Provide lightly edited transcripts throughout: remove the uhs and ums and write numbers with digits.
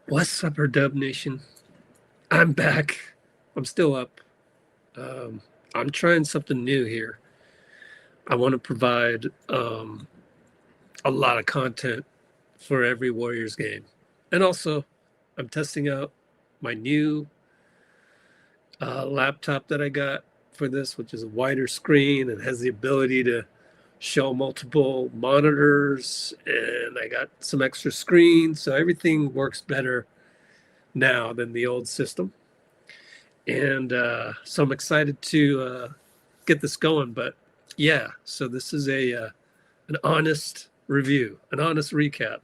What's up, our Dub Nation? I'm back. I'm still up. Um, I'm trying something new here. I want to provide a lot of content for every Warriors game. And also, I'm testing out my new laptop that I got for this, which is a wider screen and has the ability to show multiple monitors. And I got some extra screens. So everything works better now than the old system. And so I'm excited to get this going. But yeah, so this is a an honest review, an honest recap.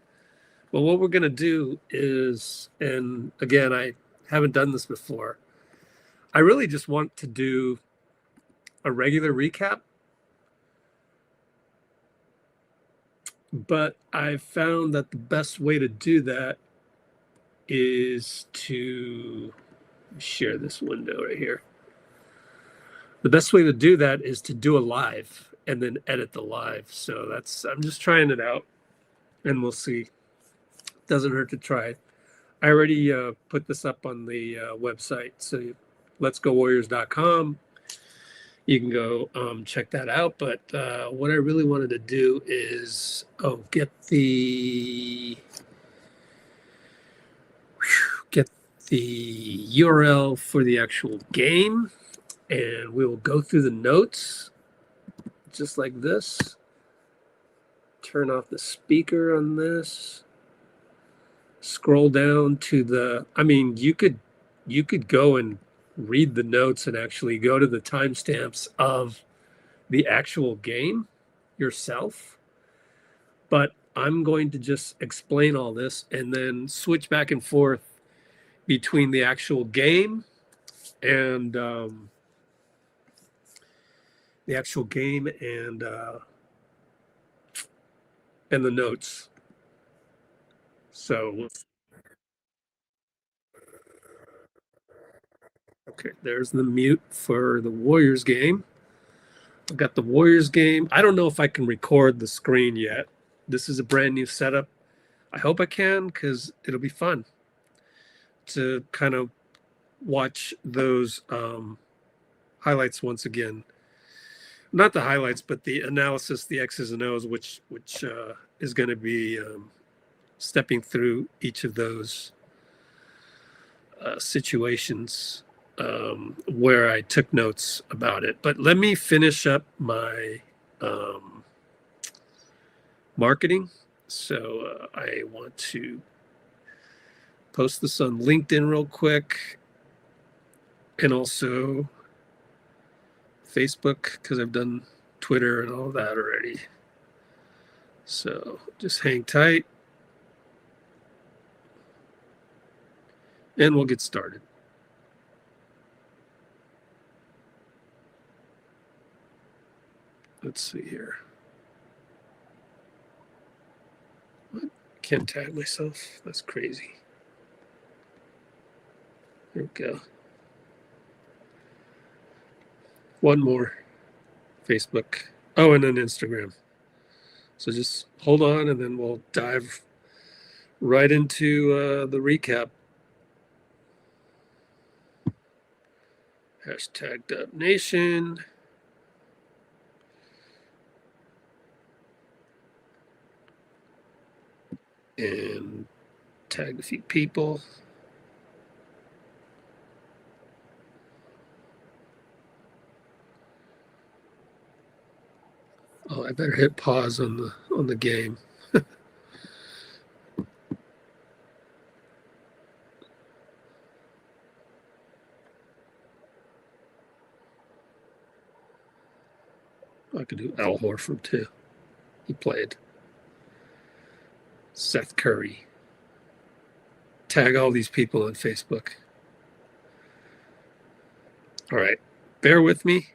Well, what we're gonna do is, and again, I haven't done this before. I really just want to do a regular recap, but I've found that the best way to do that is to share this window right here. The best way to do that is to do a live and then edit the live. So I'm just trying it out and we'll see. Doesn't hurt to try. I already put this up on the website. So letsgowarriors.com. You can go check that out. But what I really wanted to do is get the URL for the actual game, and we will go through the notes just like this. Turn off the speaker on this. Scroll down to the, I mean, you could go and read the notes and actually go to the timestamps of the actual game yourself. But I'm going to just explain all this and then switch back and forth between the actual game and the notes. So, okay, there's the mute for the Warriors game. I've got the Warriors game. I don't know if I can record the screen yet. This is a brand new setup. I hope I can because it'll be fun to kind of watch those highlights once again. Not the highlights, but the analysis, the X's and O's, which is going to be stepping through each of those situations where I took notes about it. But let me finish up my marketing. So I want to post this on LinkedIn real quick and also Facebook because I've done Twitter and all that already. So just hang tight and we'll get started. Let's see here. What? Can't tag myself. That's crazy. There we go. One more. Facebook. Oh, and then Instagram. So just hold on and then we'll dive right into the recap. Hashtag Dub Nation. And tag a few people. Oh, I better hit pause on the game. I could do Al Horford too. He played. Seth Curry. Tag all these people on Facebook. All right. Bear with me.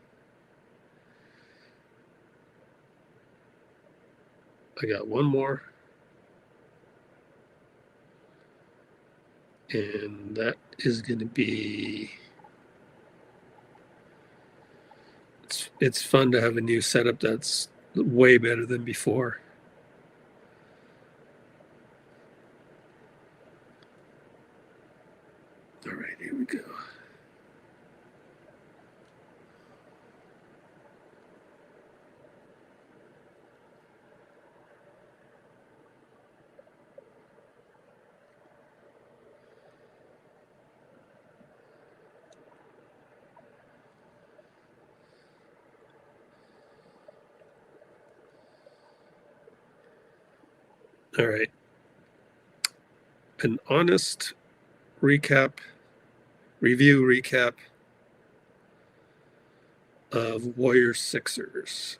I got one more. And that is going to be... It's fun to have a new setup that's way better than before. All right, here we go. All right. An honest review recap of Warriors Sixers.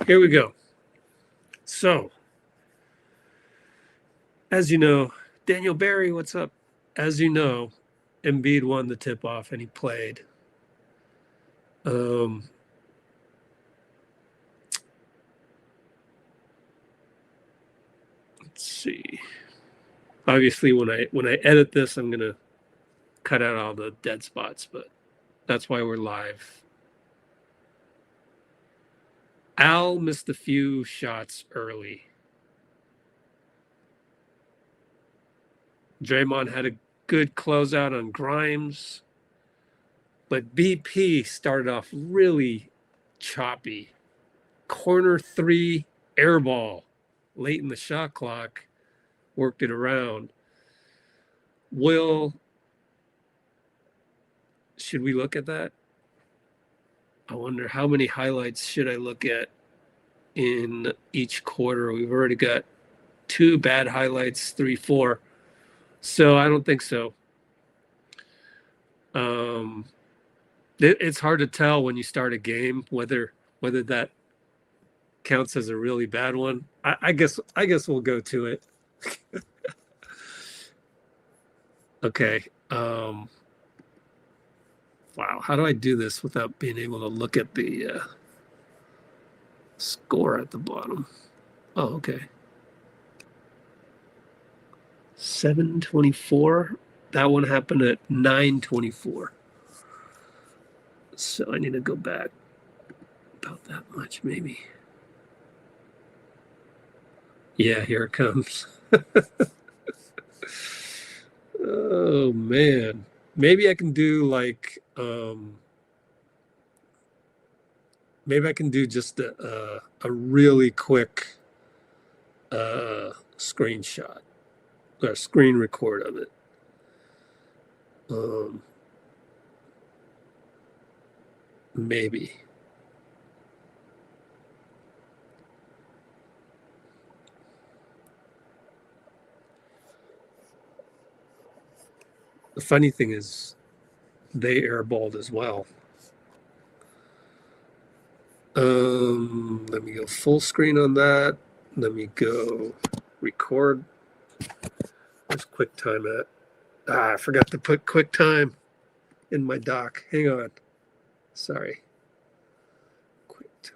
Here we go. So, as you know, Daniel Barry, what's up? As you know, Embiid won the tip-off and he played. Let's see. Obviously, when I edit this, I'm gonna cut out all the dead spots, but that's why we're live. Al missed a few shots early. Draymond had a good closeout on Grimes, but BP started off really choppy. Corner three, air ball, late in the shot clock, worked it around. Should we look at that? I wonder how many highlights should I look at in each quarter. We've already got 2 bad highlights, 3, 4. So I don't think so. It's hard to tell when you start a game whether that counts as a really bad one. I guess we'll go to it. Okay. Wow. How do I do this without being able to look at the score at the bottom? Oh, okay. 7:24. That one happened at 9:24. So I need to go back about that much, maybe. Yeah, here it comes. Oh man. Maybe I can do like maybe I can do just a really quick screenshot or screen record of it. Maybe. The funny thing is they airballed as well. Let me go full screen on that. Let me go record. Where's QuickTime at? I forgot to put QuickTime in my dock. Hang on. Sorry. QuickTime.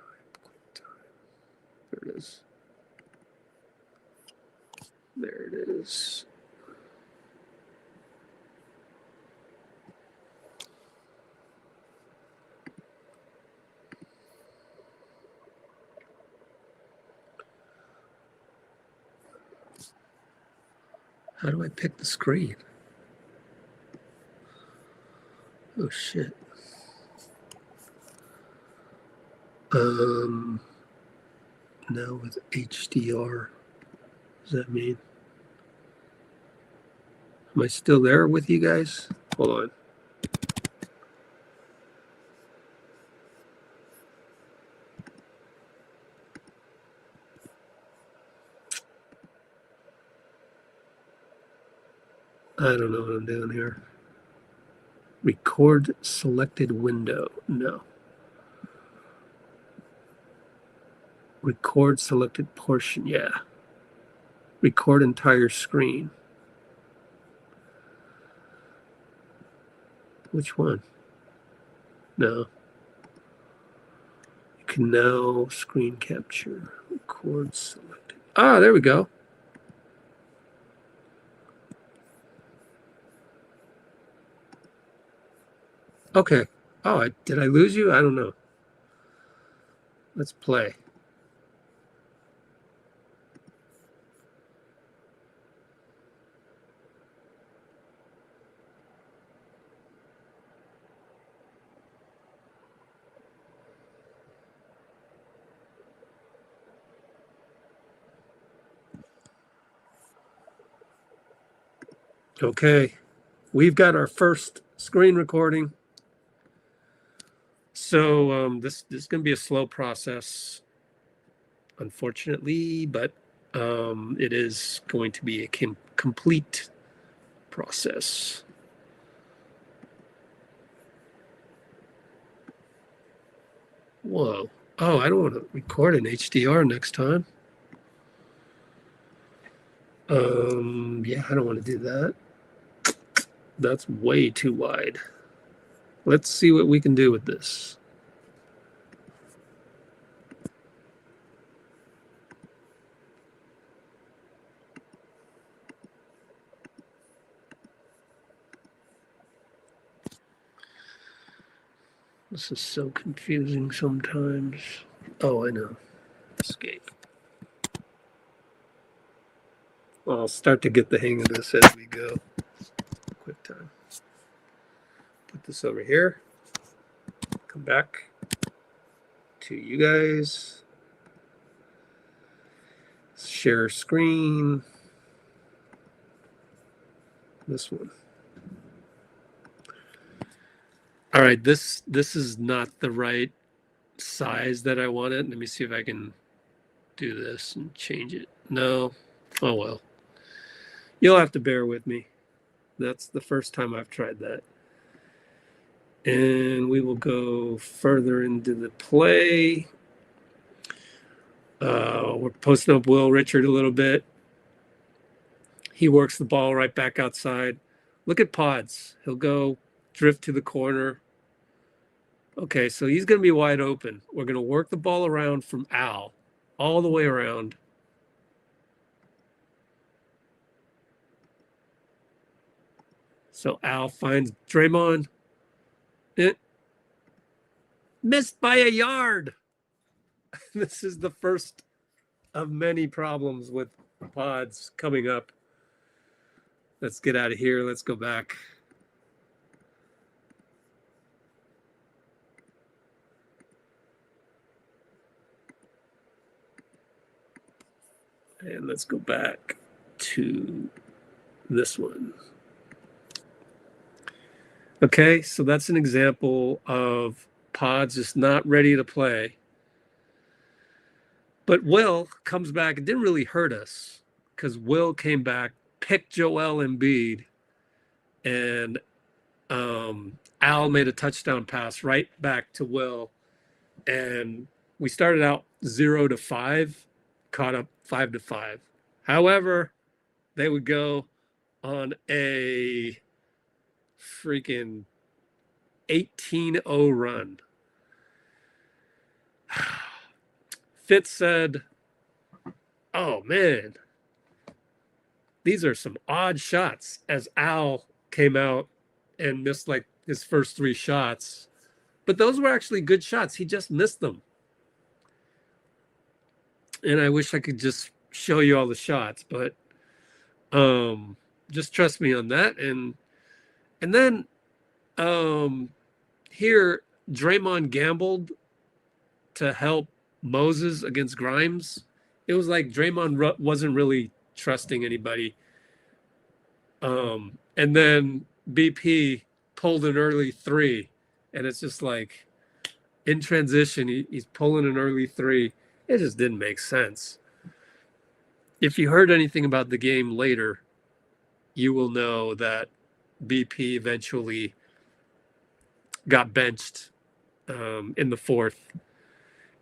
There it is. There it is. How do I pick the screen? Oh shit. Now with HDR, does that mean? Am I still there with you guys? Hold on. I don't know what I'm doing here. Record selected window. No. Record selected portion. Yeah. Record entire screen. Which one? No. You can now screen capture. Record selected. Ah, there we go. Okay. Oh, did I lose you? I don't know. Let's play. Okay. We've got our first screen recording. So this is going to be a slow process, unfortunately, but it is going to be a complete process. Whoa. Oh, I don't want to record in HDR next time. Yeah, I don't want to do that. That's way too wide. Let's see what we can do with this. This is so confusing sometimes. Oh, I know. Escape. I'll start to get the hang of this as we go. Quick time. Put this over here. Come back to you guys. Share screen. This one. All right, this is not the right size that I wanted. Let me see if I can do this and change it. No. Oh well. You'll have to bear with me. That's the first time I've tried that. And we will go further into the play. We're posting up Will Richard a little bit. He works the ball right back outside. Look at Pods. He'll go drift to the corner. Okay, so he's going to be wide open. We're going to work the ball around from Al all the way around. So Al finds Draymond. Missed by a yard. This is the first of many problems with Pods coming up. Let's get out of here. Let's go back. And let's go back to this one. Okay, so that's an example of Pods just not ready to play. But Will comes back. It didn't really hurt us because Will came back, picked Joel Embiid, and Al made a touchdown pass right back to Will. And we started out 0-5, caught up 5-5. However, they would go on a freaking 18-0 run. Fitz said, oh man, these are some odd shots, as Al came out and missed like his first 3 shots. But those were actually good shots. He just missed them. And I wish I could just show you all the shots, but just trust me on that. And then here Draymond gambled to help Moses against Grimes. It was like Draymond wasn't really trusting anybody. And then BP pulled an early 3, and it's just like in transition, he's pulling an early 3. It just didn't make sense. If you heard anything about the game later, you will know that BP eventually got benched in the 4th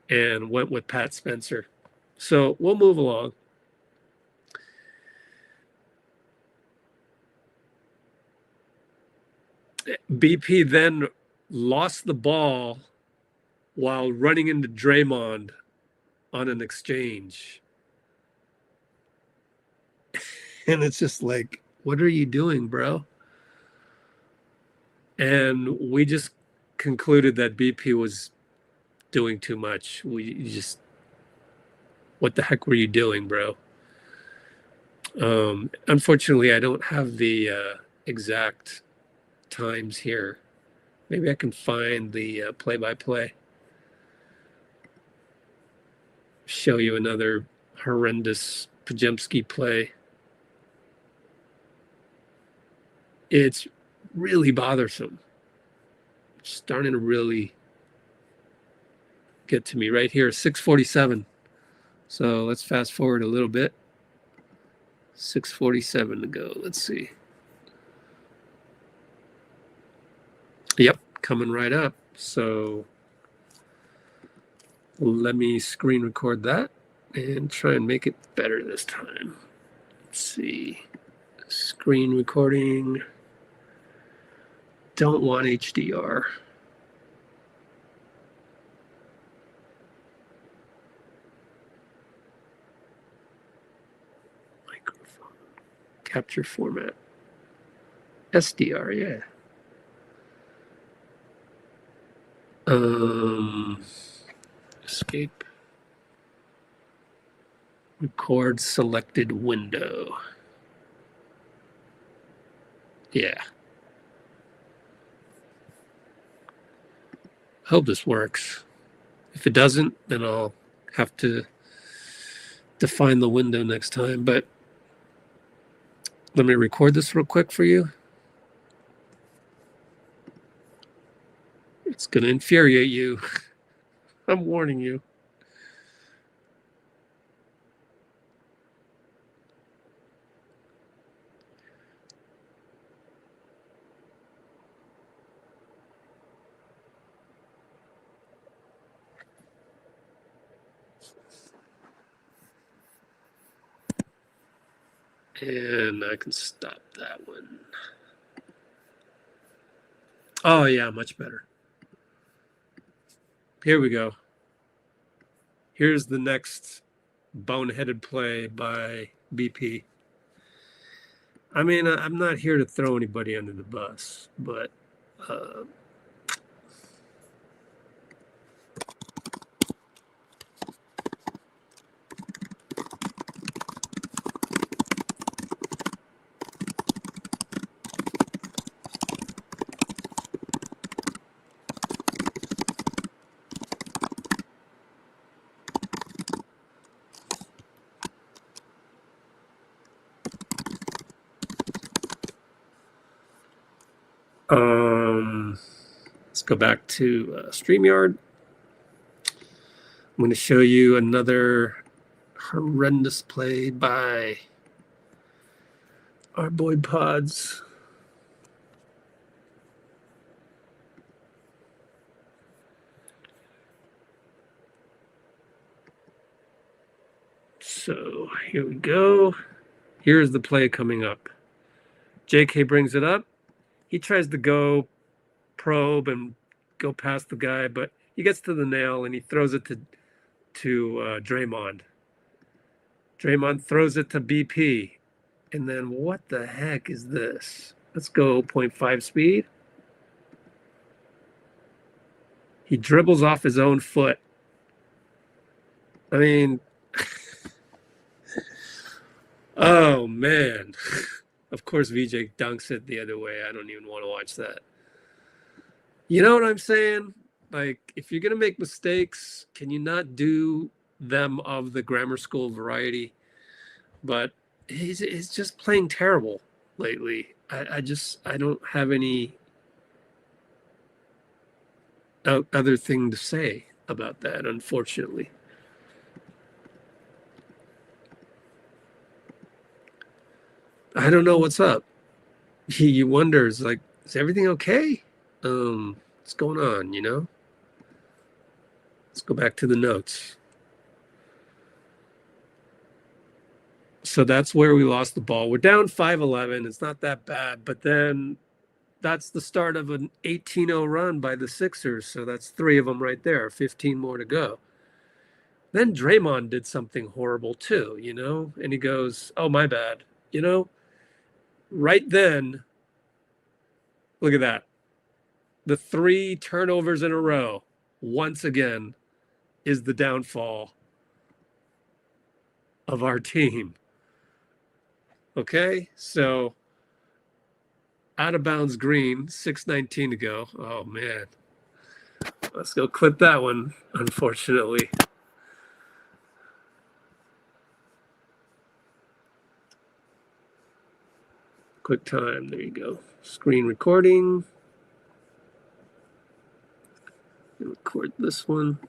and went with Pat Spencer. So we'll move along. BP then lost the ball while running into Draymond on an exchange. And it's just like, what are you doing, bro? And we just concluded that BP was doing too much. What the heck were you doing, bro? Unfortunately, I don't have the exact times here. Maybe I can find the play-by-play. Show you another horrendous Pajemski play. It's really bothersome. It's starting to really get to me right here, 647. So let's fast forward a little bit. 647 to go. Let's see. Yep, coming right up. So let me screen record that and try and make it better this time. Let's see. Screen recording. Don't want HDR. Microphone. Capture format. SDR, yeah. Escape. Record selected window. Yeah. Hope this works. If it doesn't, then I'll have to define the window next time. But let me record this real quick for you. It's going to infuriate you. I'm warning you. And I can stop that one. Oh, yeah, much better. Here we go. Here's the next boneheaded play by BP. I mean, I'm not here to throw anybody under the bus, but let's go back to StreamYard. I'm going to show you another horrendous play by our boy Pods. So here we go. Here's the play coming up. JK brings it up. He tries to go probe and go past the guy, but he gets to the nail and he throws it to Draymond. Draymond throws it to BP. And then what the heck is this? Let's go 0.5 speed. He dribbles off his own foot. I mean, oh, man. Of course, VJ dunks it the other way. I don't even want to watch that. You know what I'm saying? Like, if you're going to make mistakes, can you not do them of the grammar school variety? But he's just playing terrible lately. I don't have any other thing to say about that, unfortunately. I don't know what's up. He wonders, like, is everything okay? What's going on, you know? Let's go back to the notes. So that's where we lost the ball. We're down 5-11. It's not that bad, but then that's the start of an 18-0 run by the Sixers. So that's 3 of them right there, 15 more to go. Then Draymond did something horrible too, you know? And he goes, oh, my bad. You know, right then, look at that. the 3 turnovers in a row, once again, is the downfall of our team. Okay, so out of bounds green, 6:19 to go. Oh, man. Let's go clip that one, unfortunately. Quick time. There you go. Screen recording. Record this one.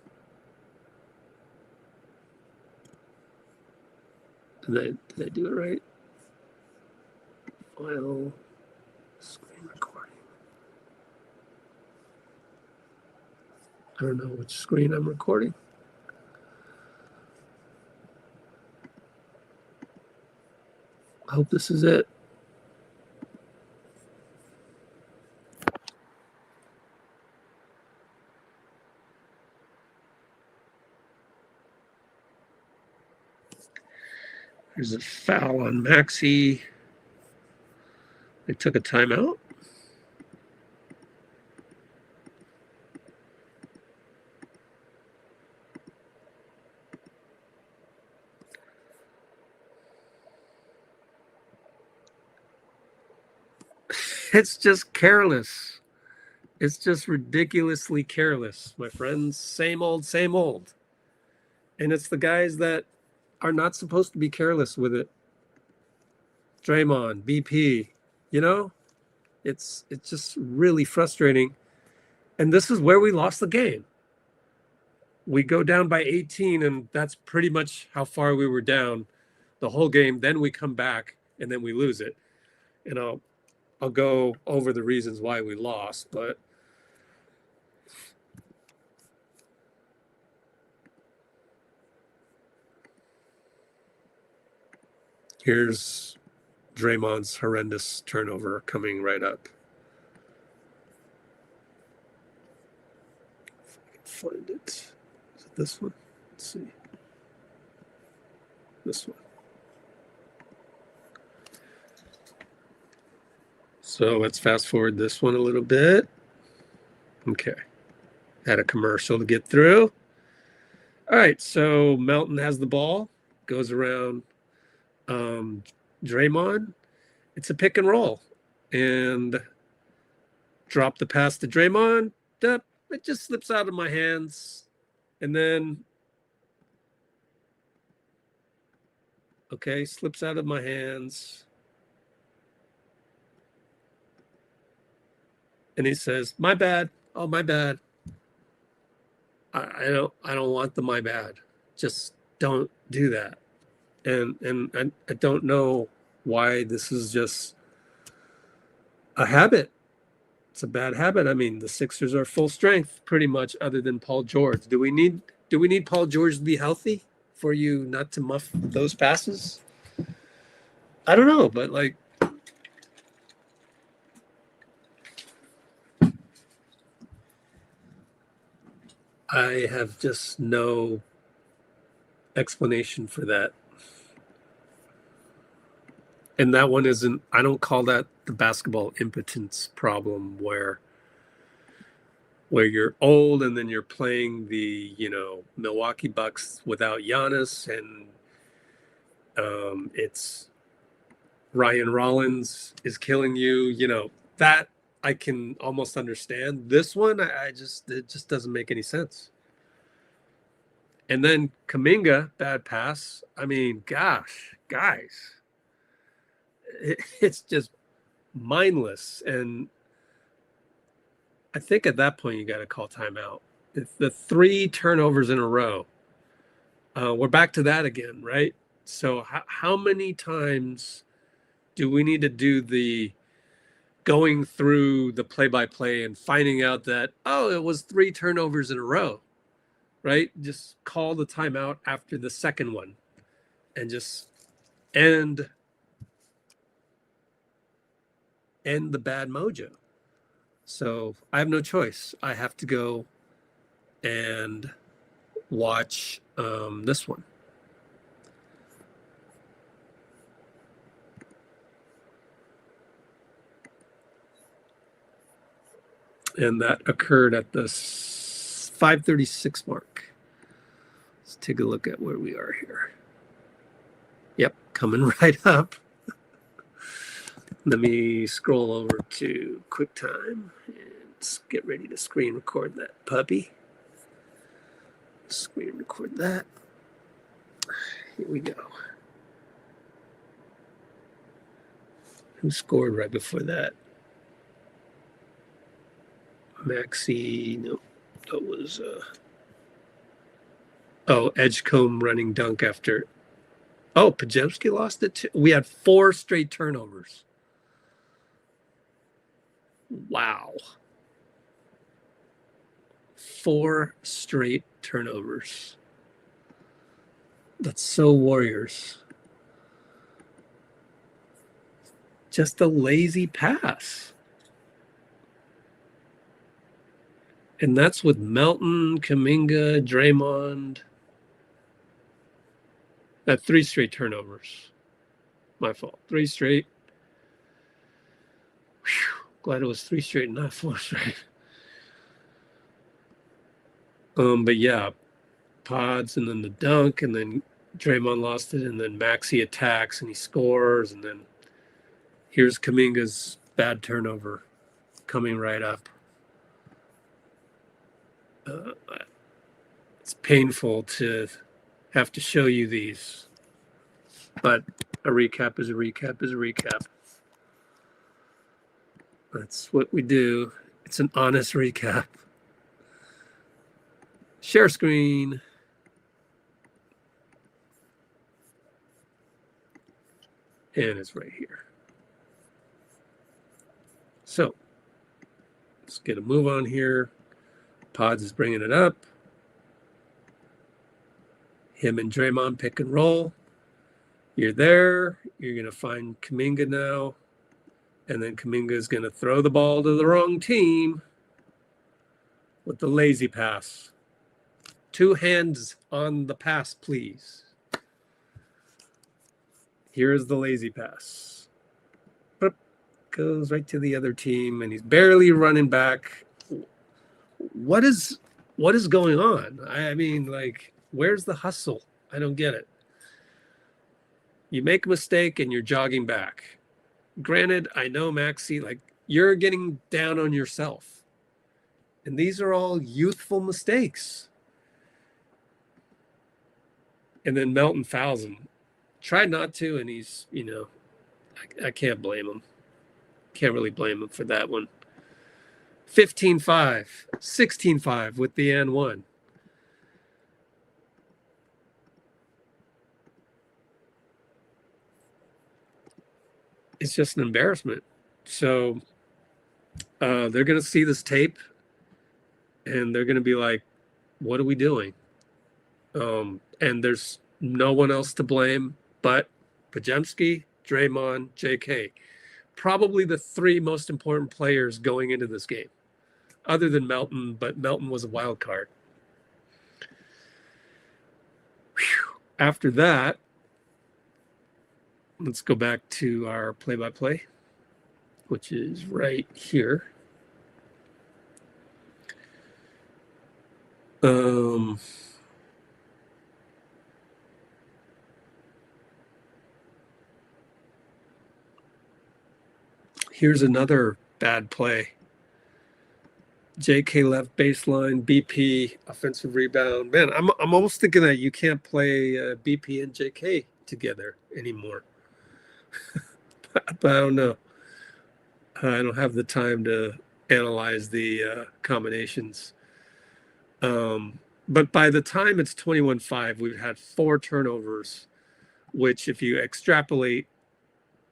Did I do it right? File. Screen recording. I don't know which screen I'm recording. I hope this is it. There's a foul on Maxey. They took a timeout. It's just careless. It's just ridiculously careless, my friends. Same old, same old. And it's the guys that are not supposed to be careless with it. Draymond, BP, you know, it's just really frustrating. And this is where we lost the game. We go down by 18, and that's pretty much how far we were down the whole game. Then we come back, and then we lose it. You know, I'll go over the reasons why we lost, but here's Draymond's horrendous turnover coming right up. If I can find it. Is it this one? Let's see. This one. So let's fast forward this one a little bit. Okay. Had a commercial to get through. All right. So Melton has the ball, goes around Draymond. It's a pick and roll. And drop the pass to Draymond. It just slips out of my hands. And then, okay, slips out of my hands. And he says, "My bad. Oh, my bad. I don't want the my bad. Just don't do that." And I don't know why this is just a habit. It's a bad habit. I mean, the Sixers are full strength pretty much, other than Paul George. Do we need Paul George to be healthy for you not to muff those passes? I don't know, but like, I have just no explanation for that. And that one isn't, I don't call that the basketball impotence problem where you're old and then you're playing the, Milwaukee Bucks without Giannis, and it's Ryan Rollins is killing you, that I can almost understand. This one, it just doesn't make any sense. And then Kuminga, bad pass. I mean, gosh, guys, it's just mindless. And I think at that point you got to call timeout. It's the 3 turnovers in a row. We're back to that again, right? So how many times do we need to do the going through the play-by-play and finding out that, oh, it was 3 turnovers in a row, right? Just call the timeout after the second one and just end the bad mojo. So I have no choice. I have to go and watch this one. And that occurred at the 5:36 mark. Let's take a look at where we are here. Yep, coming right up. Let me scroll over to QuickTime and get ready to screen record that puppy. Screen record that. Here we go. Who scored right before that? Maxi, no, that was Edgecombe running dunk after. Oh, Pajemski lost it too. We had 4 straight turnovers. Wow. 4 straight turnovers. That's so Warriors. Just a lazy pass. And that's with Melton, Kuminga, Draymond. That 3 straight turnovers. My fault. 3 straight. Whew. Glad it was 3 straight, not 4 straight. But yeah, Pods and then the dunk, and then Draymond lost it, and then Maxey attacks and he scores, and then here's Kuminga's bad turnover coming right up. It's painful to have to show you these, but a recap is a recap is a recap. That's what we do. It's an honest recap. Share screen. And it's right here. So let's get a move on here. Pods is bringing it up. Him and Draymond pick and roll. You're there. You're going to find Kuminga now. And then Kuminga is going to throw the ball to the wrong team with the lazy pass. 2 hands on the pass, please. Here's the lazy pass. Goes right to the other team, and he's barely running back. What is going on? I mean, like, where's the hustle? I don't get it. You make a mistake and you're jogging back. Granted, I know, Maxey, like, you're getting down on yourself. And these are all youthful mistakes. And then Melton fouls him. Tried not to, and he's, I can't blame him. Can't really blame him for that one. 15-5, 16-5 with the and one. It's just an embarrassment. So they're going to see this tape, and they're going to be like, what are we doing? And there's no one else to blame but Pajemski, Draymond, JK. Probably the 3 most important players going into this game, other than Melton, but Melton was a wild card. Whew. After that, let's go back to our play-by-play, which is right here. Here's another bad play. JK left baseline, BP offensive rebound. Man, I'm almost thinking that you can't play BP and JK together anymore. but I don't know. I don't have the time to analyze the combinations. But by the time it's 21-5, we've had 4 turnovers, which if you extrapolate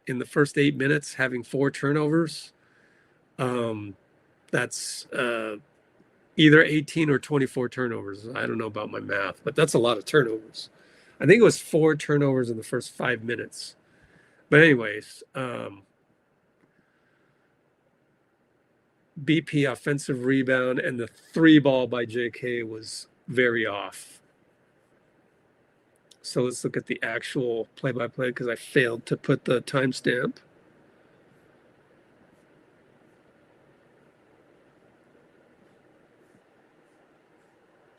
in the first 8 minutes, having 4 turnovers, that's either 18 or 24 turnovers. I don't know about my math, but that's a lot of turnovers. I think it was 4 turnovers in the first 5 minutes. But anyways, BP offensive rebound and the 3 ball by JK was very off. So let's look at the actual play-by-play because I failed to put the timestamp.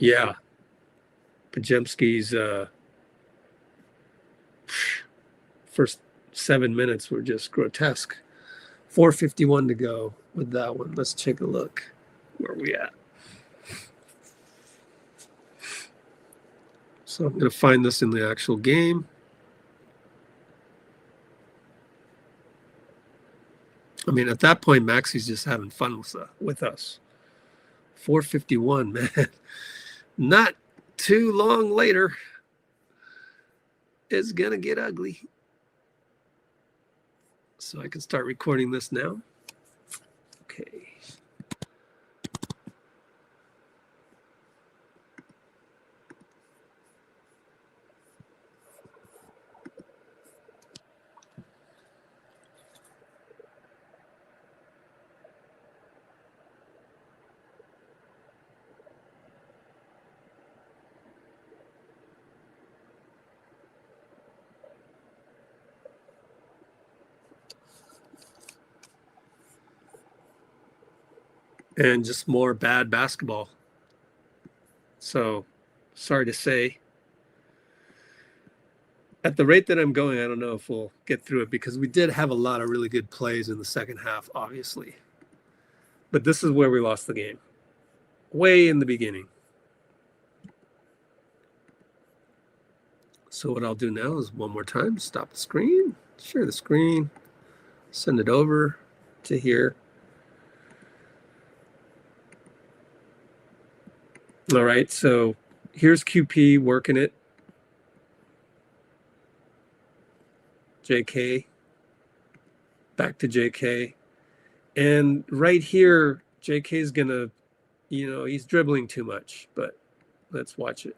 Yeah, Pajemski's first 7 minutes were just grotesque. 4:51 to go with that one. Let's take a look. Where are we at? So I'm going to find this in the actual game. I mean, at that point, Maxi's just having fun with us. 4:51, man. Not too long later, it's going to get ugly. So I can start recording this now. Okay. And just more bad basketball. So sorry to say. At the rate that I'm going, I don't know if we'll get through it because we did have a lot of really good plays in the second half, obviously. But this is where we lost the game. Way in the beginning. So what I'll do now is one more time, stop the screen, share the screen, send it over to here. All right, so here's QP working it. JK, back to JK. And right here, JK is going to, he's dribbling too much, but let's watch it.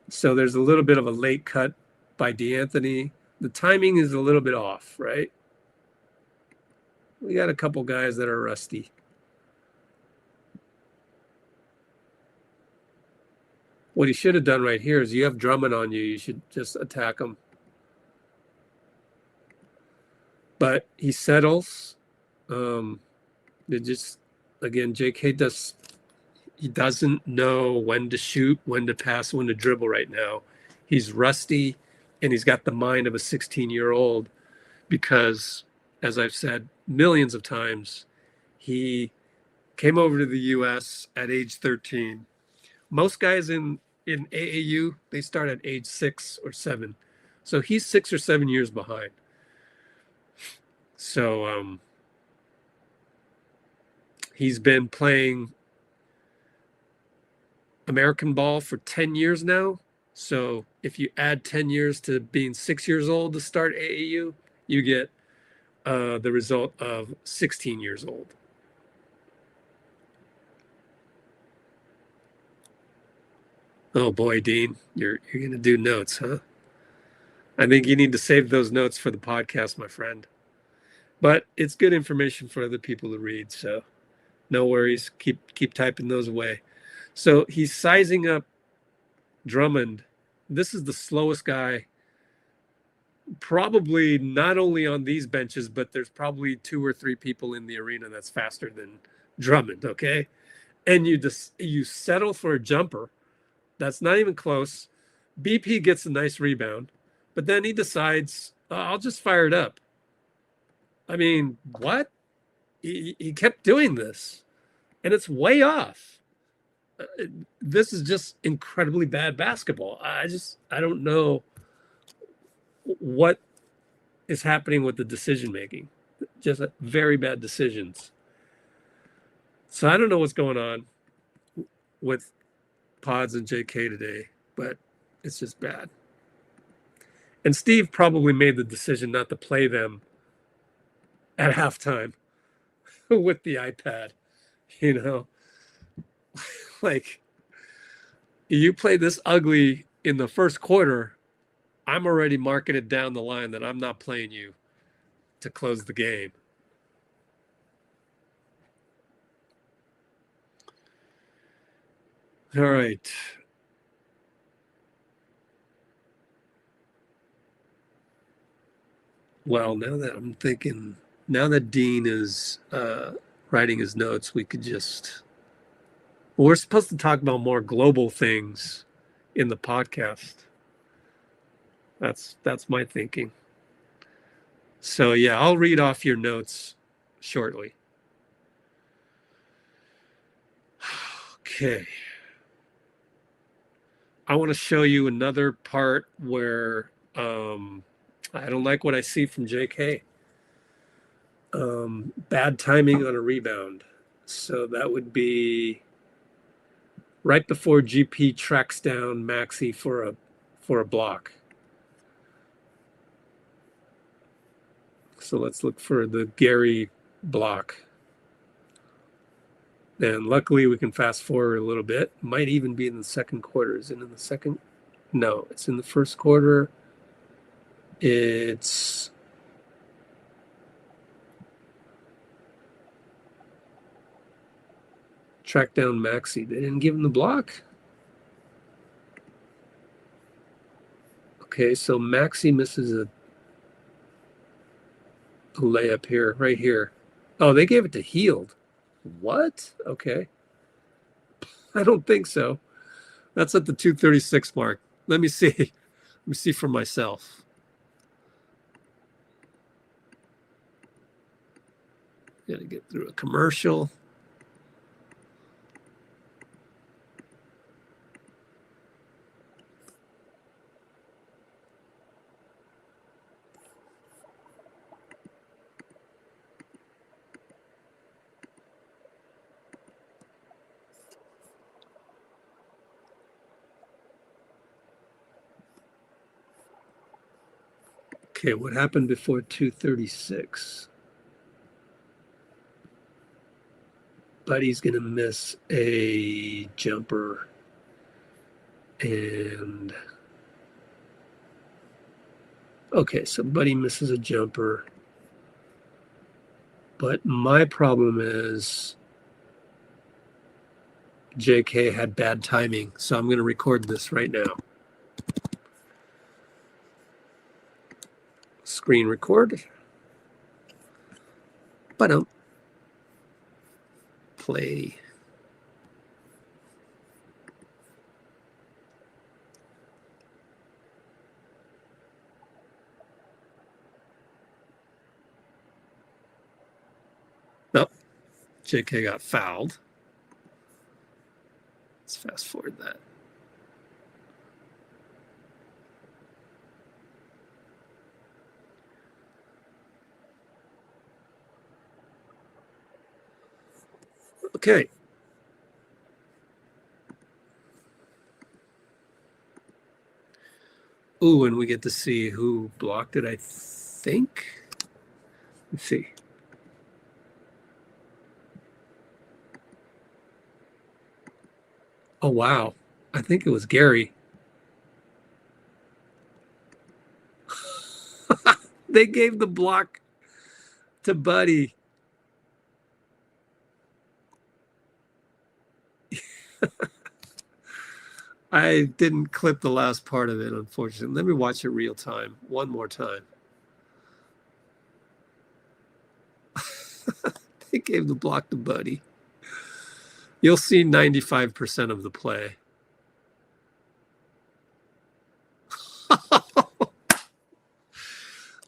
So there's a little bit of a late cut by DeAnthony. The timing is a little bit off, right? We got a couple guys that are rusty. What he should have done right here is you have Drummond on you. You should just attack him. But he settles. Again, JK he doesn't know when to shoot, when to pass, when to dribble right now. He's rusty, and he's got the mind of a 16-year-old because, as I've said millions of times, he came over to the U.S. at age 13. Most guys in AAU, they start at age 6 or 7. So he's 6 or 7 years behind. So he's been playing American ball for 10 years now. So if you add 10 years to being 6 years old to start AAU, you get the result of 16 years old. Oh boy, Dean, you're going to do notes, huh? I think you need to save those notes for the podcast, my friend. But it's good information for other people to read, so no worries. Keep typing those away. So he's sizing up Drummond. This is the slowest guy, probably not only on these benches, but there's probably 2 or 3 people in the arena that's faster than Drummond, okay? And you settle for a jumper. That's not even close. BP gets a nice rebound, but then he decides, I'll just fire it up. I mean, what? He kept doing this, and it's way off. This is just incredibly bad basketball. I don't know what is happening with the decision making. Just very bad decisions. So I don't know what's going on with Pods and JK today, but it's just bad. And Steve probably made the decision not to play them at halftime with the iPad, like you play this ugly in the first quarter, I'm already marking it down the line that I'm not playing you to close the game. All right. Well, now that Dean is writing his notes, we could just Well, we're supposed to talk about more global things in the podcast. That's my thinking. So yeah, I'll read off your notes shortly. Okay. I want to show you another part where I don't like what I see from JK. Bad timing on a rebound. So that would be right before GP tracks down Maxi for a block. So let's look for the Gary block. And luckily we can fast forward a little bit. Might even be in the second quarter. Is it in the second? No, it's in the first quarter. It's track down Maxi. They didn't give him the block. Okay, so Maxi misses a layup here, right here. Oh, they gave it to Heald. What? Okay. I don't think so. That's at the 2:36 mark. Let me see. Let me see for myself. Gotta get through a commercial. Okay, what happened before 2:36? Buddy's gonna miss a jumper. And okay, so Buddy misses a jumper. But my problem is JK had bad timing. So I'm going to record this right now. Screen record. But play. Nope. JK got fouled. Let's fast forward that. Okay. Ooh, and we get to see who blocked it, I think. Let's see. Oh, wow. I think it was Gary. They gave the block to Buddy. I didn't clip the last part of it, unfortunately. Let me watch it real time one more time. They gave the block to Buddy. You'll see 95% of the play.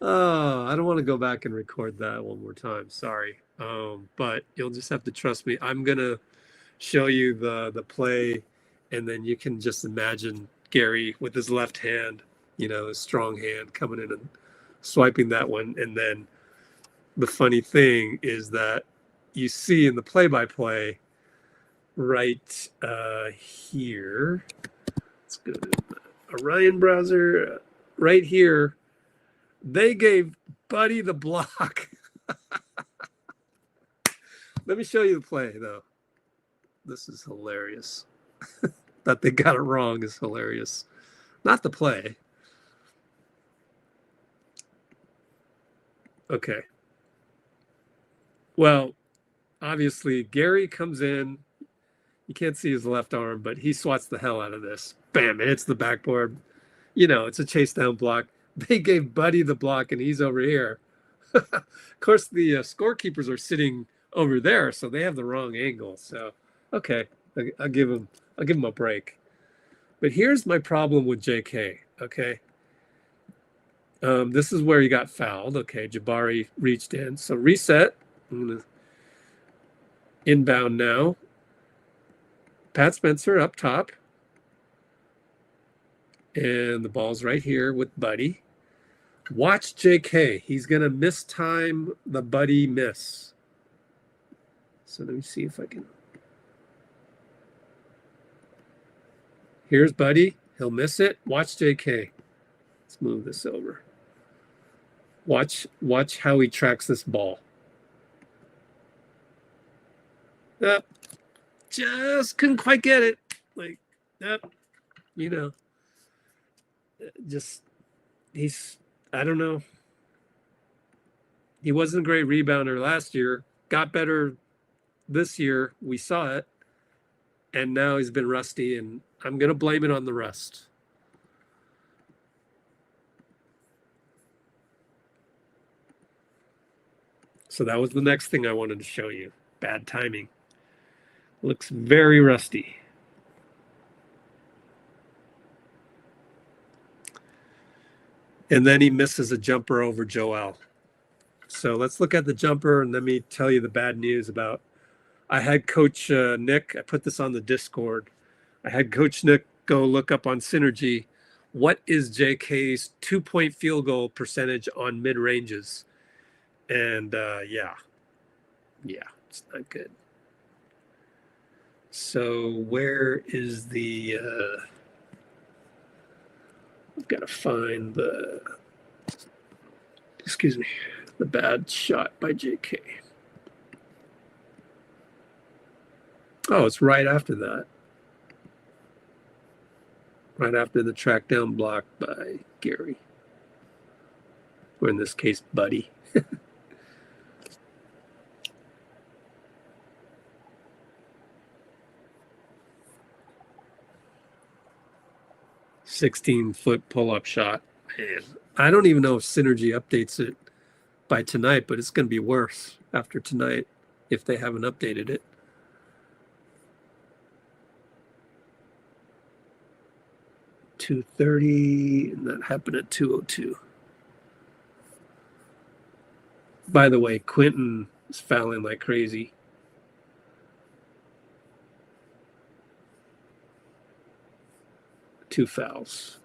Oh, I don't want to go back and record that one more time. Sorry. But you'll just have to trust me. I'm going to show you the play, and then you can just imagine Gary with his left hand, his strong hand coming in and swiping that one. And then the funny thing is that you see in the play-by-play right here. Let's go to the Orion browser. Right here, they gave Buddy the block. Let me show you the play, though. This is hilarious. That they got it wrong is hilarious. Not the play. Okay. Well, obviously, Gary comes in. You can't see his left arm, but he swats the hell out of this. Bam, it hits the backboard. It's a chase down block. They gave Buddy the block, and he's over here. Of course, the scorekeepers are sitting over there, so they have the wrong angle. So, okay. I'll give him a break. But here's my problem with JK. Okay. This is where he got fouled. Okay, Jabari reached in. So reset. I'm gonna inbound now. Pat Spencer up top. And the ball's right here with Buddy. Watch JK. He's going to mistime the Buddy miss. So let me see if I can. Here's Buddy. He'll miss it. Watch JK. Let's move this over. Watch how he tracks this ball. Just couldn't quite get it. Like, you know. Just I don't know. He wasn't a great rebounder last year. Got better this year. We saw it. And now he's been rusty, and I'm going to blame it on the rust. So that was the next thing I wanted to show you. Bad timing. Looks very rusty. And then he misses a jumper over Joel. So let's look at the jumper, and let me tell you the bad news about. I had Coach Nick, I put this on the Discord. I had Coach Nick go look up on Synergy. What is JK's 2-point field goal percentage on mid-ranges? And yeah, it's not good. So where is the... I've got to find the bad shot by JK. Oh, it's right after that. Right after the track down block by Gary. Or in this case, Buddy. "16-foot pull-up shot." Man, I don't even know if Synergy updates it by tonight, but it's going to be worse after tonight if they haven't updated it. .230, and that happened at 2:02. By the way, Quentin is fouling like crazy. Two fouls.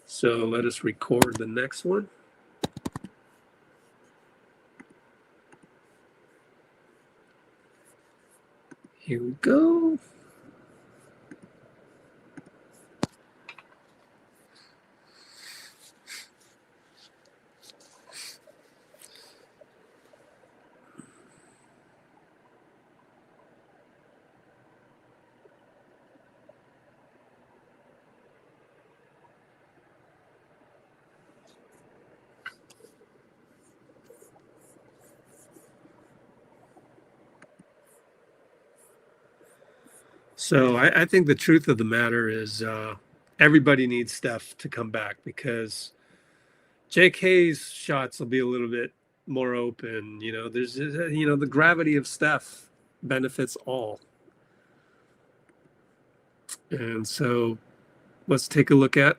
So let us record the next one. Here we go. So I think the truth of the matter is everybody needs Steph to come back, because JK's shots will be a little bit more open. You know, there's, the gravity of Steph benefits all. And so let's take a look at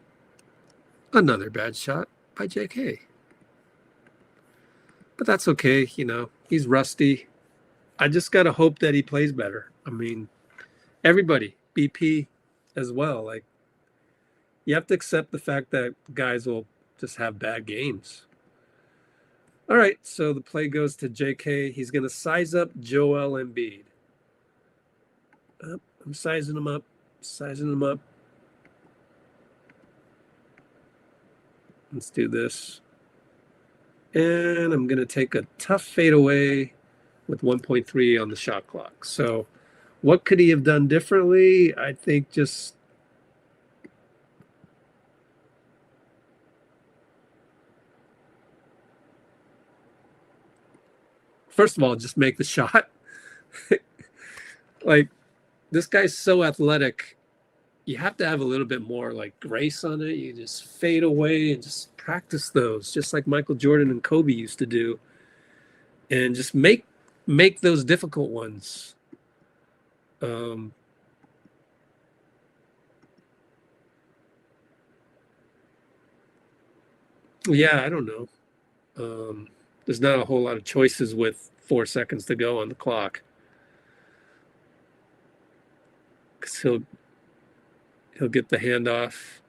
another bad shot by JK. But that's okay. He's rusty. I just got to hope that he plays better. I mean, everybody, BP as well. Like, you have to accept the fact that guys will just have bad games. All right, so the play goes to JK. He's going to size up Joel Embiid. I'm sizing him up. Let's do this. And I'm going to take a tough fadeaway with 1.3 on the shot clock. So what could he have done differently? I think just first of all, just make the shot. Like, this guy's so athletic. you have to have a little bit more like grace on it. You just fade away and just practice those, just like Michael Jordan and Kobe used to do, and just make those difficult ones. Um, yeah, I don't know. There's not a whole lot of choices with 4 seconds to go on the clock, because he'll get the handoff.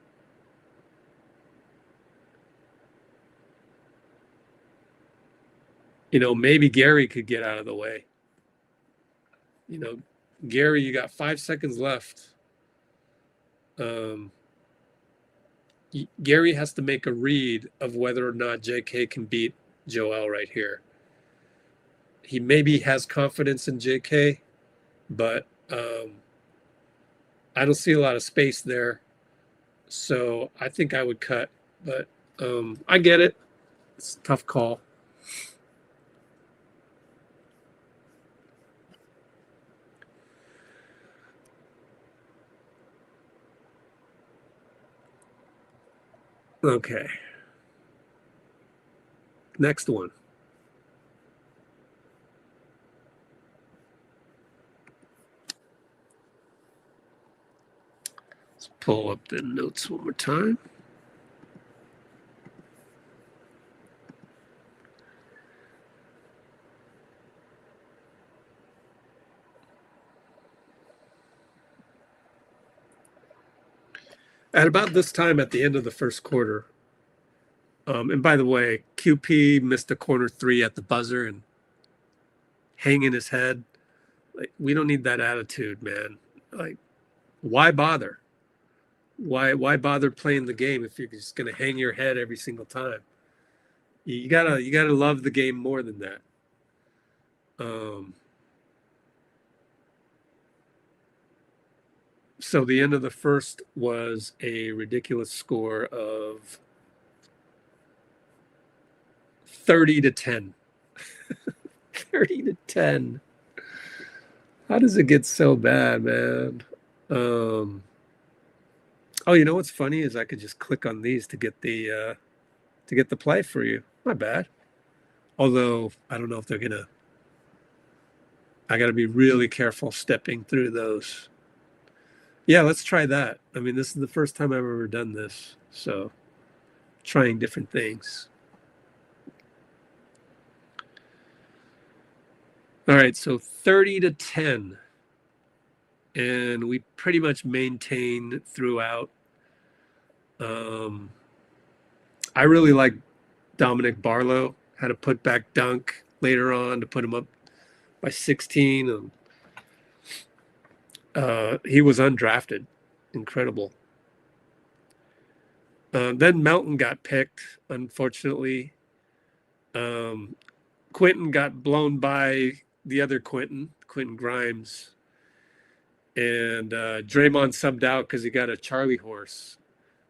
Maybe Gary could get out of the way. Gary, you got 5 seconds left. Um, Gary has to make a read of whether or not JK can beat Joel right here. He maybe has confidence in JK, but I don't see a lot of space there. So I think I would cut, but I get it. It's a tough call. Okay. Next one. Let's pull up the notes one more time. At about this time at the end of the first quarter, and by the way, QP missed a corner three at the buzzer and hanging his head. Like, we don't need that attitude, man. Like, why bother? Why bother playing the game if you're just gonna hang your head every single time? You gotta love the game more than that. So the end of the first was a ridiculous score of 30-10. 30-10. How does it get so bad, man? Oh, you know what's funny is I could just click on these to get the play for you. Not bad. Although I don't know if they're gonna. I got to be really careful stepping through those. Yeah, let's try that. I mean, this is the first time I've ever done this, so trying different things. All right, so 30-10, and we pretty much maintain throughout. I really like Dominic Barlow. Had a putback dunk later on to put him up by 16. He was undrafted. Incredible. Then Melton got picked, unfortunately. Quentin got blown by the other Quentin Grimes. And Draymond subbed out because he got a Charlie horse.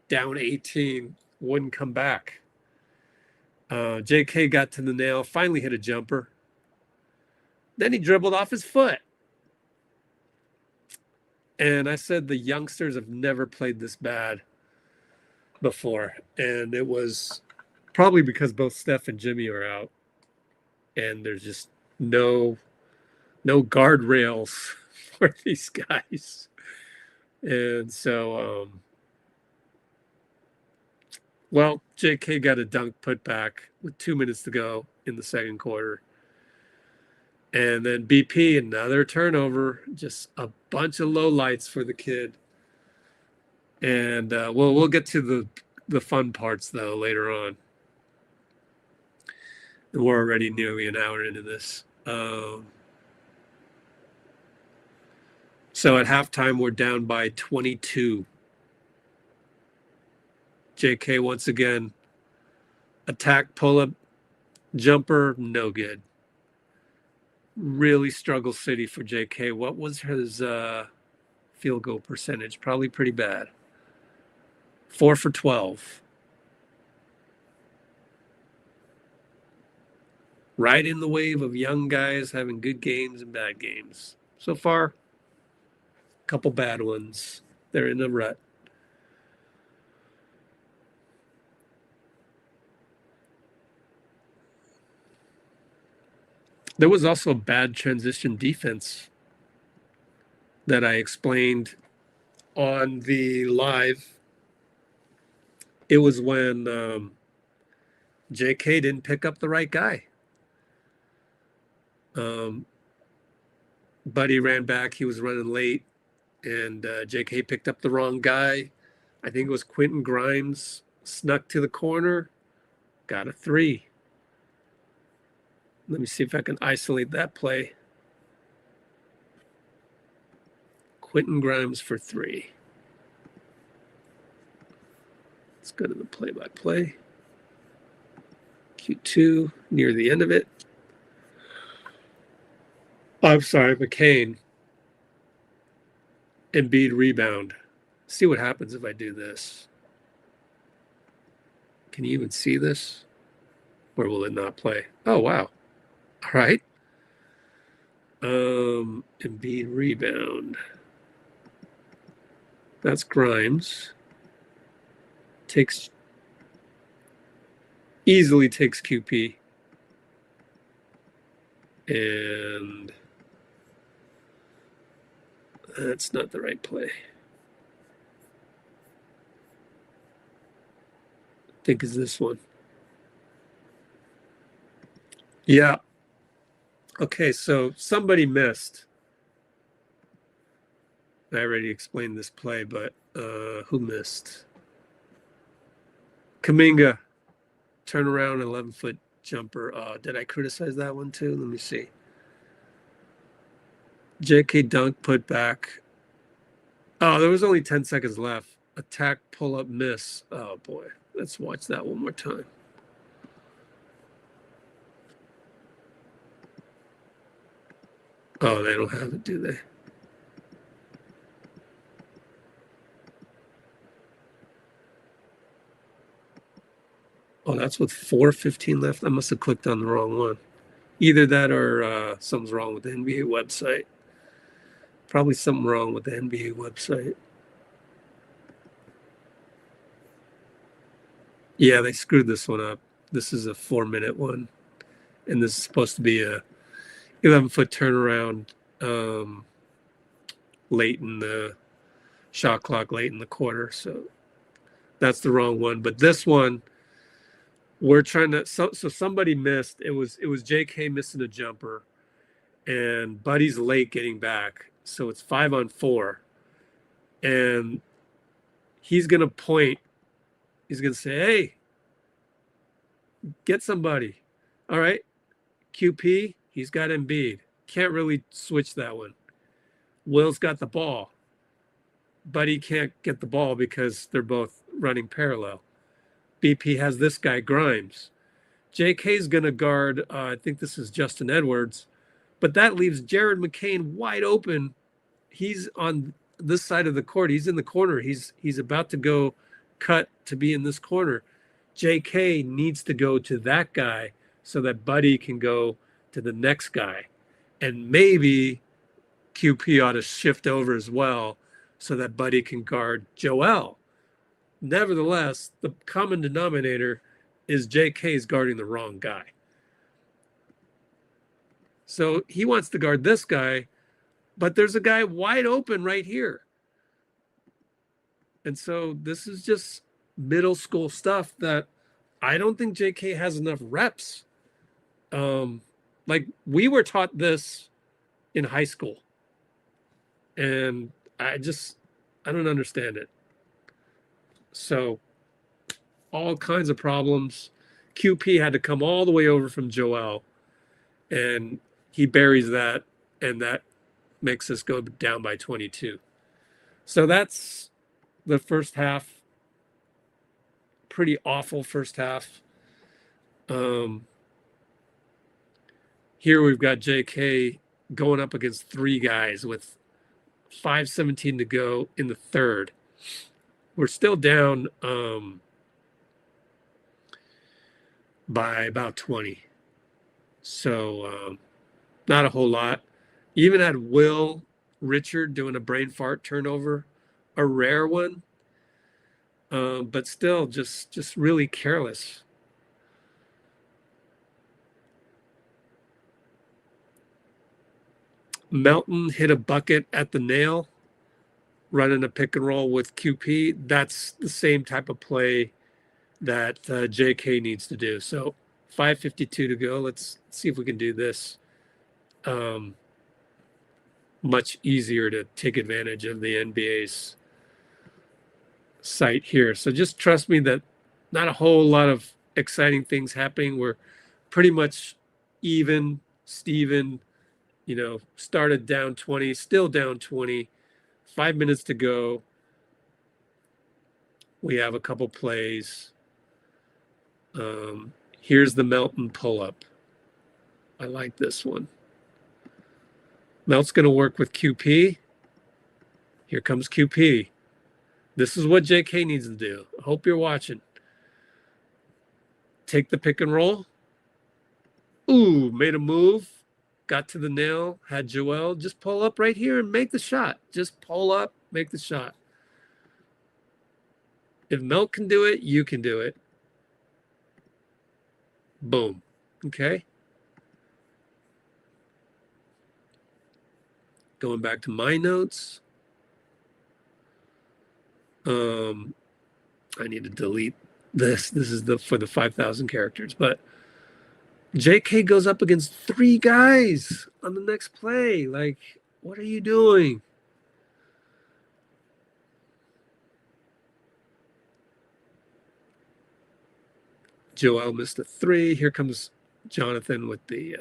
Down 18, wouldn't come back. JK got to the nail, finally hit a jumper. Then he dribbled off his foot. And I said the youngsters have never played this bad before. And it was probably because both Steph and Jimmy are out. And there's just no guardrails for these guys. And so, well, JK got a dunk put back with 2 minutes to go in the second quarter. And then BP, another turnover, just a bunch of lowlights for the kid. And we'll get to the fun parts, though, later on. And we're already nearly an hour into this. So at halftime, we're down by 22. JK once again, attack, pull-up, jumper, no good. Really struggle city for JK. What was his field goal percentage? Probably pretty bad. 4 for 12. Right in the wave of young guys having good games and bad games. So far, a couple bad ones. They're in a rut. There was also bad transition defense that I explained on the live. It was when JK didn't pick up the right guy. Buddy ran back. He was running late, and JK picked up the wrong guy. I think it was Quentin Grimes, snuck to the corner, got a 3. Let me see if I can isolate that play. Quentin Grimes for 3. Let's go to the play-by-play. Q2, near the end of it. I'm sorry, McCain. Embiid rebound. See what happens if I do this. Can you even see this? Or will it not play? Oh, wow. All right. Embiid rebound. That's Grimes. Easily takes QP. And that's not the right play. I think it's this one. Yeah. Okay, so somebody missed. I already explained this play, but who missed? Kuminga, turnaround, 11-foot jumper. Did I criticize that one too? Let me see. JK dunk, put back. Oh, there was only 10 seconds left. Attack, pull up, miss. Oh, boy. Let's watch that one more time. Oh, they don't have it, do they? Oh, that's with 4:15 left. I must have clicked on the wrong one. Either that or something's wrong with the NBA website. Probably something wrong with the NBA website. Yeah, they screwed this one up. This is a 4-minute one. And this is supposed to be a 11-foot turnaround late in the shot clock, late in the quarter. So that's the wrong one. But this one, we're trying to. So somebody missed. It was JK missing a jumper, and Buddy's late getting back. So it's 5-on-4, and he's gonna point. He's gonna say, "Hey, get somebody." All right, QP. He's got Embiid. Can't really switch that one. Will's got the ball. Buddy can't get the ball because they're both running parallel. BP has this guy, Grimes. JK's going to guard, I think this is Justin Edwards, but that leaves Jared McCain wide open. He's on this side of the court. He's in the corner. He's about to go cut to be in this corner. JK needs to go to that guy so that Buddy can go to the next guy. And maybe QP ought to shift over as well so that Buddy can guard Joel. Nevertheless, the common denominator is JK's guarding the wrong guy. So he wants to guard this guy, but there's a guy wide open right here. And so this is just middle school stuff that I don't think JK has enough reps. Like we were taught this in high school. And I don't understand it. So all kinds of problems. QP had to come all the way over from Joel, and he buries that, and that makes us go down by 22. So that's the first half. Pretty awful first half. Here we've got JK going up against 3 guys with 5:17 to go in the third. We're still down by about 20. So not a whole lot. Even had Will Richard doing a brain fart turnover a rare one, but still just really careless. Melton hit a bucket at the nail, running a pick and roll with QP. That's the same type of play that JK needs to do. So 5:52 to go. Let's see if we can do this. Much easier to take advantage of the NBA's site here. So just trust me that not a whole lot of exciting things happening. We're pretty much even, Steven, started down 20, still down 20, 5 minutes to go. We have a couple plays. Here's the Melton pull-up. I like this one. Melt's going to work with QP. Here comes QP. This is what JK needs to do. I hope you're watching. Take the pick and roll. Ooh, made a move. Got to the nail. Had Joel. Just pull up right here and make the shot. Just pull up, make the shot. If Melt can do it, you can do it. Boom. Okay. Going back to my notes. I need to delete this. This is for the 5,000 characters. But JK goes up against 3 guys on the next play. Like, what are you doing? Joel missed a 3. Here comes Jonathan with the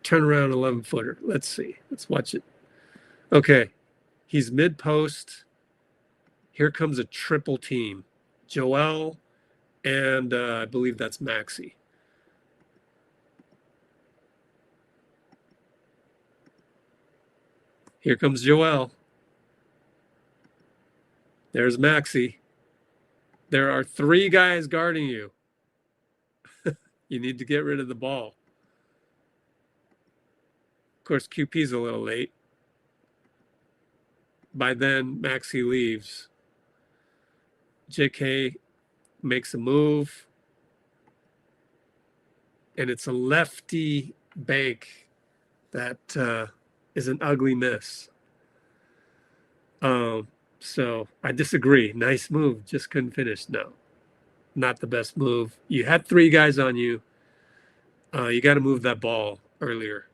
turnaround 11-footer. Let's see. Let's watch it. Okay. He's mid-post. Here comes a triple team. Joel and I believe that's Maxey. Here comes Joel. There's Maxey. There are 3 guys guarding you. You need to get rid of the ball. Of course, QP's a little late. By then, Maxey leaves. JK makes a move. And it's a lefty bank that is an ugly miss. So I disagree. Nice move. Just couldn't finish. No, not the best move. You had 3 guys on you. You got to move that ball earlier.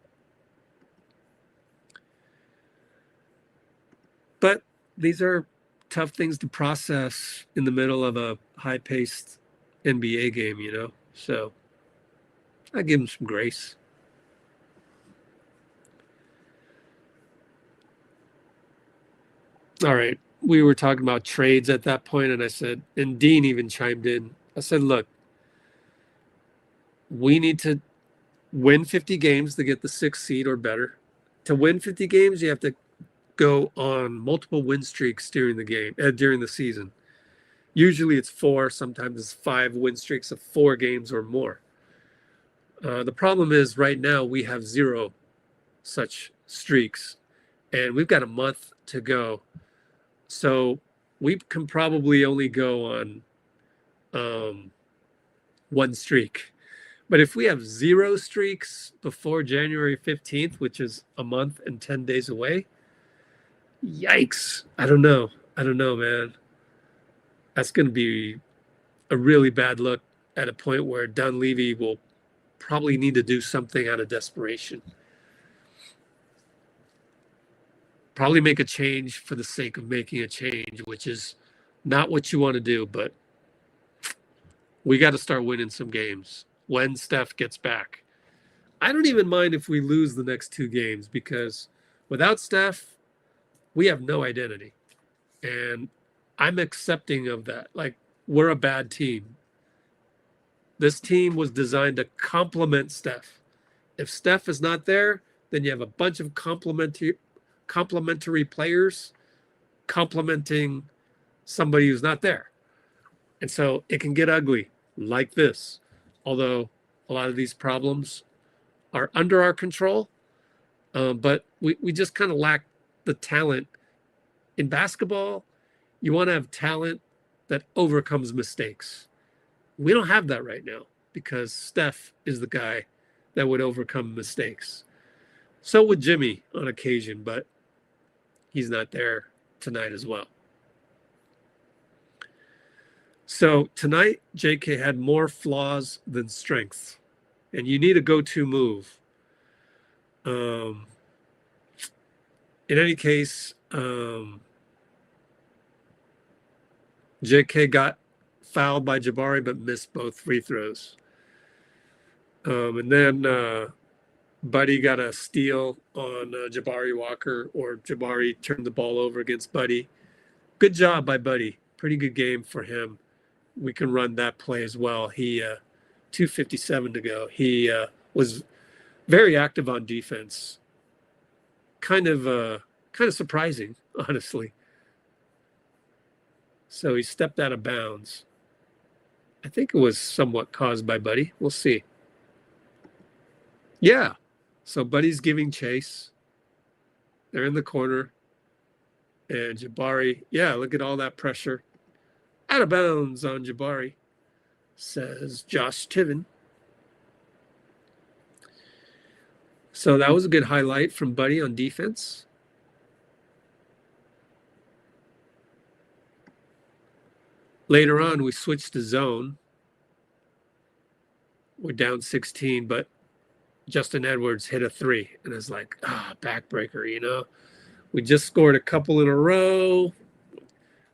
But these are tough things to process in the middle of a high-paced NBA game, So I give him some grace. All right. We were talking about trades at that point, and I said, and Dean even chimed in. I said, look, we need to win 50 games to get the 6th seed or better. To win 50 games, you have to go on multiple win streaks during the season. Usually it's 4, sometimes it's 5 win streaks of 4 games or more. The problem is right now we have 0 such streaks, and we've got a month to go. So we can probably only go on 1 streak. But if we have 0 streaks before January 15th, which is a month and 10 days away, yikes. I don't know, man. That's going to be a really bad look at a point where Dunleavy will probably need to do something out of desperation. Probably make a change for the sake of making a change, which is not what you want to do, but we got to start winning some games when Steph gets back. I don't even mind if we lose the next 2 games, because without Steph, we have no identity. And I'm accepting of that. Like, we're a bad team. This team was designed to complement Steph. If Steph is not there, then you have a bunch of complementary players complementing somebody who's not there. And so it can get ugly like this. Although a lot of these problems are under our control, but we just kind of lack the talent In basketball, you want to have talent that overcomes mistakes. We don't have that right now because Steph is the guy that would overcome mistakes. So would Jimmy on occasion, but he's not there tonight as well. So tonight, JK had more flaws than strengths, and you need a go-to move. In any case, JK got fouled by Jabari but missed both free throws. And then Buddy got a steal on Jabari Walker, or Jabari turned the ball over against Buddy. Good job by Buddy. Pretty good game for him. We can run that play as well. He 2:57 to go. He was very active on defense. Kind of surprising, honestly. So he stepped out of bounds. I think it was somewhat caused by Buddy. We'll see. Yeah. So Buddy's giving chase. They're in the corner. And Jabari, yeah, look at all that pressure. Out of bounds on Jabari, says Josh Tiven. So that was a good highlight from Buddy on defense. Later on, we switched to zone. We're down 16, but Justin Edwards hit a three. And it's like, backbreaker, you know. We just scored a couple in a row.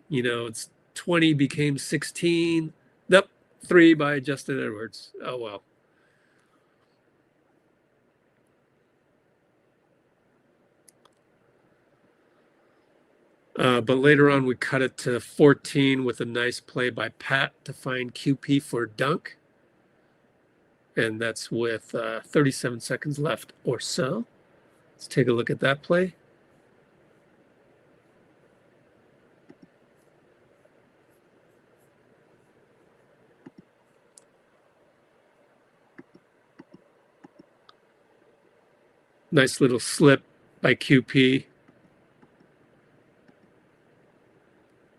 You know, it's 20 became 16. Nope, three by Justin Edwards. Oh, well. But later on, we cut it to 14 with a nice play by Pat to find QP for a dunk. And that's with 37 seconds left or so. Let's take a look at that play. Nice little slip by QP.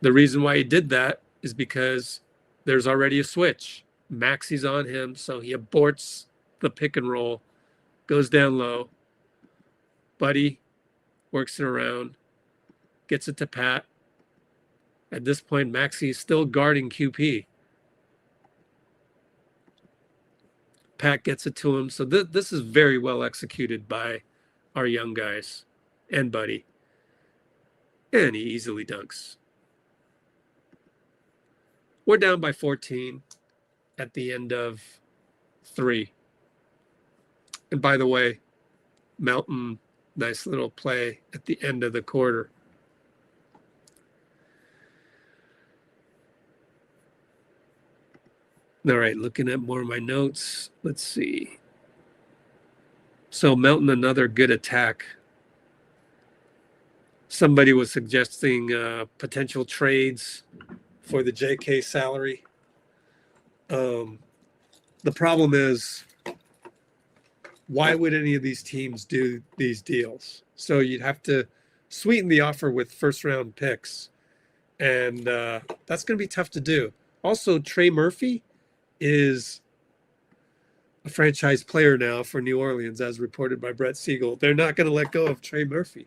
The reason why he did that is because there's already a switch. Maxi's on him, so he aborts the pick and roll, goes down low. Buddy works it around, gets it to Pat. At this point, Maxi is still guarding QP. Pat gets it to him. So this is very well executed by our young guys and Buddy. And he easily dunks. We're down by 14 at the end of 3. And by the way, Melton, nice little play at the end of the quarter. All right, looking at more of my notes. Let's see. So Melton, another good attack. Somebody was suggesting potential trades for the JK salary. The problem is, why would any of these teams do these deals? So you'd have to sweeten the offer with first-round picks, and that's going to be tough to do. Also, Trey Murphy is a franchise player now for New Orleans, as reported by Brett Siegel. They're not going to let go of Trey Murphy.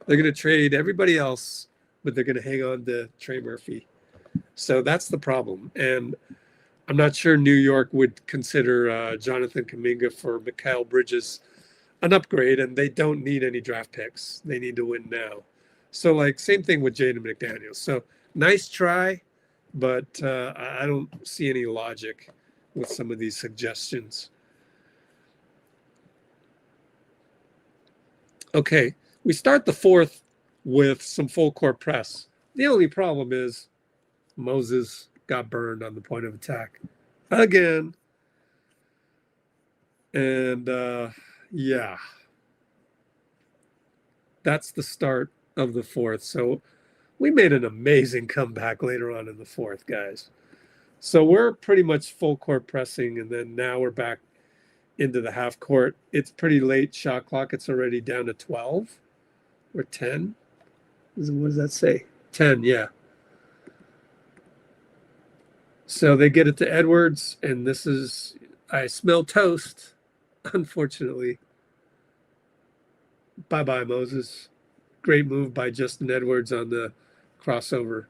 They're going to trade everybody else, but they're going to hang on to Trey Murphy. So that's the problem. And I'm not sure New York would consider Jonathan Kuminga for Mikal Bridges an upgrade, and they don't need any draft picks. They need to win now. So, like, same thing with Jaden McDaniels. So, nice try, but I don't see any logic with some of these suggestions. Okay, we start the fourth with some full court press. The only problem is Moses got burned on the point of attack again. And yeah, that's the start of the fourth. So we made an amazing comeback later on in the fourth, guys. So we're pretty much full court pressing, and then now we're back into the half court. It's pretty late shot clock. It's already down to 12 or 10. What does that say? 10, yeah. So they get it to Edwards, and this is, I smell toast, unfortunately. Bye-bye, Moses. Great move by Justin Edwards on the crossover,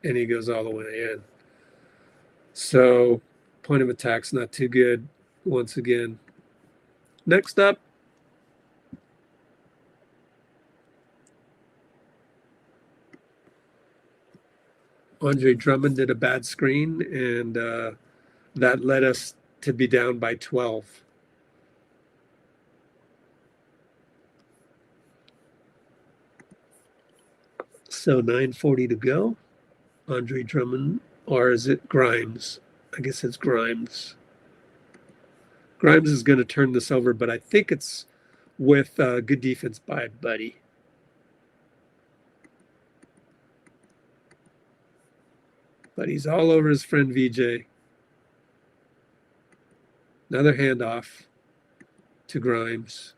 and he goes all the way in. So point of attack's not too good once again. Next up, Andre Drummond did a bad screen, and that led us to be down by 12. So 9:40 to go. Andre Drummond, or is it Grimes? I guess it's Grimes. Grimes is going to turn this over, but I think it's with good defense by Buddy. But he's all over his friend VJ. Another handoff to Grimes.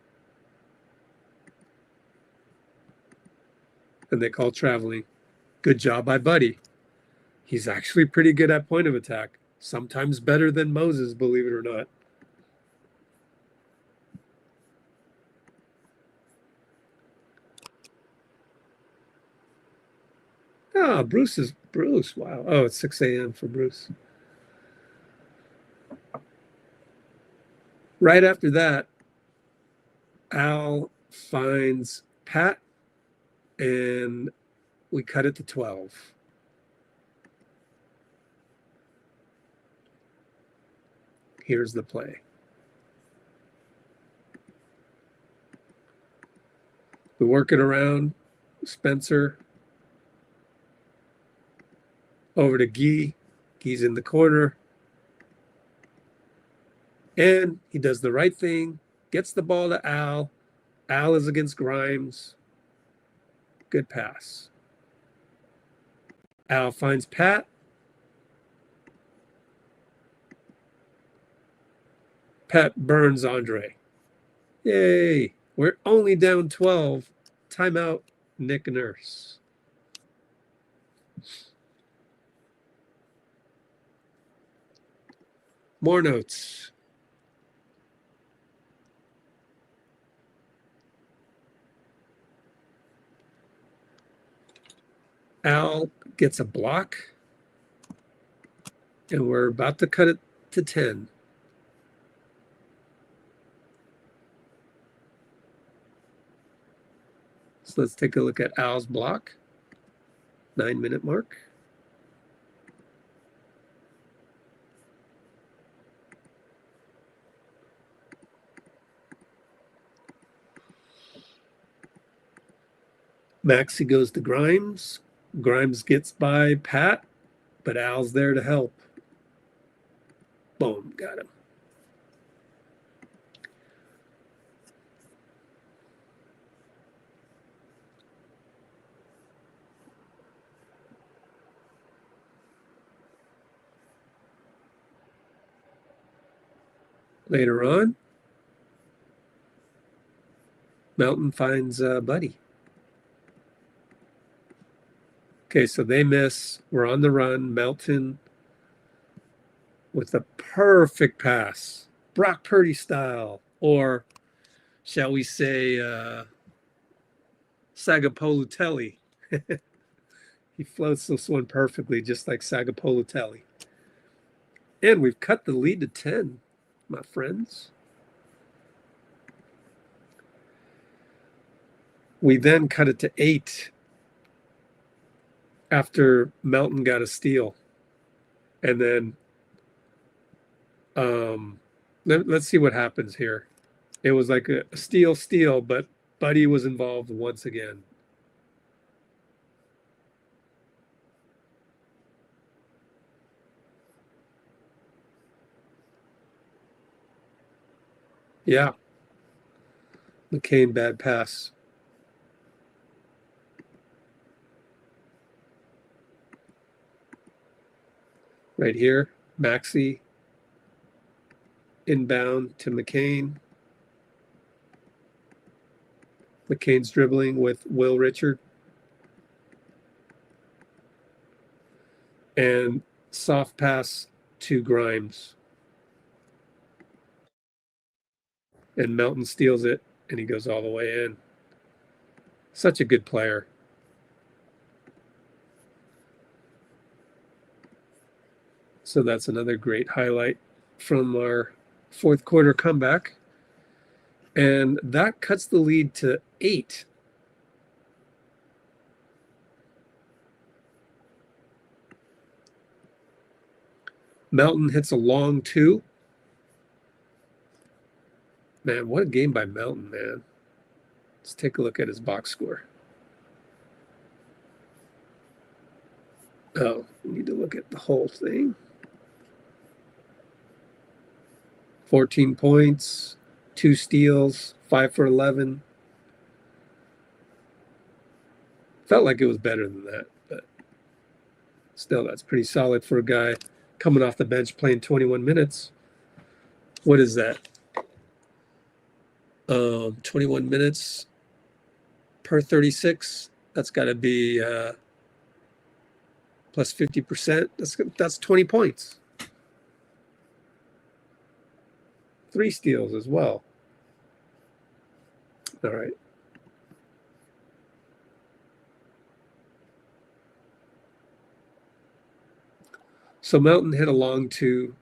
And they call traveling. Good job by Buddy. He's actually pretty good at point of attack. Sometimes better than Moses, believe it or not. Oh, Bruce. Wow. Oh, it's 6 a.m. for Bruce. Right after that, Al finds Pat, and we cut it to 12. Here's the play. We work it around. Spencer over to Guy. Guy's in the corner. And he does the right thing, gets the ball to Al. Al is against Grimes. Good pass. Al finds Pat. Pat burns Andre. Yay. We're only down 12. Timeout, Nick Nurse. More notes. Al gets a block, and we're about to cut it to 10. So let's take a look at Al's block. 9-minute mark. Maxey goes to Grimes. Grimes gets by Pat, but Al's there to help. Boom, got him. Later on, Melton finds Buddy. Okay, so they miss. We're on the run. Melton with a perfect pass. Brock Purdy style. Or shall we say Sagapolutelli. He floats this one perfectly, just like Sagapolutelli. And we've cut the lead to 10, my friends. We then cut it to 8 after Melton got a steal. And then let's see what happens here. It was like a steal, but Buddy was involved once again. Yeah. McCain, bad pass. Right here, Maxey inbound to McCain. McCain's dribbling with Will Richard. and soft pass to Grimes. And Melton steals it, and he goes all the way in. Such a good player. So that's another great highlight from our fourth quarter comeback. And that cuts the lead to 8. Melton hits a long 2. Man, what a game by Melton, man. Let's take a look at his box score. Oh, we need to look at the whole thing. 14 points, 2 steals, 5 for 11. Felt like it was better than that, but still, that's pretty solid for a guy coming off the bench playing 21 minutes. What is that? 21 minutes per 36. That's got to be plus 50%. That's 20 points. 3 steals as well. All right. So Melton hit a long 2.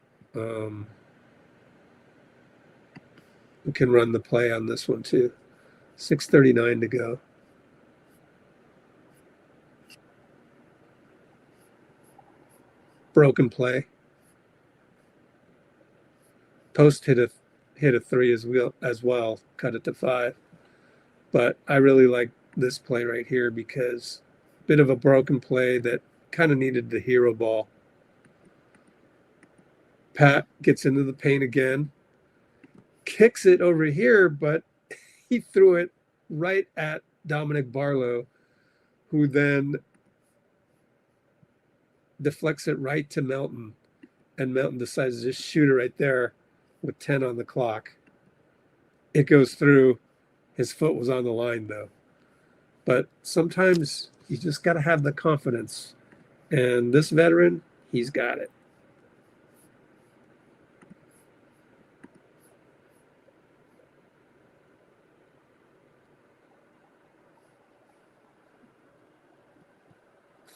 We can run the play on this one too. 6:39 to go. Broken play. Post hit a 3 as well. Cut it to 5. But I really like this play right here because bit of a broken play that kind of needed the hero ball. Pat gets into the paint again, kicks it over here, but he threw it right at Dominic Barlow, who then deflects it right to Melton, and Melton decides to just shoot it right there with 10 on the clock. It goes through. His foot was on the line, though. But sometimes you just got to have the confidence. And this veteran, he's got it.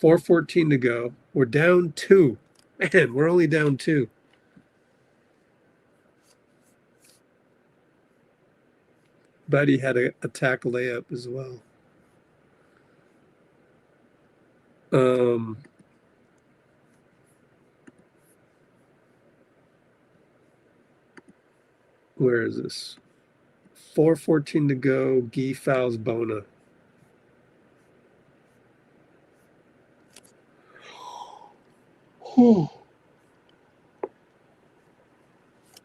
.414 to go. We're down 2. Man, we're only down 2. Buddy had a tackle layup as well. Where is this? 4:14 to go. Guy fouls Bona.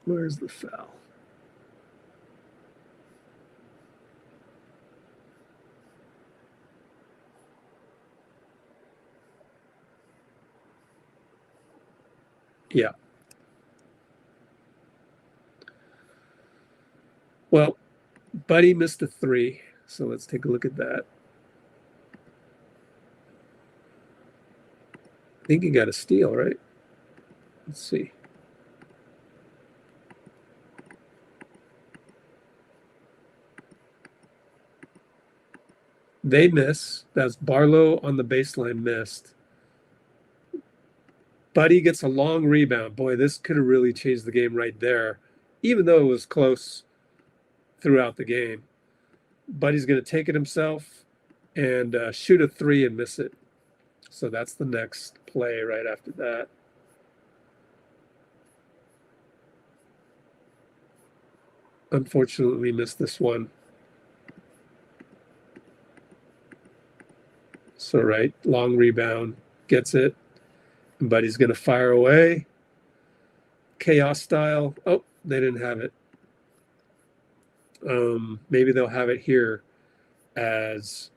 Where's the foul? Yeah. Well, Buddy missed a 3, so let's take a look at that. I think he got a steal, right? Let's see. They miss. That's Barlow on the baseline missed. Buddy gets a long rebound. Boy, this could have really changed the game right there, even though it was close throughout the game. Buddy's going to take it himself and shoot a 3 and miss it. So that's the next play right after that. Unfortunately, missed this one. So, right, long rebound, gets it. And Buddy's going to fire away. Chaos style. Oh, they didn't have it. Maybe they'll have it here as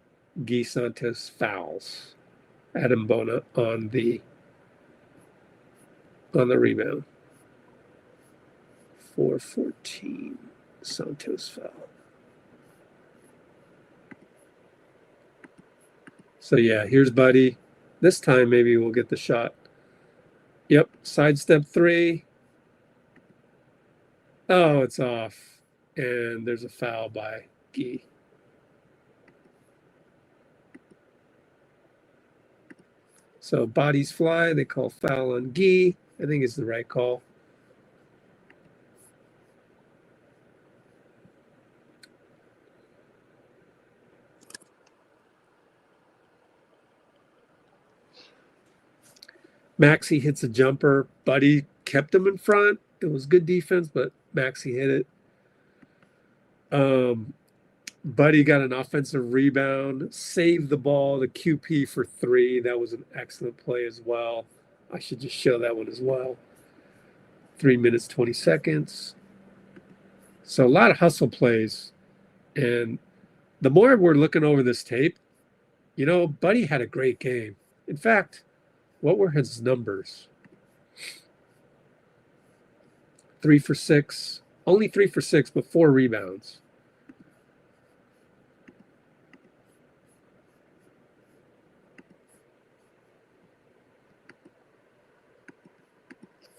Guy Santos fouls Adam Bona on the rebound. 4:14 Santos foul. So yeah, here's Buddy. This time maybe we'll get the shot Yep, sidestep 3. Oh, it's off. And there's a foul by Guy. So bodies fly. They call foul on Guy. I think it's the right call. Maxey hits a jumper. Buddy kept him in front. It was good defense, but Maxey hit it. Buddy got an offensive rebound, saved the ball, the QP for 3. That was an excellent play as well. I should just show that one as well. 3 minutes, 20 seconds. So a lot of hustle plays. And the more we're looking over this tape, Buddy had a great game. In fact, what were his numbers? 3 for 6. Only 3 for 6, but 4 rebounds.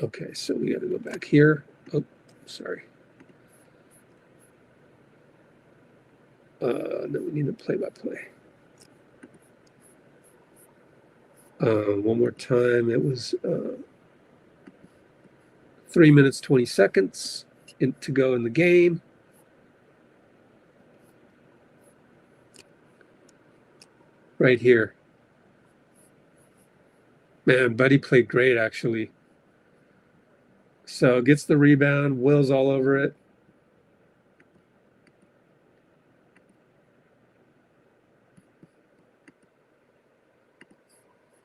Okay, so we got to go back here. Oh, sorry. No, we need a play-by-play. One more time. It was 3 minutes, 20 seconds to go in the game. Right here. Man, Buddy played great, actually. So gets the rebound, Will's all over it.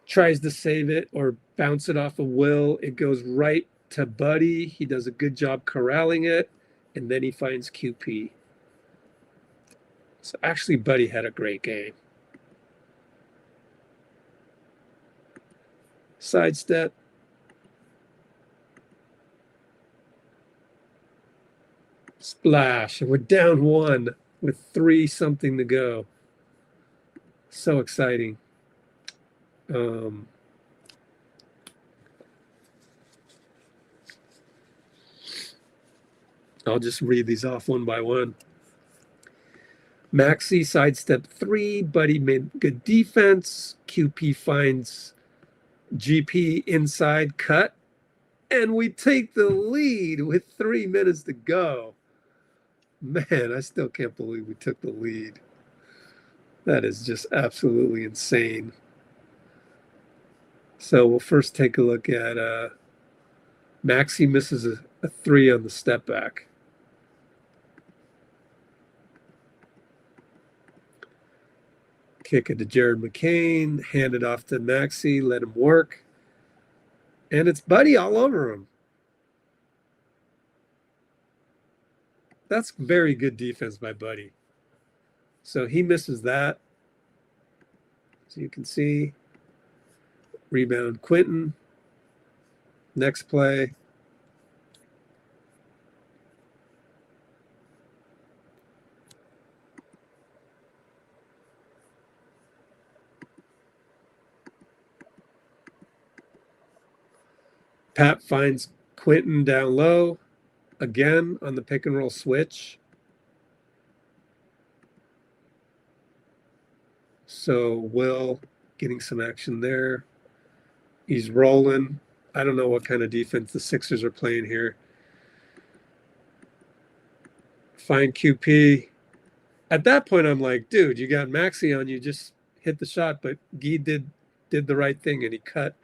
Tries to save it or bounce it off of Will. It goes right to Buddy. He does a good job corralling it, and then he finds QP. So actually, Buddy had a great game. Sidestep. Splash. And we're down 1 with 3 something to go. So exciting. I'll just read these off one by one. Maxey sidestep 3. Buddy made good defense. QP finds GP inside cut. And we take the lead with 3 minutes to go. Man, I still can't believe we took the lead. That is just absolutely insane. So we'll first take a look at Maxey misses a 3 on the step back. Kick it to Jared McCain, hand it off to Maxey, let him work. And it's Buddy all over him. That's very good defense by Buddy. So he misses that. So you can see. Rebound Quentin. Next play. Pat finds Quentin down low. Again on the pick and roll switch. So Will getting some action there. He's rolling. I don't know what kind of defense the Sixers are playing here. Find QP. At that point, I'm like, dude, you got Maxey on you. Just hit the shot. But Guy did the right thing, and he cut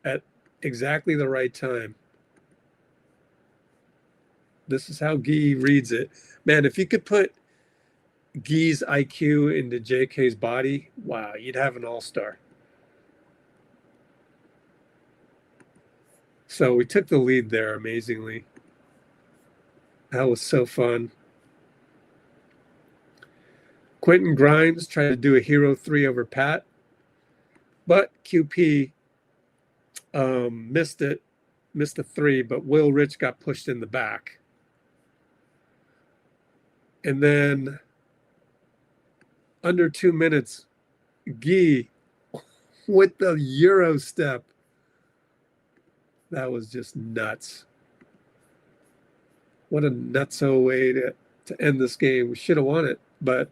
at exactly the right time. This is how Guy reads it. Man, if you could put Guy's IQ into JK's body, wow, you'd have an all-star. So we took the lead there amazingly. That was so fun. Quentin Grimes tried to do a hero 3 over Pat, but QP missed a 3, but Will Rich got pushed in the back. And then under 2 minutes, Guy with the Euro step. That was just nuts. What a nutso way to end this game. We should have won it, but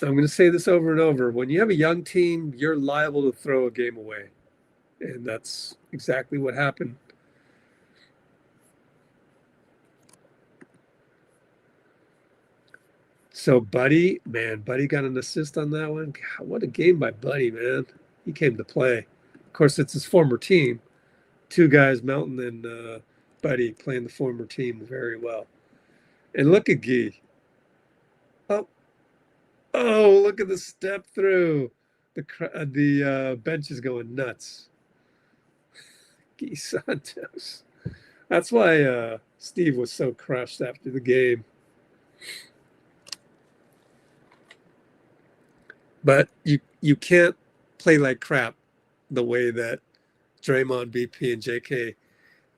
I'm going to say this over and over. When you have a young team, you're liable to throw a game away. And that's exactly what happened. So Buddy got an assist on that one. God, what a game by Buddy, man. He came to play. Of course, it's his former team. Two guys, Melton and Buddy, playing the former team very well. And look at Guy. Oh, oh, look at the step through. The bench is going nuts. Guy Santos. That's why Steve was so crushed after the game. But you can't play like crap the way that Draymond, BP, and JK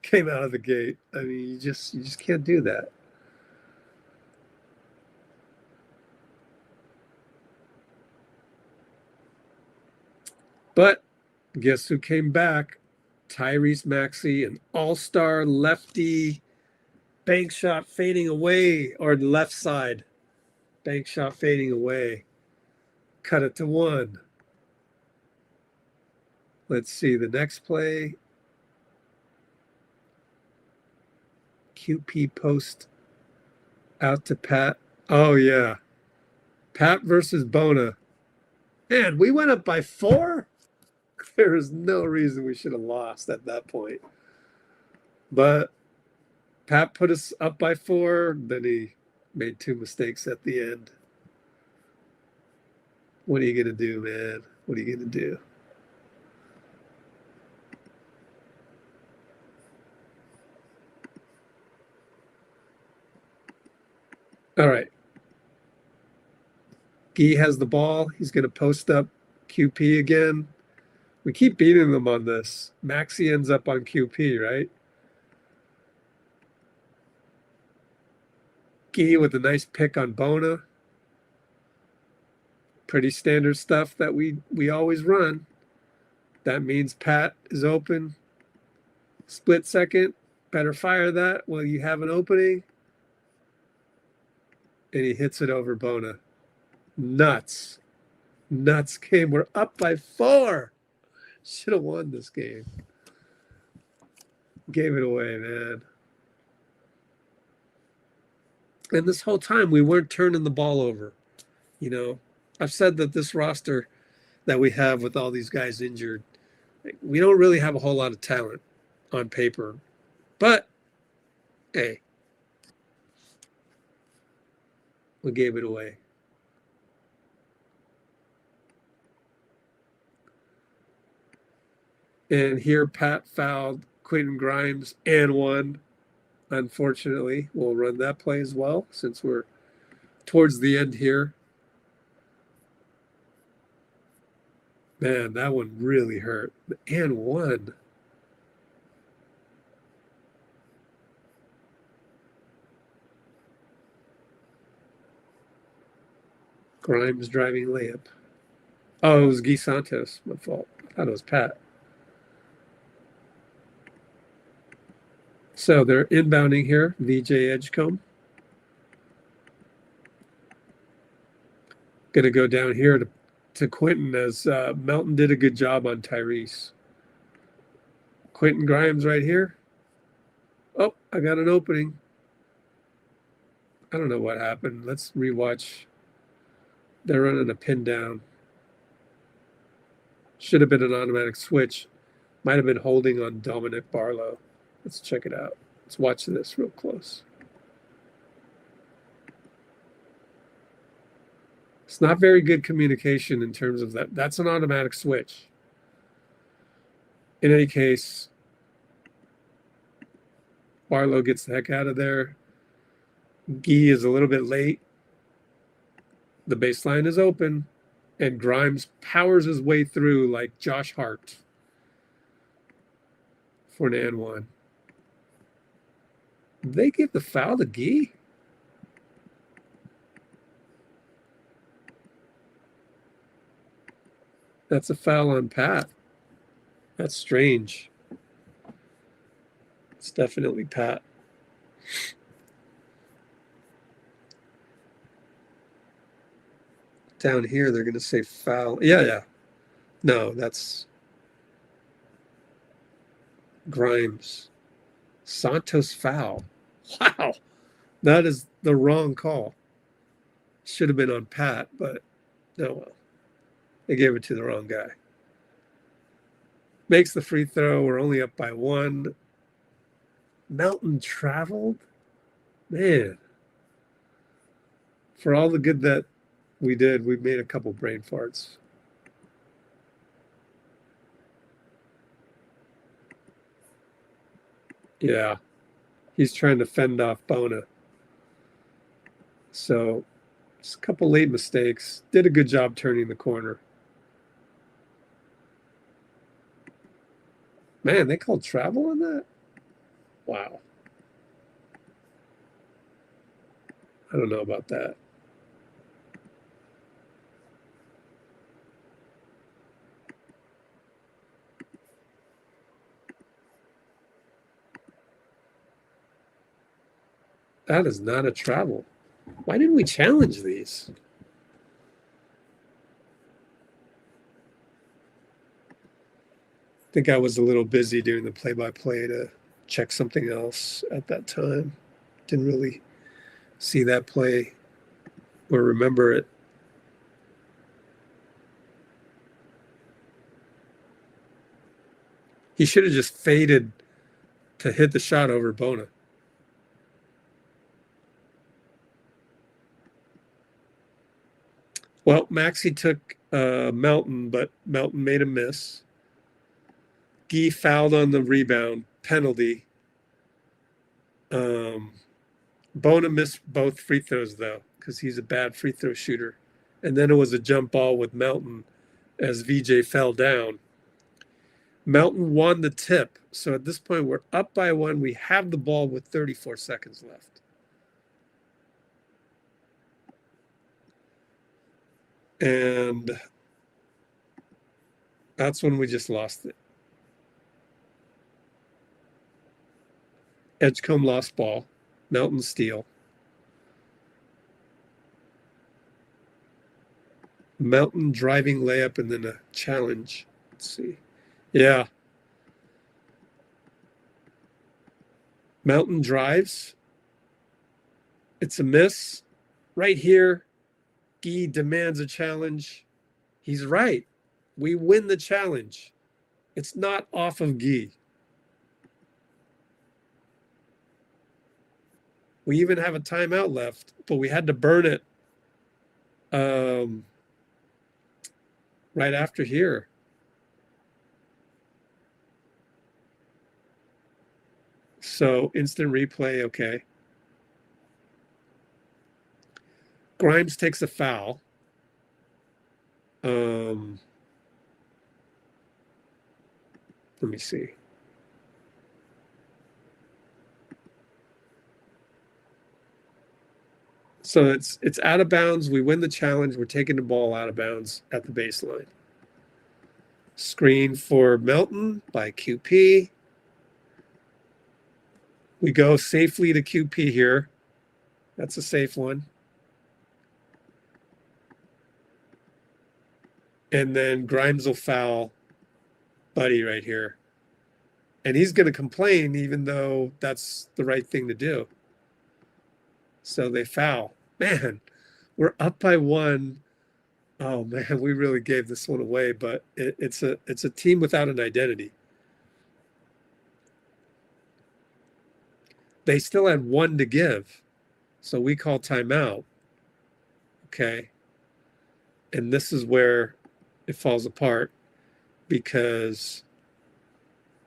came out of the gate. I mean, you just can't do that. But guess who came back? Tyrese Maxey, an all-star lefty, bank shot fading away, or the left side, bank shot fading away. Cut it to one. Let's see the next play. QP post out to Pat. Oh, yeah. Pat versus Bona. Man, we went up by 4. There is no reason we should have lost at that point. But Pat put us up by 4. Then he made 2 mistakes at the end. What are you going to do, man? What are you going to do? All right. Guy has the ball. He's going to post up QP again. We keep beating them on this. Maxey ends up on QP, right? Guy with a nice pick on Bona. Pretty standard stuff that we always run. That means Pat is open. Split second. Better fire that while you have an opening. And he hits it over Bona. Nuts. Nuts game. We're up by 4. Should have won this game. Gave it away, man. And this whole time we weren't turning the ball over. You know, I've said that this roster that we have with all these guys injured, we don't really have a whole lot of talent on paper. But, hey, we gave it away. And here Pat fouled Quentin Grimes and won. Unfortunately, we'll run that play as well since we're towards the end here. Man, that one really hurt. And won. Grimes driving layup. Oh, it was Guy Santos. My fault. I thought it was Pat. So they're inbounding here. VJ Edgecombe. Going to go down here to Quentin as Melton did a good job on Tyrese. Quentin Grimes right here. Oh, I got an opening. I don't know what happened. Let's rewatch. They're running a pin down. Should have been an automatic switch. Might have been holding on Dominic Barlow. Let's check it out. Let's watch this real close. It's not very good communication in terms of that. That's an automatic switch. In any case, Barlow gets the heck out of there. Guy is a little bit late. The baseline is open, and Grimes powers his way through like Josh Hart for an and one. Did they give the foul to Guy? That's a foul on Pat. That's strange. It's definitely Pat. Down here, they're going to say foul. Yeah, yeah. No, that's Grimes. Santos foul. Wow. That is the wrong call. Should have been on Pat, but no, well. They gave it to the wrong guy. Makes the free throw. We're only up by one. Melton traveled? Man. For all the good that we did, we made a couple brain farts. Yeah. He's trying to fend off Bona. So, just a couple late mistakes. Did a good job turning the corner. Man, they called travel on that? Wow. I don't know about that. That is not a travel. Why didn't we challenge these? I think I was a little busy doing the play-by-play to check something else at that time. Didn't really see that play or remember it. He should have just faded to hit the shot over Bona. Well, Maxey took Melton, but Melton made a miss. Guy fouled on the rebound, penalty. Bona missed both free throws, though, because he's a bad free throw shooter. And then it was a jump ball with Melton as VJ fell down. Melton won the tip. So at this point, we're up by one. We have the ball with 34 seconds left. And that's when we just lost it. Edgecombe lost ball. Melton steal. Melton driving layup and then a challenge. Let's see. Yeah. Melton drives. It's a miss. Right here, Guy demands a challenge. He's right. We win the challenge. It's not off of Guy. We even have a timeout left, but we had to burn it right after here. So instant replay, okay. Grimes takes a foul. Let me see. So it's out of bounds. We win the challenge. We're taking the ball out of bounds at the baseline. Screen for Melton by QP. We go safely to QP here. That's a safe one. And then Grimes will foul Buddy right here. And he's going to complain even though that's the right thing to do. So they foul. Man, we're up by one. Oh man, we really gave this one away, but it's a team without an identity. They still had one to give. So we call timeout. Okay. And this is where it falls apart because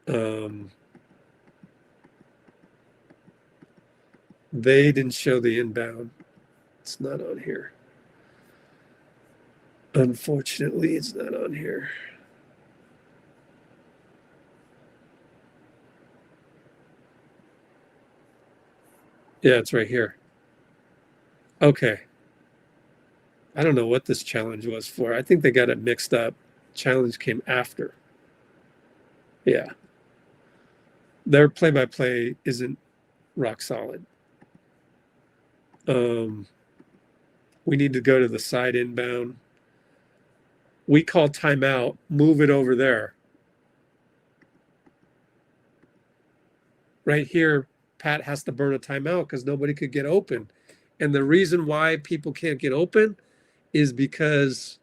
they didn't show the inbound. It's not on here. Unfortunately, it's not on here. Yeah, it's right here. Okay. I don't know what this challenge was for. I think they got it mixed up. Challenge came after. Yeah. their play-by-play isn't rock solid. We need to go to the side inbound. We call timeout, move it over there. Right here, Pat has to burn a timeout because nobody could get open. And the reason why people can't get open is because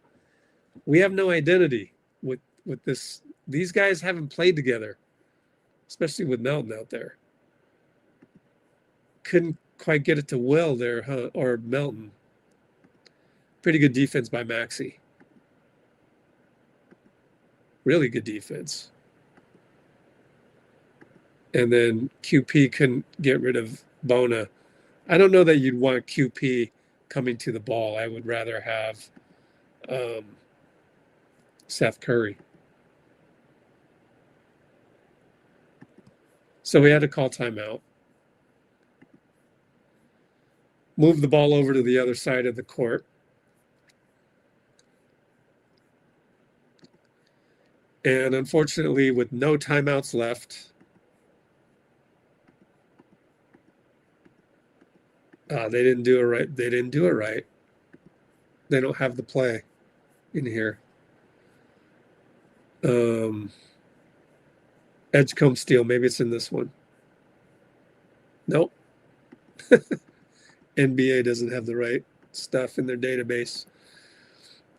we have no identity with this. These guys haven't played together, especially with Melton out there. Couldn't quite get it to Will there, huh? Or Melton. Pretty good defense by Maxey. Really good defense. And then QP couldn't get rid of Bona. I don't know that you'd want QP coming to the ball. I would rather have Seth Curry. So we had to call timeout. Move the ball over to the other side of the court. And unfortunately, with no timeouts left, they didn't do it right. They didn't do it right. They don't have the play in here. Edgecombe steal. Maybe it's in this one. Nope. NBA doesn't have the right stuff in their database.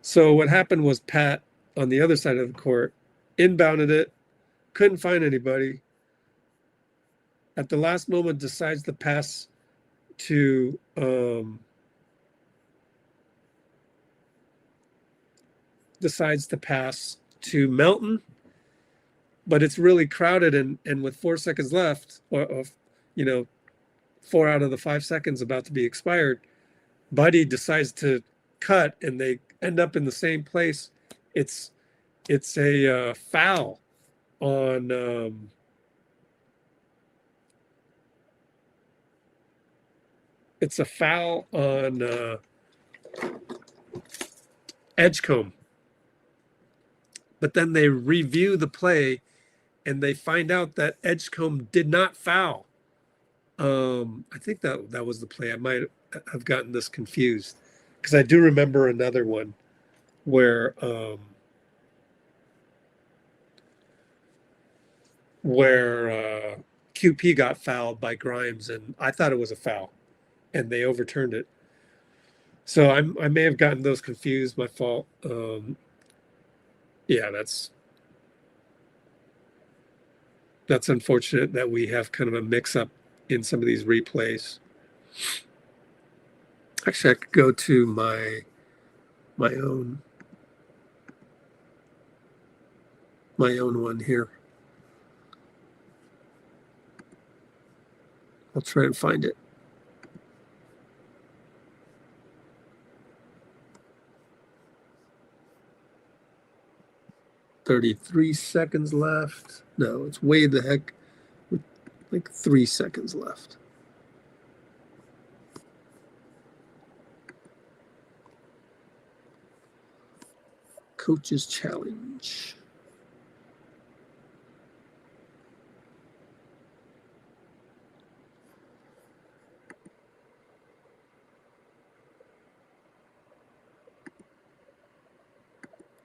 So what happened was Pat on the other side of the court inbounded it, couldn't find anybody. At the last moment, decides to pass to Melton, but it's really crowded, and with 4 seconds left, or 4 out of the 5 seconds about to be expired, Buddy decides to cut, and they end up in the same place. It's a foul on Edgecombe. But then they review the play and they find out that Edgecombe did not foul. I think that was the play. I might have gotten this confused because I do remember another one where QP got fouled by Grimes, and I thought it was a foul, and they overturned it. So I may have gotten those confused. My fault. Yeah, that's unfortunate that we have kind of a mix-up in some of these replays. Actually, I could go to my own one here. I'll try and find it. $33 seconds left. No, it's way the heck, like 3 seconds left. Coach's challenge.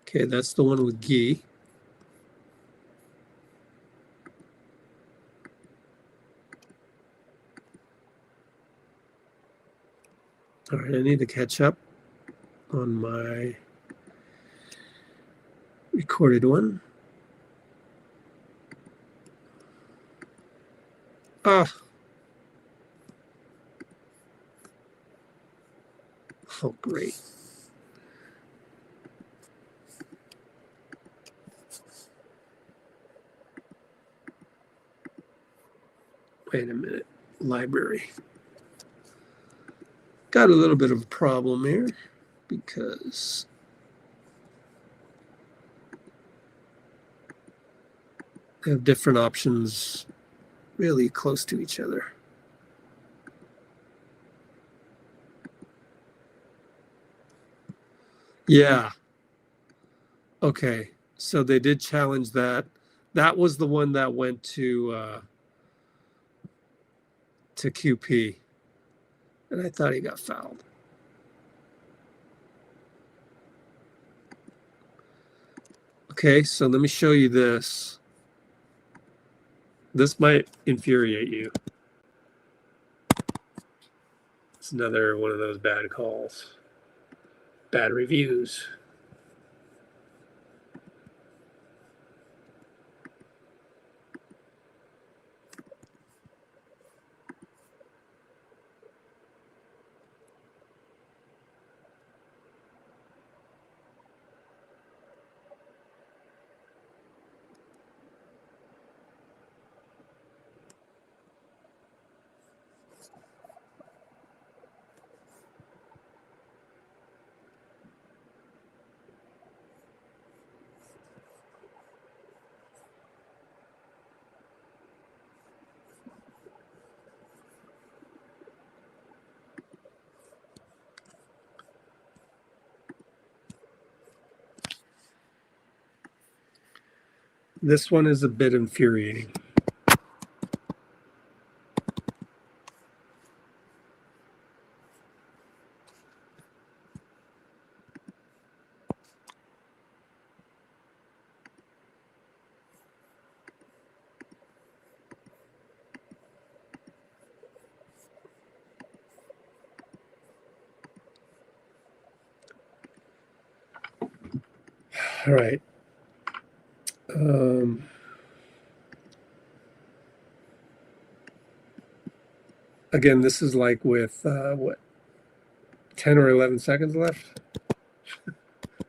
Okay, that's the one with Guy. All right, I need to catch up on my recorded one. Oh, great. Wait a minute. Library. Got a little bit of a problem here because they have different options really close to each other. Yeah. Okay. So they did challenge that. That was the one that went to to QP, and I thought he got fouled. Okay, so let me show you this. This might infuriate you. It's another one of those bad calls, bad reviews. This one is a bit infuriating. All right. Again, this is like with, what, 10 or 11 seconds left?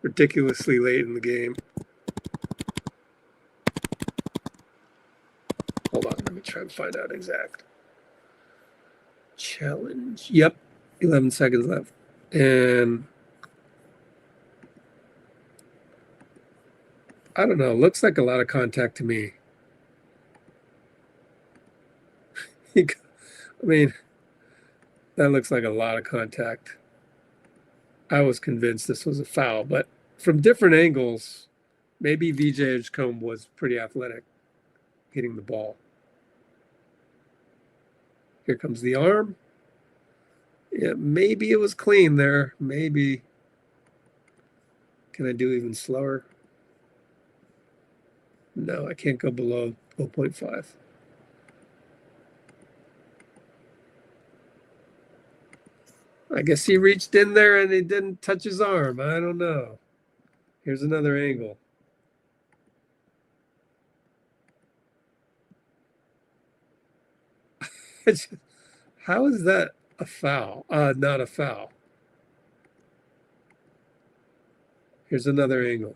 Ridiculously late in the game. Hold on, let me try and find out exact. Challenge. Yep, 11 seconds left. And I don't know, looks like a lot of contact to me. I mean, that looks like a lot of contact. I was convinced this was a foul, but from different angles, maybe VJ Edgecombe was pretty athletic hitting the ball. Here comes the arm. Yeah, maybe it was clean there. Maybe. Can I do even slower? No, I can't go below 0.5. I guess he reached in there and he didn't touch his arm. I don't know. Here's another angle. How is that a foul? Not a foul. Here's another angle.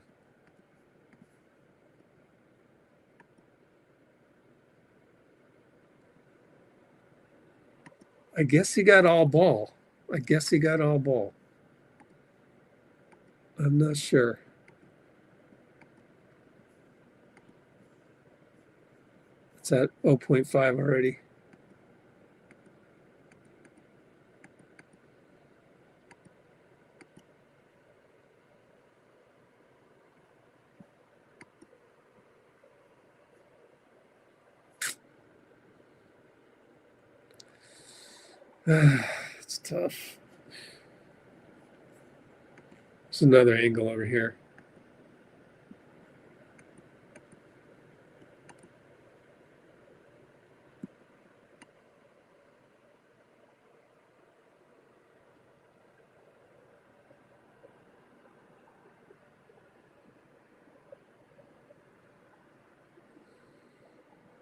I guess he got all ball. I guess he got all ball. I'm not sure. It's at 0.5 already. It's tough. There's another angle over here.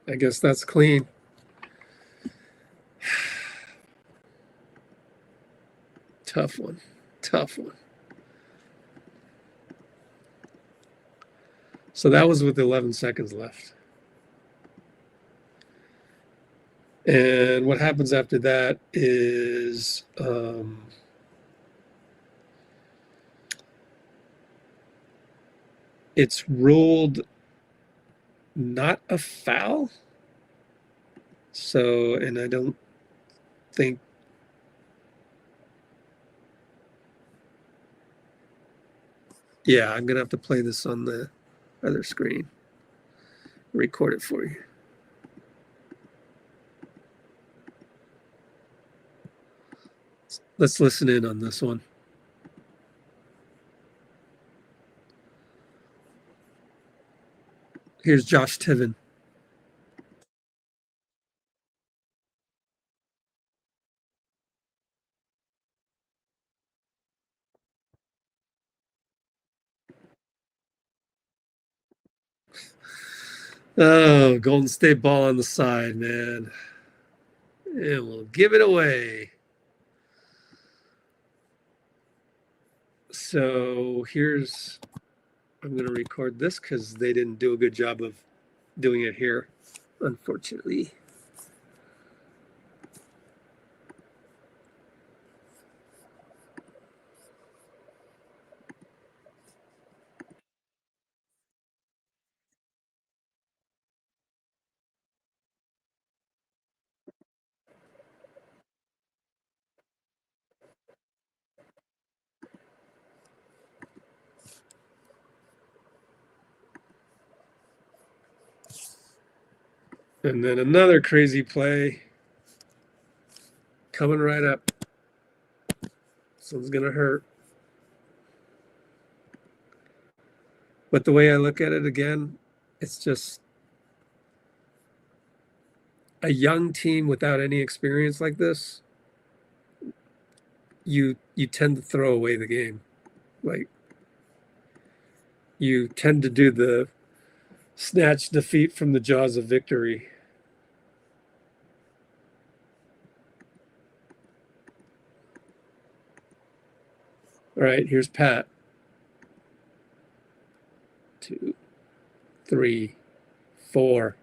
I guess that's clean. Tough one. Tough one. So that was with 11 seconds left. And what happens after that is it's ruled not a foul. So, and I don't think. Yeah, I'm going to have to play this on the other screen. Record it for you. Let's listen in on this one. Here's Josh Tiven. Oh, Golden State ball on the side, man. And we'll give it away. So here's, I'm going to record this because they didn't do a good job of doing it here, unfortunately. And then another crazy play coming right up. This one's going to hurt. But the way I look at it again, it's just a young team without any experience like this. You tend to throw away the game. Like, you tend to do the snatch defeat from the jaws of victory. All right, here's Pat. 2, 3, 4.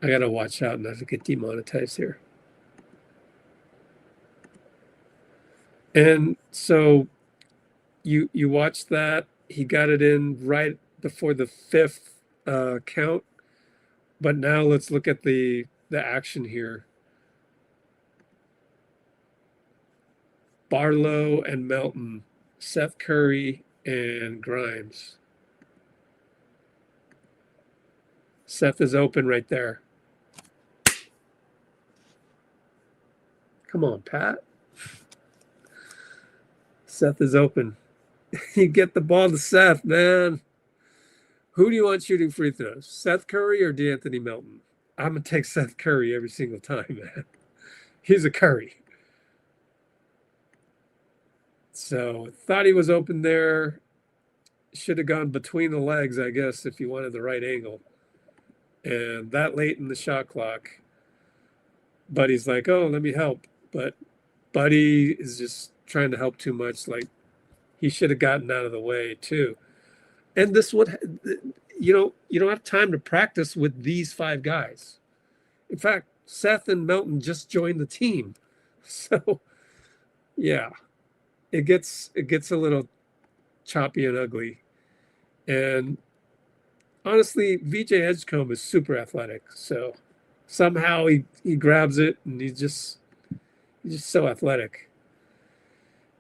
I gotta watch out not to get demonetized here. And so you watch that. He got it in right before the 5th count. But now let's look at the action here. Barlow and Melton, Seth Curry and Grimes. Seth is open right there. Come on, Pat. Seth is open. You get the ball to Seth, man. Who do you want shooting free throws? Seth Curry or DeAnthony Melton? I'm going to take Seth Curry every single time, man. He's a Curry. So thought he was open there. Should have gone between the legs, I guess, if he wanted the right angle. And that late in the shot clock, Buddy's like, oh, let me help. But Buddy is just trying to help too much. Like, he should have gotten out of the way, too. And this would, you don't have time to practice with these 5 guys. In fact, Seth and Melton just joined the team. So, yeah, it gets a little choppy and ugly. And honestly, VJ Edgecombe is super athletic. So somehow he grabs it and he's just so athletic.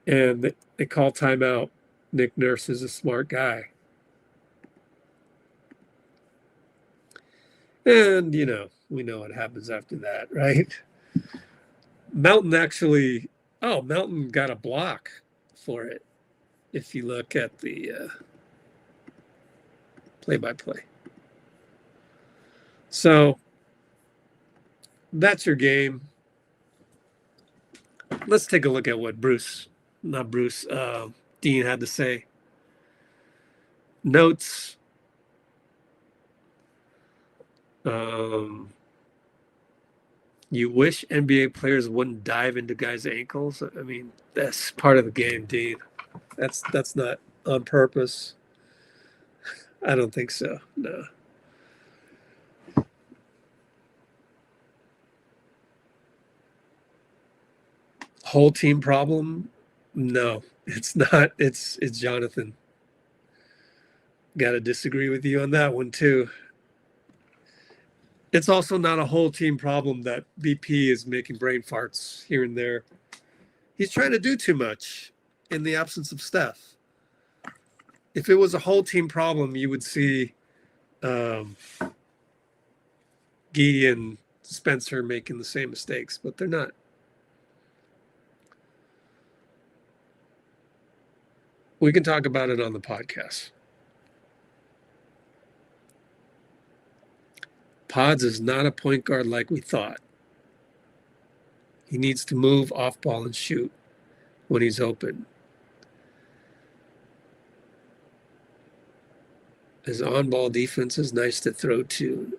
And they call timeout. Nick Nurse is a smart guy. And, we know what happens after that, right? Melton got a block for it. If you look at the play-by-play. So that's your game. Let's take a look at what Dean had to say. Notes. You wish NBA players wouldn't dive into guys' ankles. I mean, that's part of the game, Dean. That's not on purpose. I don't think so. No. Whole team problem? No, it's not. It's Jonathan. Got to disagree with you on that one too. It's also not a whole team problem that BP is making brain farts here and there. He's trying to do too much in the absence of Steph. If it was a whole team problem, you would see Guy and Spencer making the same mistakes, but they're not. We can talk about it on the podcast. Pods is not a point guard like we thought. He needs to move off ball and shoot when he's open. His on-ball defense is nice to throw to.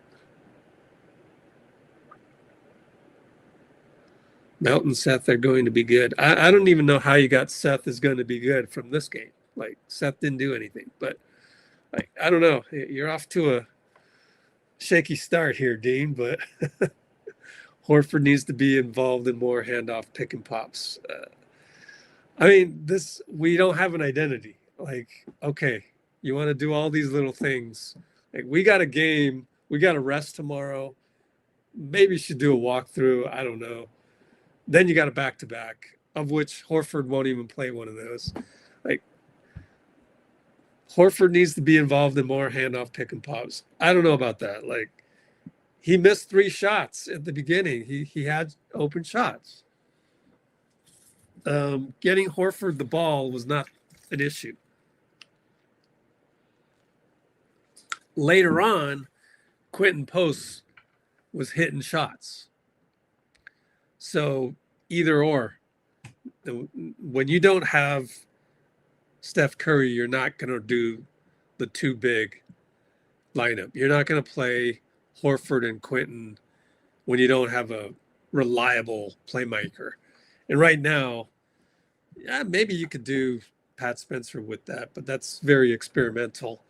Melt and Seth are going to be good. I don't even know how you got Seth is going to be good from this game. Like, Seth didn't do anything. But, like, I don't know. You're off to a shaky start here, Dean. But Horford needs to be involved in more handoff pick and pops. I mean, we don't have an identity. Like, okay, you want to do all these little things. Like, we got a game. We got a rest tomorrow. Maybe you should do a walkthrough. I don't know. Then you got a back-to-back, of which Horford won't even play one of those. Like, Horford needs to be involved in more handoff pick and pops. I don't know about that. Like, he missed 3 shots at the beginning. He had open shots. Getting Horford the ball was not an issue. Later on, Quentin Post was hitting shots. So either or. When you don't have Steph Curry, you're not going to do the too big lineup. You're not going to play Horford and Quentin when you don't have a reliable playmaker. And right now, yeah, maybe you could do Pat Spencer with that, but that's very experimental.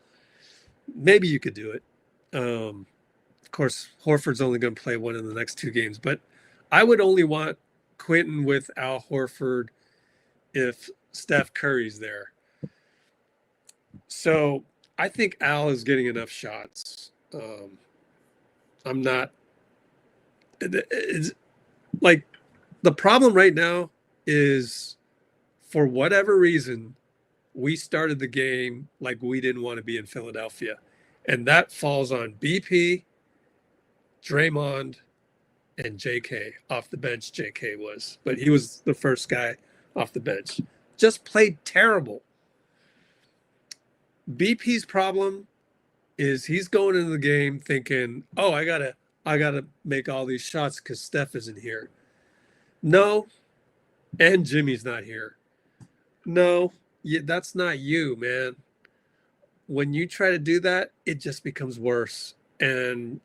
Maybe you could do it. Of course, Horford's only going to play one in the next 2 games, but I would only want Quentin with Al Horford if Steph Curry's there. So I think Al is getting enough shots. I'm not. It's like the problem right now is, for whatever reason, we started the game like we didn't want to be in Philadelphia. And that falls on BP, Draymond, and JK. Off the bench, JK was. But he was the first guy off the bench. Just played terrible. BP's problem is he's going into the game thinking, oh, I gotta make all these shots because Steph isn't here. No, and Jimmy's not here. No, that's not you, man. When you try to do that, it just becomes worse. And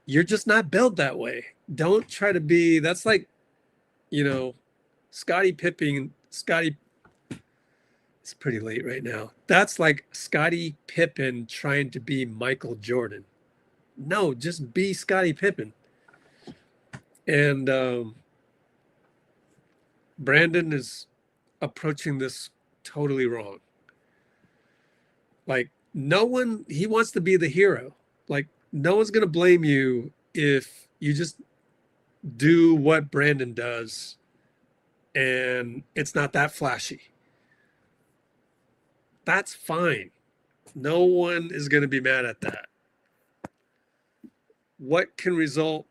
you're just not built that way. Don't try to be, that's like, Scottie Pippen, it's pretty late right now. That's like Scottie Pippen trying to be Michael Jordan. No, just be Scottie Pippen. And Brandon is approaching this totally wrong. Like, he wants to be the hero. Like, no one's going to blame you if you just do what Brandon does and it's not that flashy. That's fine. No one is going to be mad at that. What can result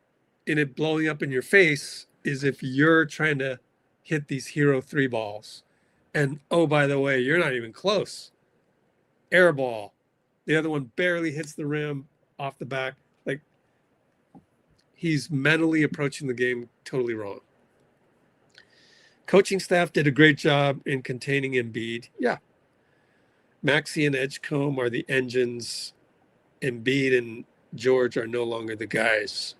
in it blowing up in your face is if you're trying to hit these hero 3 balls. And, oh, by the way, you're not even close. Air ball. The other one barely hits the rim off the back. Like, he's mentally approaching the game totally wrong. Coaching staff did a great job in containing Embiid. Yeah. Maxey and Edgecombe are the engines. Embiid and George are no longer the guys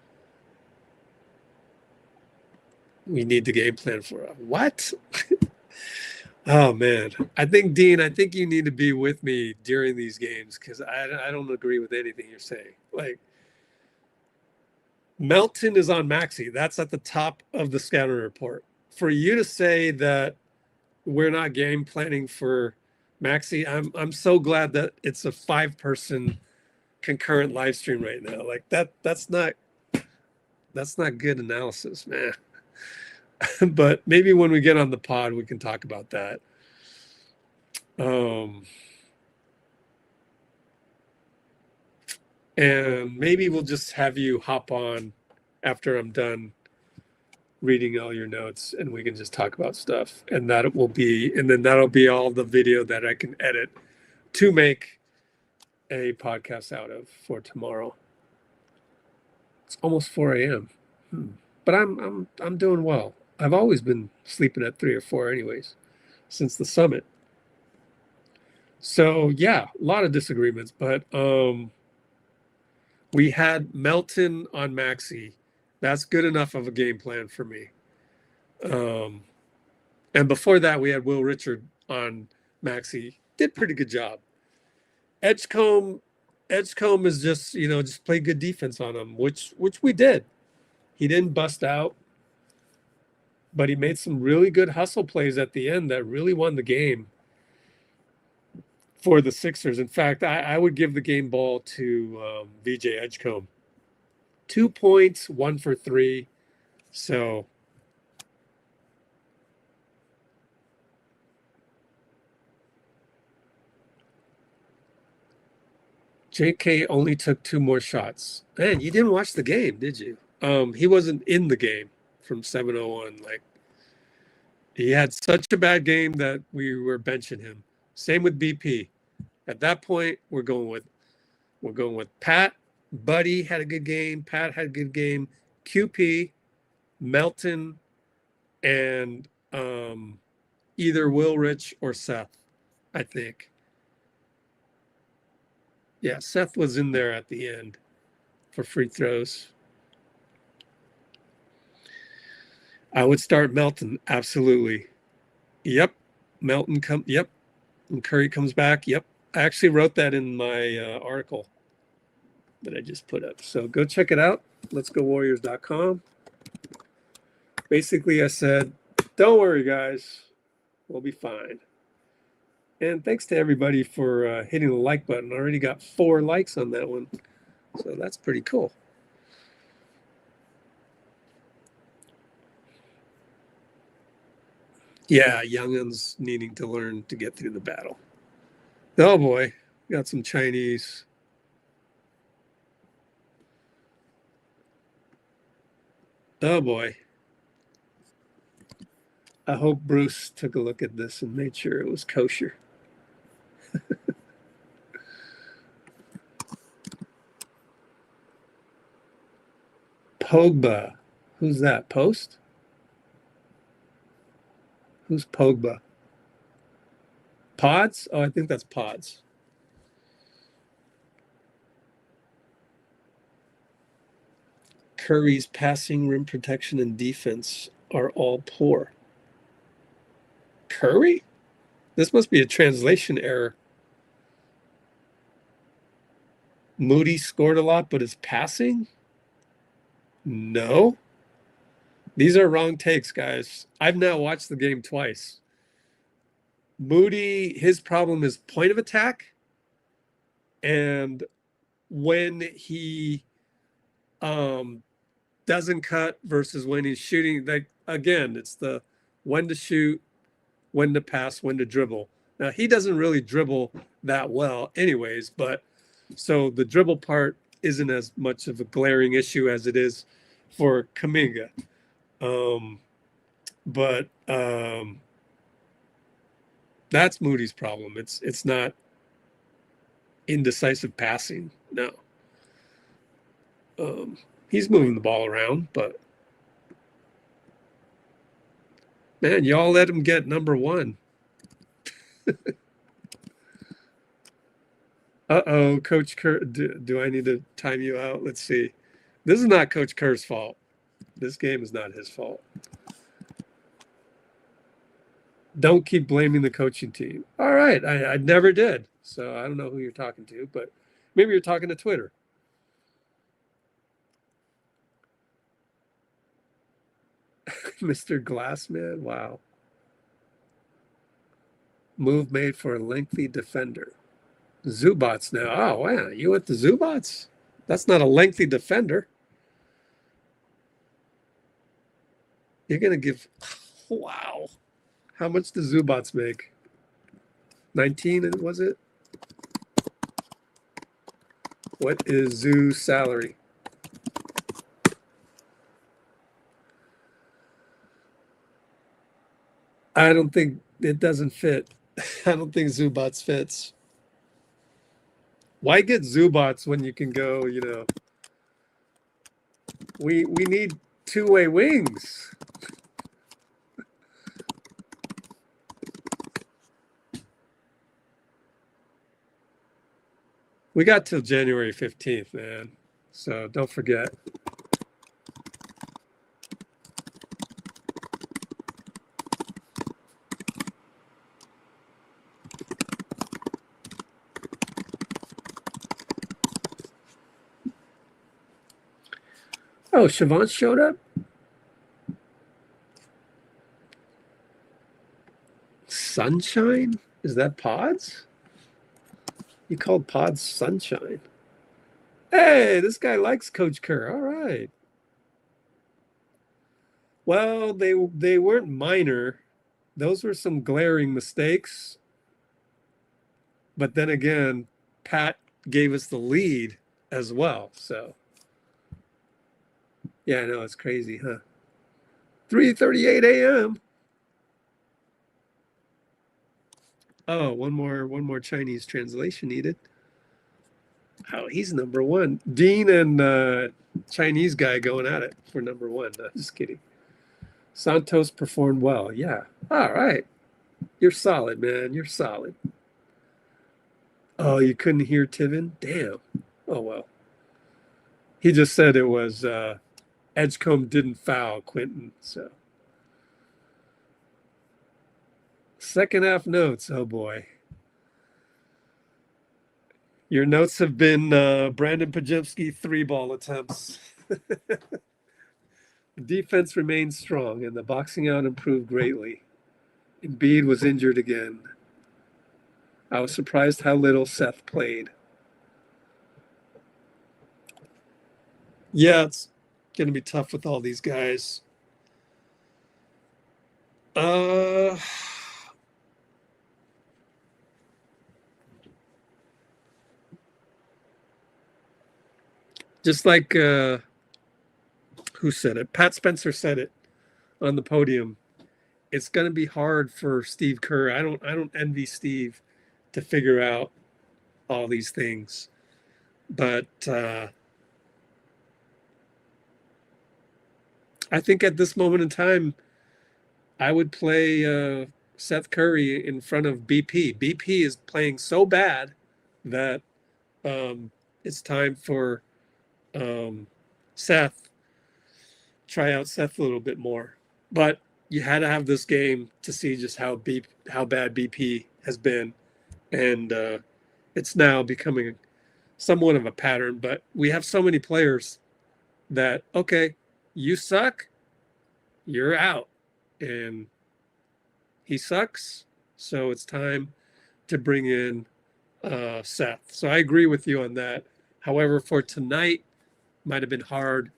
we need the game plan for. What? Oh, man. I think, Dean, you need to be with me during these games because I don't agree with anything you're saying. Like, Melton is on Maxey. That's at the top of the scouting report. For you to say that we're not game planning for Maxey, I'm so glad that it's a 5-person concurrent live stream right now. Like, that's not good analysis, man. But maybe when we get on the pod, we can talk about that. And maybe we'll just have you hop on after I'm done reading all your notes, and we can just talk about stuff. And that'll be all the video that I can edit to make a podcast out of for tomorrow. It's almost 4 a.m. But I'm doing well. I've always been sleeping at 3 or 4 anyways, since the summit. So yeah, a lot of disagreements, but we had Melton on Maxi. That's good enough of a game plan for me. And before that, we had Will Richard on Maxi. Did pretty good job. Edgecombe is just play good defense on him, which we did. He didn't bust out, but he made some really good hustle plays at the end that really won the game for the Sixers. In fact, I would give the game ball to VJ Edgecombe. 2 points, 1 for 3. So JK only took 2 more shots. Man, you didn't watch the game, did you? He wasn't in the game from 7:01. Like, he had such a bad game that we were benching him. Same with BP. At that point, we're going with Pat. Buddy had a good game. Pat had a good game. QP, Melton, and either Will Rich or Seth, I think. Yeah, Seth was in there at the end for free throws. I would start Melton, absolutely. Yep. Melton yep. And Curry comes back. Yep. I actually wrote that in my article that I just put up. So go check it out. Let'sGoWarriors.com. Basically, I said, don't worry, guys. We'll be fine. And thanks to everybody for hitting the like button. I already got 4 likes on that one. So that's pretty cool. Yeah, youngins needing to learn to get through the battle. Oh boy, got some Chinese. Oh boy. I hope Bruce took a look at this and made sure it was kosher. Pogba. Who's that? Post? Who's Pogba? Pods? Oh, I think that's Pods. Curry's passing, rim protection, and defense are all poor. Curry? This must be a translation error. Moody scored a lot, but his passing? No. These are wrong takes, guys. I've now watched the game twice. Moody, his problem is point of attack. And when he doesn't cut versus when he's shooting, like, again, it's the when to shoot, when to pass, when to dribble. Now, he doesn't really dribble that well anyways, but so the dribble part isn't as much of a glaring issue as it is for Kuminga. But that's Moody's problem. It's not indecisive passing. No. He's moving the ball around, but man, y'all let him get number 1. Uh-oh, Coach Kerr. Do I need to time you out? Let's see. This is not Coach Kerr's fault. This game is not his fault. Don't keep blaming the coaching team. All right, I never did. So I don't know who you're talking to, but maybe you're talking to Twitter. Mr. Glassman, wow. Move made for a lengthy defender. Zubats now. Oh, wow. You went to Zubats? That's not a lengthy defender. You're going to give, wow. How much does Zubats make? 19, was it? What is Zoo's salary? I don't think it doesn't fit. I don't think Zubats fits. Why get Zubats when you can go, we need two-way wings. We got till January 15th, man. So don't forget. Oh, Siobhan showed up? Sunshine? Is that Pods? You called Pods Sunshine. Hey, this guy likes Coach Kerr. All right. Well, they weren't minor. Those were some glaring mistakes. But then again, Pat gave us the lead as well. So yeah, I know it's crazy, huh? 3:38 a.m. Oh, one more Chinese translation needed. Oh, he's number one. Dean and Chinese guy going at it for number one. No, just kidding. Santos performed well. Yeah. All right. You're solid, man. You're solid. Oh, you couldn't hear Tiven? Damn. Oh, well. He just said it was Edgecombe didn't foul Quentin. So, second half notes. Oh, boy. Your notes have been Brandon Pajemski 3-ball attempts. The defense remained strong, and the boxing out improved greatly. Embiid was injured again. I was surprised how little Seth played. Yeah, it's going to be tough with all these guys. Just like who said it? Pat Spencer said it on the podium. It's going to be hard for Steve Kerr. I don't envy Steve to figure out all these things, but I think at this moment in time, I would play Seth Curry in front of BP. BP is playing so bad that it's time for Seth. Try out Seth a little bit more. But you had to have this game to see just how bad BP has been, and it's now becoming somewhat of a pattern. But we have so many players that okay, you suck, you're out, and he sucks, so it's time to bring in Seth. So I agree with you on that. However, for tonight, might have been hard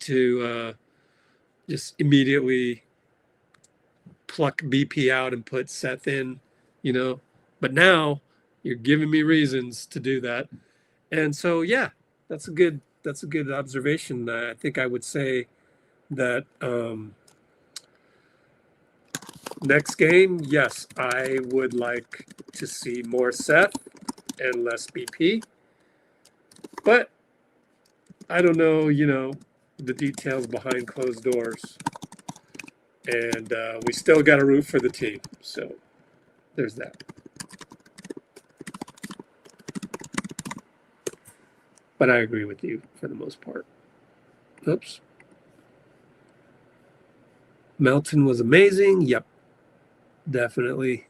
to just immediately pluck BP out and put Seth in, But now you're giving me reasons to do that, and so yeah, that's a good observation. I think I would say that next game, yes, I would like to see more Seth and less BP, but I don't know, the details behind closed doors. And we still got to root for the team. So there's that. But I agree with you for the most part. Oops. Melton was amazing. Yep. Definitely.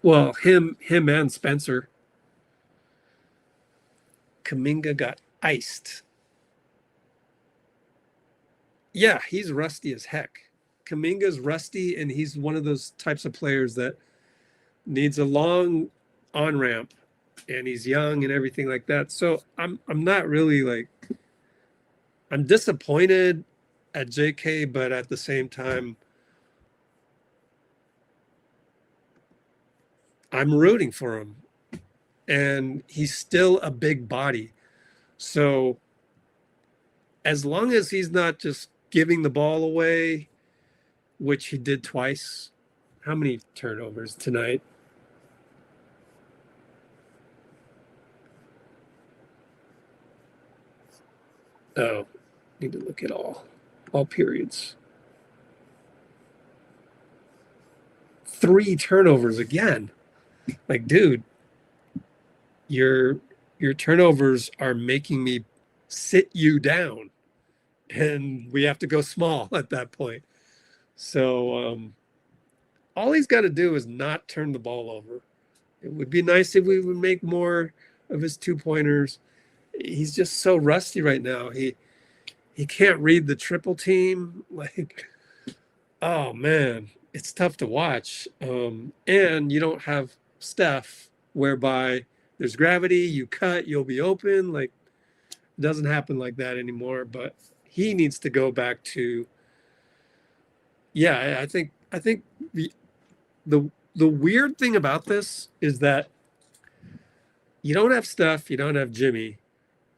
Well, him and Spencer. Kuminga got iced. Yeah, he's rusty as heck. Kuminga's rusty, and he's one of those types of players that needs a long on-ramp, and he's young and everything like that. So I'm not really I'm disappointed at JK, but at the same time, I'm rooting for him. And he's still a big body. So as long as he's not just giving the ball away which he did twice. How many turnovers tonight? Oh, need to look at all periods. 3 turnovers again. Like, dude, your turnovers are making me sit you down, and we have to go small at that point. So all he's got to do is not turn the ball over. It would be nice if we would make more of his 2-pointers. He's just so rusty right now. He can't read the triple team. Like, oh man, it's tough to watch. And you don't have Steph, whereby there's gravity, you cut, you'll be open. Like, it doesn't happen like that anymore. But he needs to go back to. Yeah, I think the weird thing about this is that you don't have Steph, you don't have Jimmy,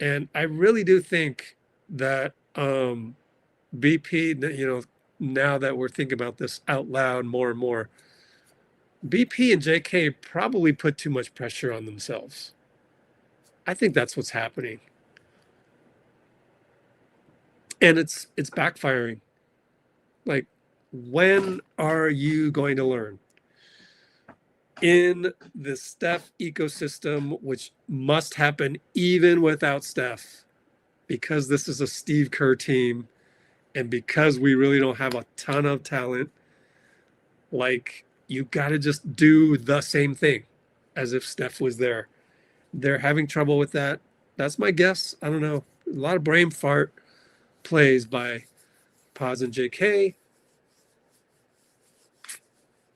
and I really do think that BP, now that we're thinking about this out loud more and more, BP and JK probably put too much pressure on themselves. I think that's what's happening. And it's backfiring. Like, when are you going to learn? In the Steph ecosystem, which must happen even without Steph, because this is a Steve Kerr team, and because we really don't have a ton of talent, like, you got to just do the same thing as if Steph was there. They're having trouble with that. That's my guess. I don't know. A lot of brain fart plays by Paz and JK.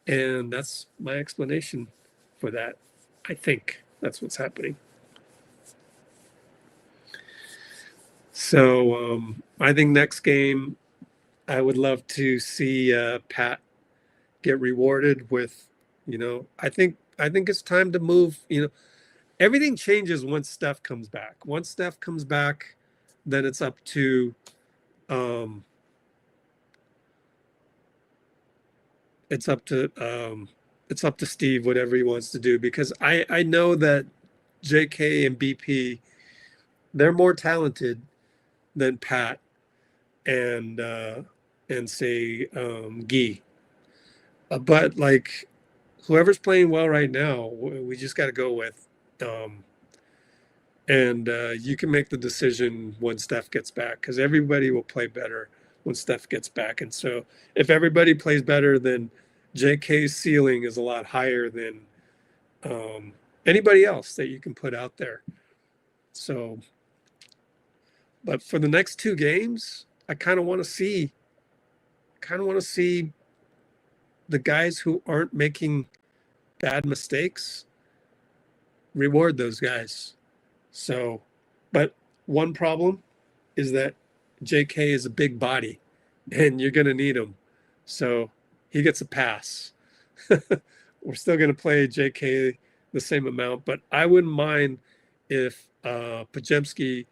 And that's my explanation for that. I think that's what's happening. So I think next game, I would love to see Pat get rewarded with, I think it's time to move. Everything changes once Steph comes back. Once Steph comes back, then it's up to it's up to Steve, whatever he wants to do, because I know that JK and BP, they're more talented than Pat and say Guy. But like, whoever's playing well right now, we just got to go with. And you can make the decision when Steph gets back, because everybody will play better when Steph gets back. And so if everybody plays better, then JK's ceiling is a lot higher than anybody else that you can put out there. So, but for the next 2 games, I kind of want to see the guys who aren't making bad mistakes, reward those guys. So, but one problem is that JK is a big body, and you're going to need him. So he gets a pass. We're still going to play JK the same amount, but I wouldn't mind if Pajemski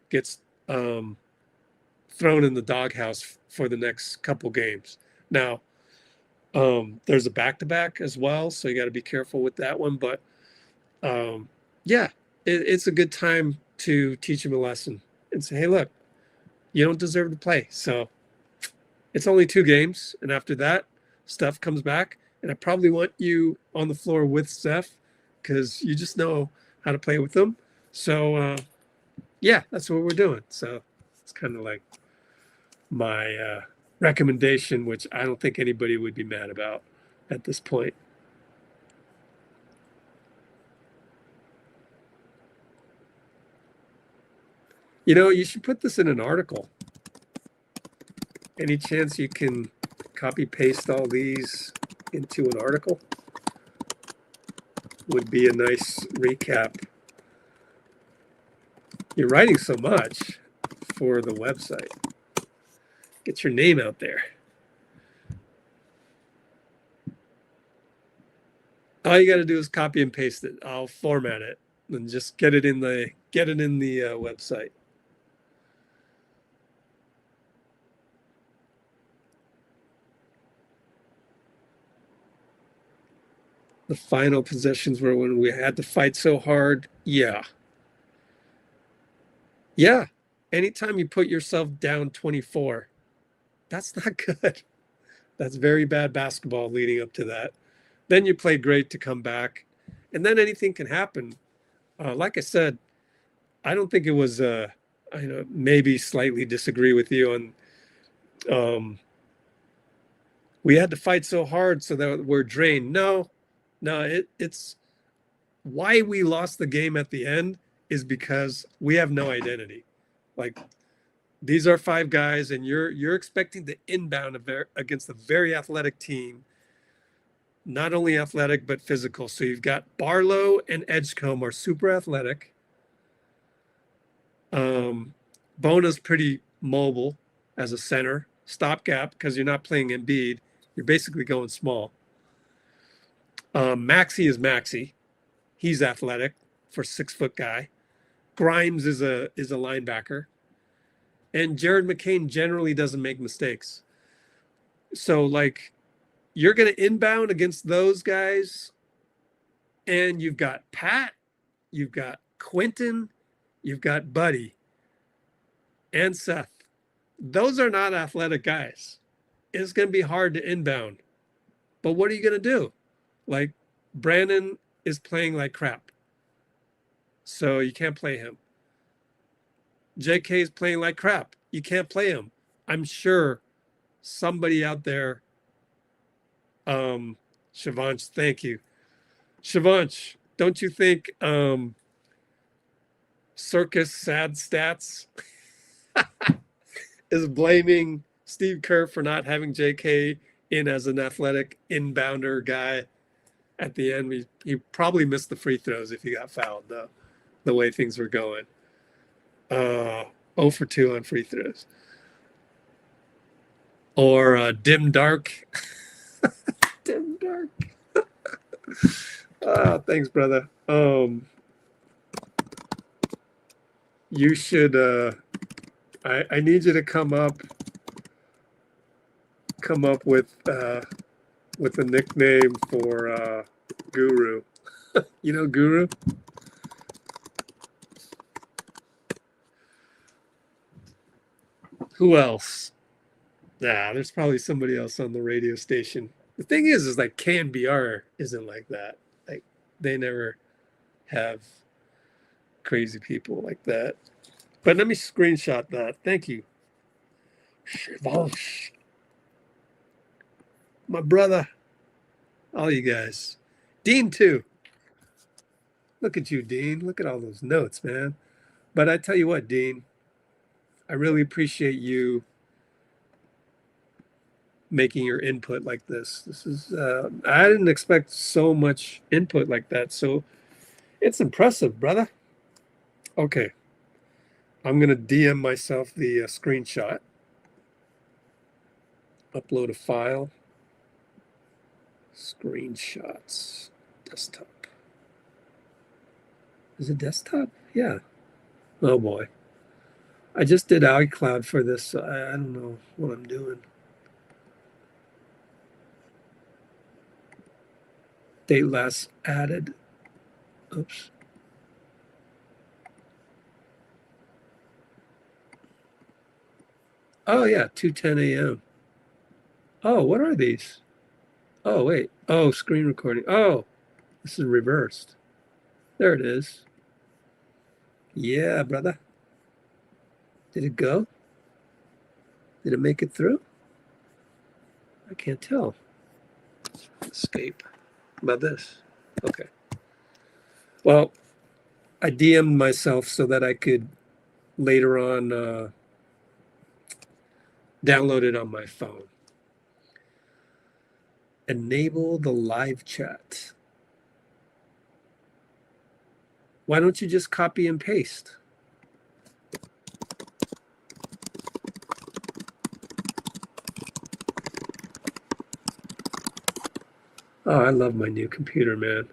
gets thrown in the doghouse for the next couple games. Now, there's a back-to-back as well, so you got to be careful with that one. But yeah, it's a good time to teach him a lesson and say, hey, look, you don't deserve to play. So it's only 2 games. And after that, Steph comes back. And I probably want you on the floor with Steph, because you just know how to play with them. So, yeah, that's what we're doing. So it's kind of like my recommendation, which I don't think anybody would be mad about at this point. You should put this in an article. Any chance you can copy paste all these into an article? Would be a nice recap. You're writing so much for the website. Get your name out there. All you got to do is copy and paste it. I'll format it and just get it in the website. The final possessions were when we had to fight so hard. Yeah. Yeah. Anytime you put yourself down 24, that's not good. That's very bad basketball leading up to that. Then you play great to come back, and then anything can happen. Like I said, I don't think it was. I know maybe slightly disagree with you on. We had to fight so hard so that we're drained. No, no, it's why we lost the game at the end is because we have no identity. Like these are five guys, and you're expecting to inbound against a very athletic team. Not only athletic but physical. So you've got Barlow and Edgecombe are super athletic. Bona's pretty mobile as a center, stopgap because you're not playing Embiid. You're basically going small. Maxey is Maxey. He's athletic for 6-foot guy. Grimes is a linebacker. And Jared McCain generally doesn't make mistakes. So like you're going to inbound against those guys, and you've got Pat, you've got Quentin, you've got Buddy, and Seth. Those are not athletic guys. It's going to be hard to inbound. But what are you going to do? Like, Brandon is playing like crap. So you can't play him. JK is playing like crap. You can't play him. I'm sure somebody out there, Shavanch, thank you. Shavanch, don't you think Circus Sad Stats is blaming Steve Kerr for not having JK in as an athletic inbounder guy? At the end, he probably missed the free throws if he got fouled, though, the way things were going. 0 for 2 on free throws. Or Dim Dark. Dim Dark. Thanks, brother. You should, I need you to come up with a nickname for Guru. You know Guru? Who else? Nah, there's probably somebody else on the radio station. The thing is like KNBR isn't like that. Like they never have crazy people like that. But let me screenshot that. Thank you. My brother. All you guys. Dean too. Look at you, Dean. Look at all those notes, man. But I tell you what, Dean, I really appreciate you making your input like this. This is I didn't expect so much input like that. So it's impressive, brother. Okay. I'm going to DM myself the screenshot. Upload a file. Screenshots. Desktop. Is it desktop? Yeah. Oh boy. I just did iCloud for this. So I don't know what I'm doing. Date last added. Oops. Oh yeah, 2:10 a.m. Oh, what are these? Oh wait. Oh, screen recording. Oh, this is reversed. There it is. Yeah, brother. Did it go? Did it make it through? I can't tell. Escape. How about this? Okay. Well, I DM'd myself so that I could later on download it on my phone. Enable the live chat. Why don't you just copy and paste? Oh, I love my new computer, man.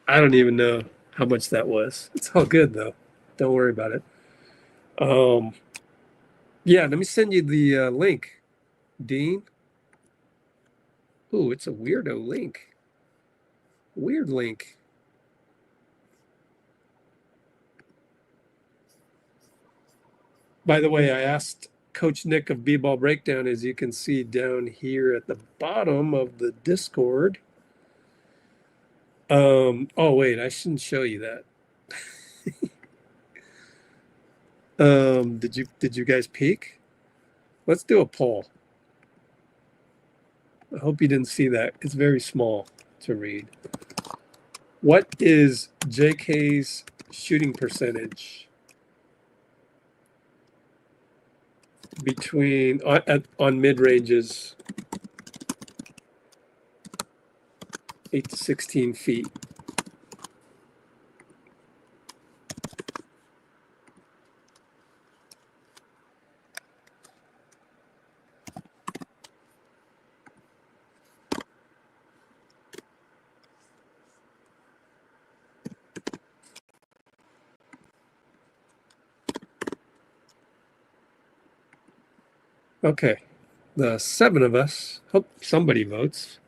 I don't even know how much that was. It's all good though. Don't worry about it. Um, yeah, let me send you the link, Dean. Ooh, it's a weirdo link. Weird link. By the way, I asked Coach Nick of B-Ball Breakdown, as you can see down here at the bottom of the Discord. Oh wait, I shouldn't show you that. Did you guys peek? Let's do a poll. I hope you didn't see that. It's very small to read. What is JK's shooting percentage between on mid ranges 8 to 16 feet? Okay, the 7 of us. Hope somebody votes.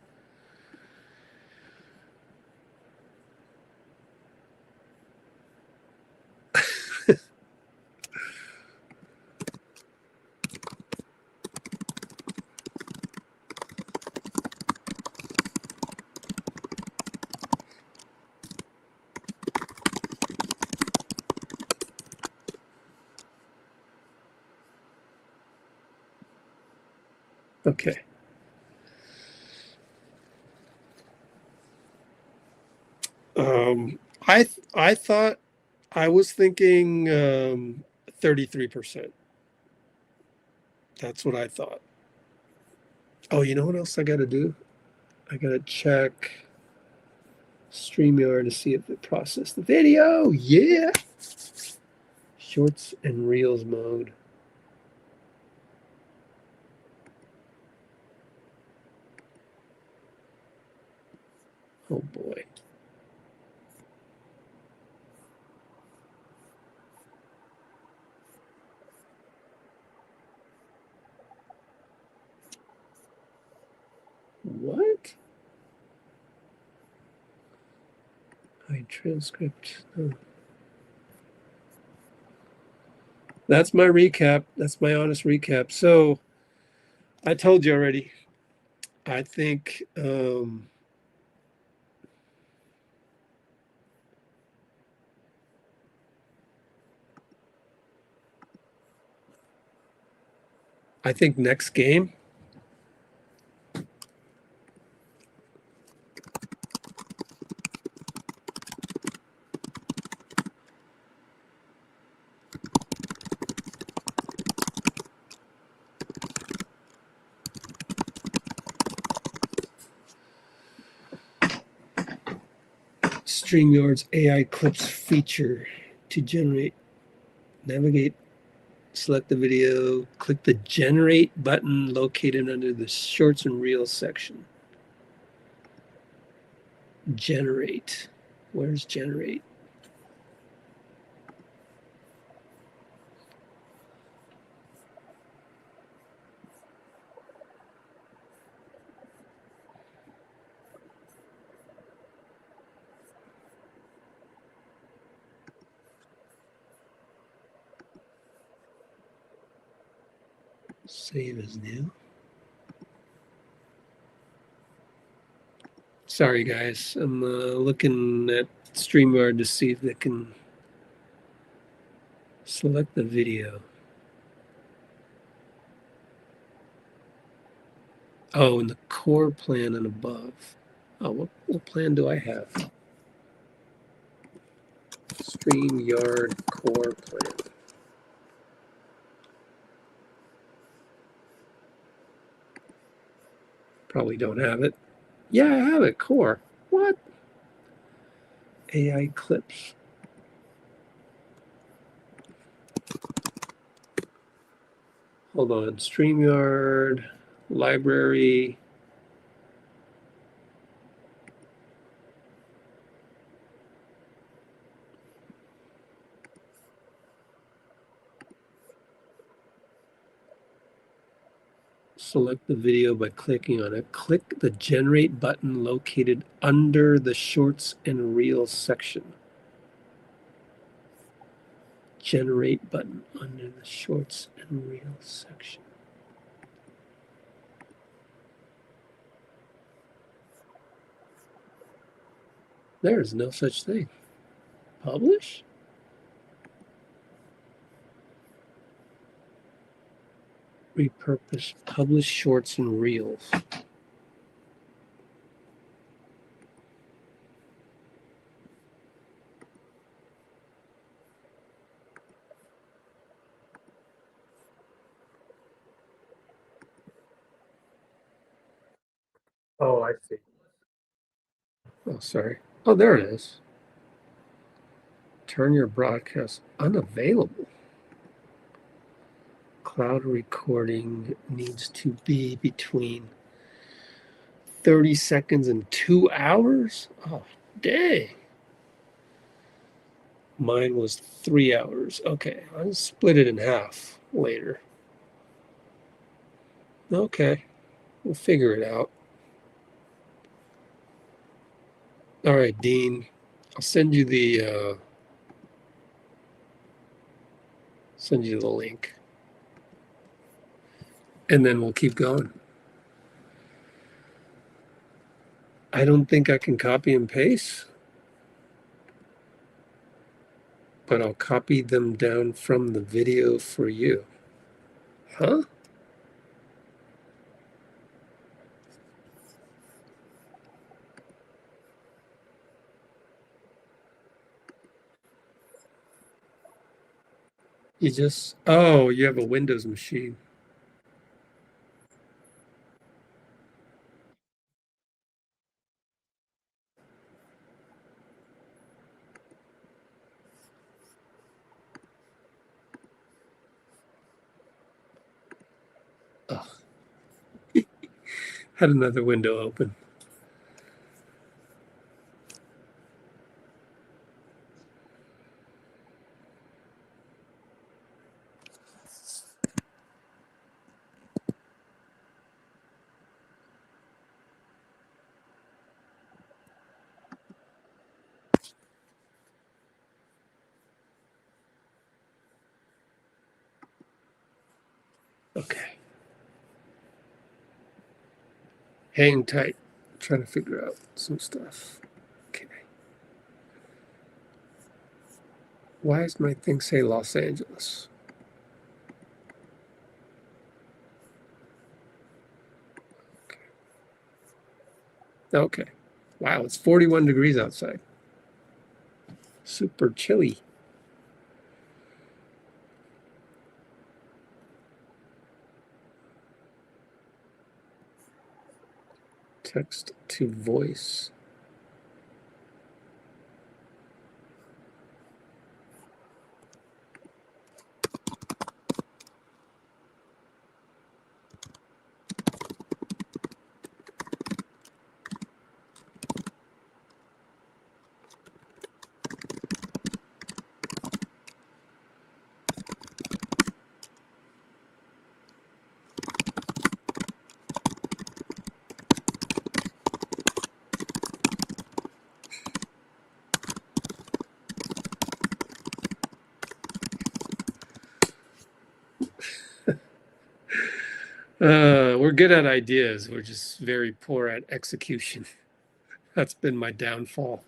Okay. I thought I was thinking 33%. That's what I thought. Oh, you know what else I got to do? I got to check StreamYard to see if it processed the video. Yeah. Shorts and Reels mode. Oh boy. What? Transcript. Oh. That's my recap. That's my honest recap. So I told you already. I think next game. StreamYard's AI clips feature to navigate, select the video, click the generate button located under the shorts and reels section. Generate. Where's generate? Save as new. Sorry, guys. I'm looking at StreamYard to see if they can select the video. Oh, and the core plan and above. Oh, what plan do I have? StreamYard core plan. Probably don't have it. Yeah, I have it. Core. What? AI clips. Hold on. StreamYard, library. select the video by clicking on it. Click the Generate button located under the Shorts and Reels section. Generate button under the Shorts and Reels section. There is no such thing. Publish? Repurpose, publish Shorts and Reels. Oh, I see. Oh, sorry. Oh, there it is. Turn your broadcast unavailable. Cloud recording needs to be between 30 seconds and 2 hours? Oh, dang. Mine was 3 hours. Okay, I'll split it in half later. Okay, we'll figure it out. All right, Dean, I'll send you the link, and then we'll keep going. I don't think I can copy and paste, but I'll copy them down from the video for you. Huh? Oh, you have a Windows machine. Oh, had another window open. Okay. Hang tight. I'm trying to figure out some stuff. Okay. Why does my thing say Los Angeles? Okay. Wow, it's 41 degrees outside. Super chilly. Text to voice. We're good at ideas. We're just very poor at execution. That's been my downfall.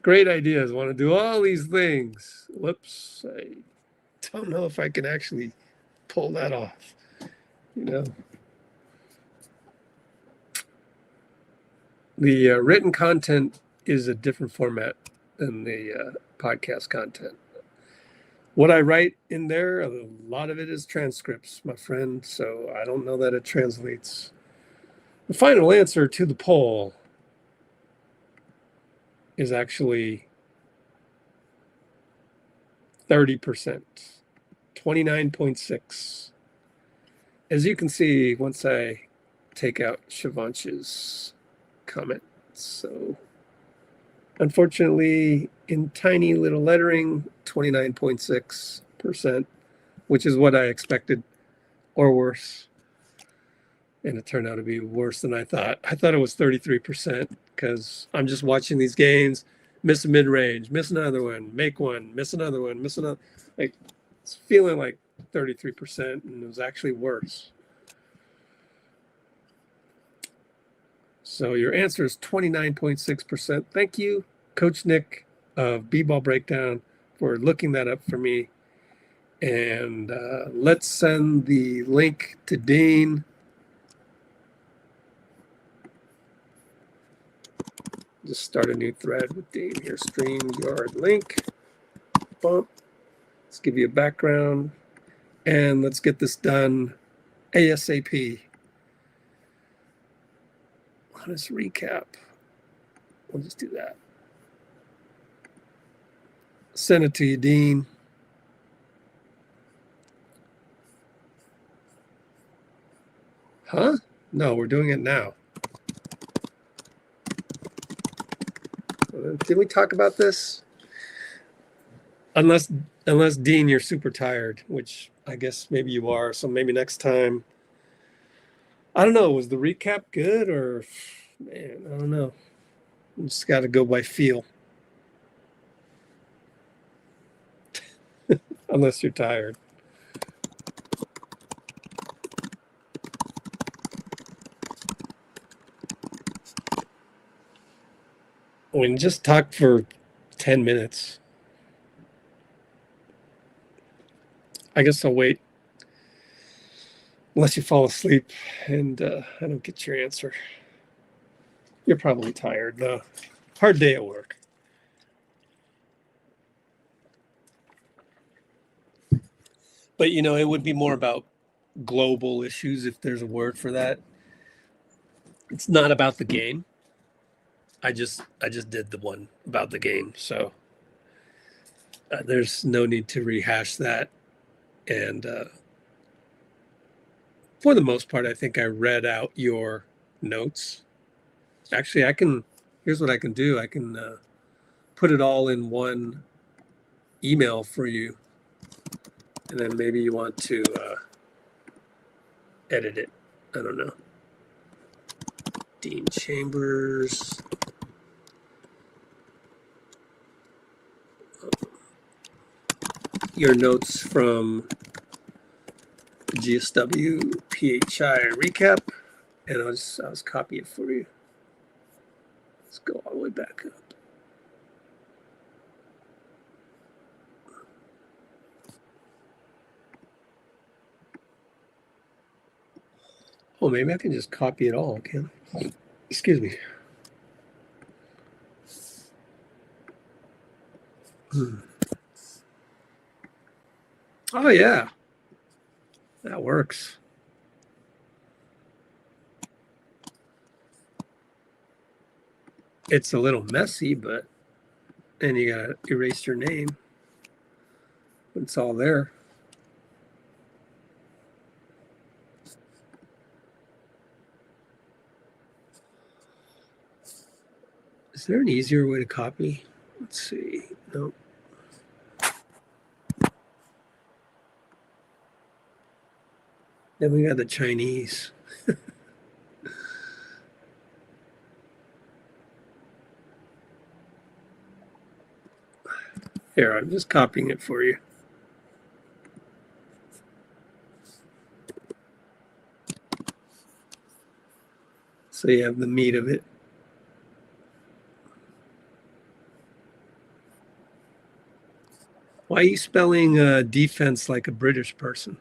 Great ideas. Want to do all these things. Whoops. I don't know if I can actually pull that off. You know, the written content is a different format than the podcast content. What I write in there, a lot of it is transcripts, my friend. So I don't know that it translates. The final answer to the poll is actually 30%, 29.6. As you can see, once I take out Shivansh's comment. So unfortunately, in tiny little lettering, 29.6%, which is what I expected or worse. And it turned out to be worse than I thought. I thought it was 33% because I'm just watching these games, miss a mid-range, miss another one, make one, miss another one, miss another. Like, it's feeling like 33%, and it was actually worse. So your answer is 29.6%. Thank you, Coach Nick of B-Ball Breakdown, for looking that up for me. And let's send the link to Dean. Just start a new thread with Dean here. StreamYard link. Bump. Let's give you a background. And let's get this done ASAP. Let's recap. We'll just do that. Send it to you, Dean. Huh? No, we're doing it now. Did we talk about this? Unless Dean, you're super tired, which I guess maybe you are. So maybe next time. I don't know. Was the recap good or, man, I don't know. You just got to go by feel. Unless you're tired. We can just talk for 10 minutes. I guess I'll wait. Unless you fall asleep and I don't get your answer. You're probably tired, though. Hard day at work. But, you know, it would be more about global issues if there's a word for that. It's not about the game. I just did the one about the game. So there's no need to rehash that. And for the most part, I think I read out your notes. Actually, here's what I can do. I can put it all in one email for you. And then maybe you want to edit it. I don't know. Dean Chambers. Your notes from GSW-PHI recap. And I'll just copy it for you. Let's go all the way back up. Oh, maybe I can just copy it all, can I? Excuse me. Oh, yeah. That works. It's a little messy, but then you got to erase your name. It's all there. Is there an easier way to copy? Let's see. Nope. Then we got the Chinese. Here, I'm just copying it for you. So you have the meat of it. Why are you spelling defense like a British person?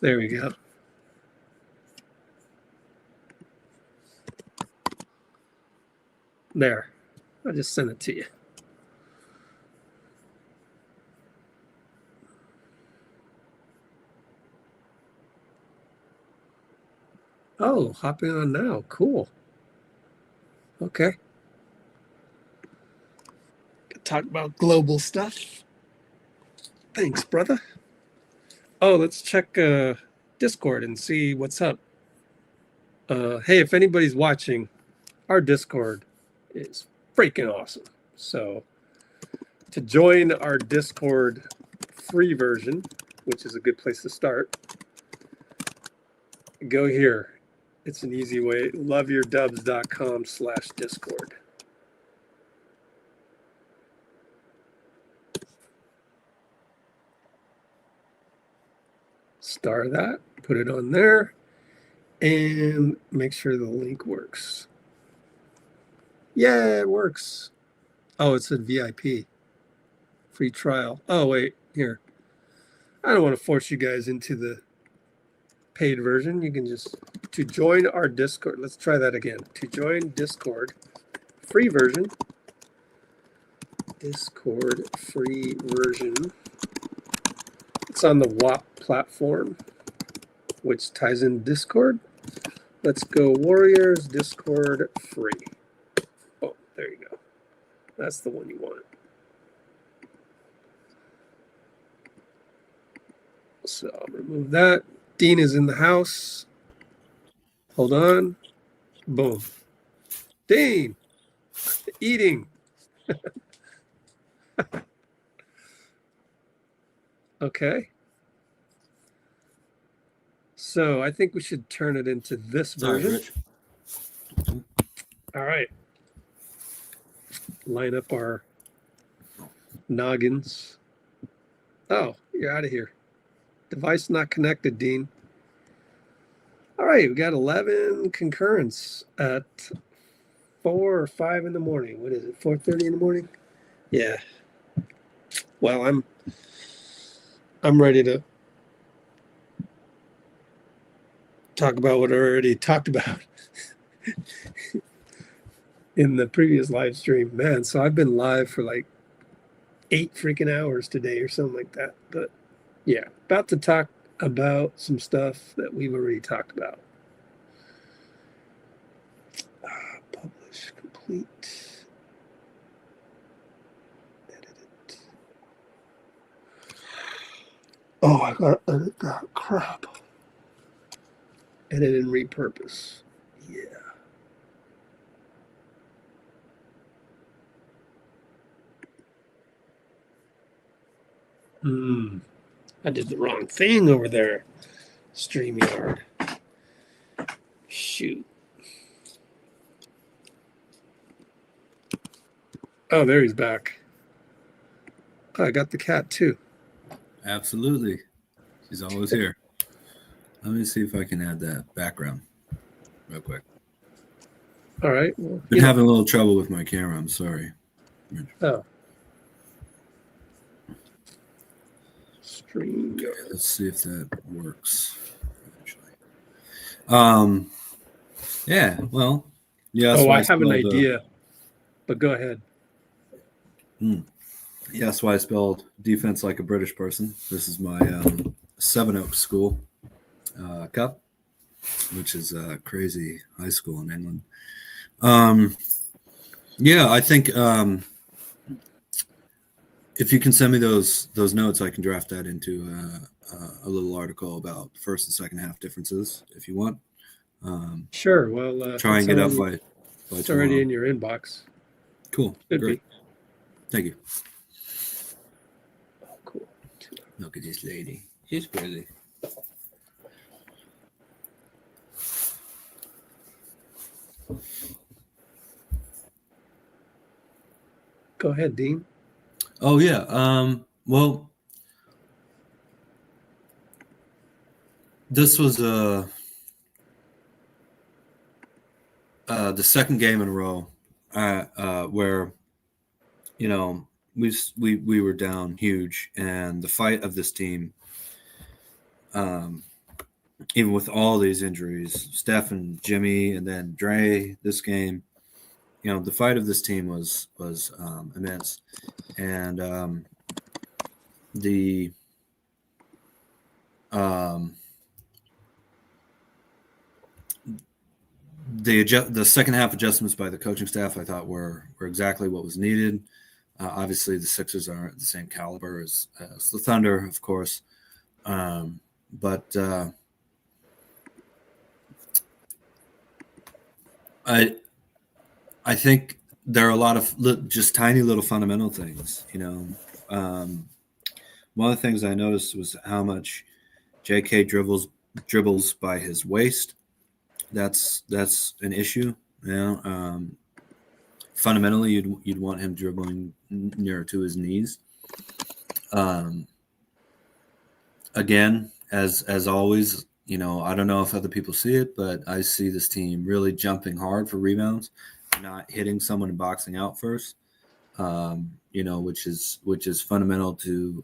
There we go. There. I'll just send it to you. Oh, hopping on now. Cool. Okay. Talk about global stuff. Thanks, brother. Oh, let's check Discord and see what's up. Hey, if anybody's watching, our Discord is freaking awesome. So To join our Discord free version, which is a good place to start, go here. It's an easy way. loveyourdubs.com/Discord. Star that, put it on there, and make sure the link works. Yeah, it works. Oh, it's a VIP. Free trial. Oh, wait, here. I don't want to force you guys into the paid version. You can just, to join our Discord. Let's try that again. To join Discord, free version. Discord free version. It's on the WAP platform, which ties in Discord. Let's go Warriors Discord free. Oh, there you go. That's the one you want. So I'll remove that. Dean is in the house. Hold on. Boom. Dean, eating. Okay. So I think we should turn it into this version. Rich. All right. Line up our noggins. Oh, you're out of here. Device not connected, Dean. All right, we got 11 concurrence at 4 or 5 in the morning. What is it, 4:30 in the morning? Yeah. Well, I'm ready to talk about what I already talked about in the previous live stream. Man, so I've been live for like 8 freaking hours today or something like that. But yeah, about to talk about some stuff that we've already talked about. Publish, complete, edit it. Oh, I gotta edit that crap. Edit and repurpose. Yeah. I did the wrong thing over there. StreamYard. Shoot. Oh, there he's back. Oh, I got the cat too. Absolutely. She's always here. Let me see if I can add that background real quick. All right. Well, Been having a little trouble with my camera. I'm sorry. Oh. StreamYard. Okay, let's see if that works. Yeah, well. Yeah. Oh, I have an idea, but go ahead. Yeah, that's why I spelled defense like a British person. This is my Seven Oaks School Cup, which is a crazy high school in England. Yeah, I think if you can send me those notes, I can draft that into a little article about the first and second half differences, if you want. Sure. Well, try and get up by it's tomorrow. already in your inbox. Cool. Should Great. be. Thank you. Oh, cool. Look at this lady. She's pretty. Go ahead, Dean. Oh yeah. Well, this was the second game in a row where, you know, we were down huge, and the fight of this team, even with all these injuries, Steph and Jimmy, and then Dre, this game, you know, the fight of this team was immense, and the second half adjustments by the coaching staff, I thought were exactly what was needed. Obviously, the Sixers aren't the same caliber as the Thunder, of course, but I think there are a lot of just tiny little fundamental things, you know. One of the things I noticed was how much JK dribbles by his waist. That's an issue. You know, fundamentally, you'd want him dribbling nearer to his knees. Again, as always, you know, I don't know if other people see it, but I see this team really jumping hard for rebounds, not hitting someone and boxing out first. You know, which is fundamental to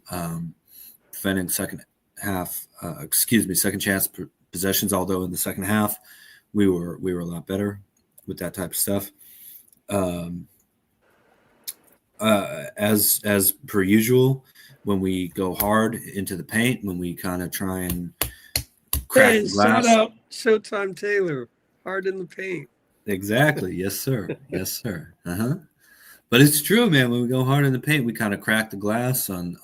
preventing second chance possessions. Although in the second half, we were a lot better with that type of stuff. As per usual, when we go hard into the paint, when we kind of try and crack the glass. Shout out Showtime Taylor, hard in the paint. Exactly. Yes, sir. Yes, sir. But it's true, man. When we go hard in the paint, we kind of crack the glass on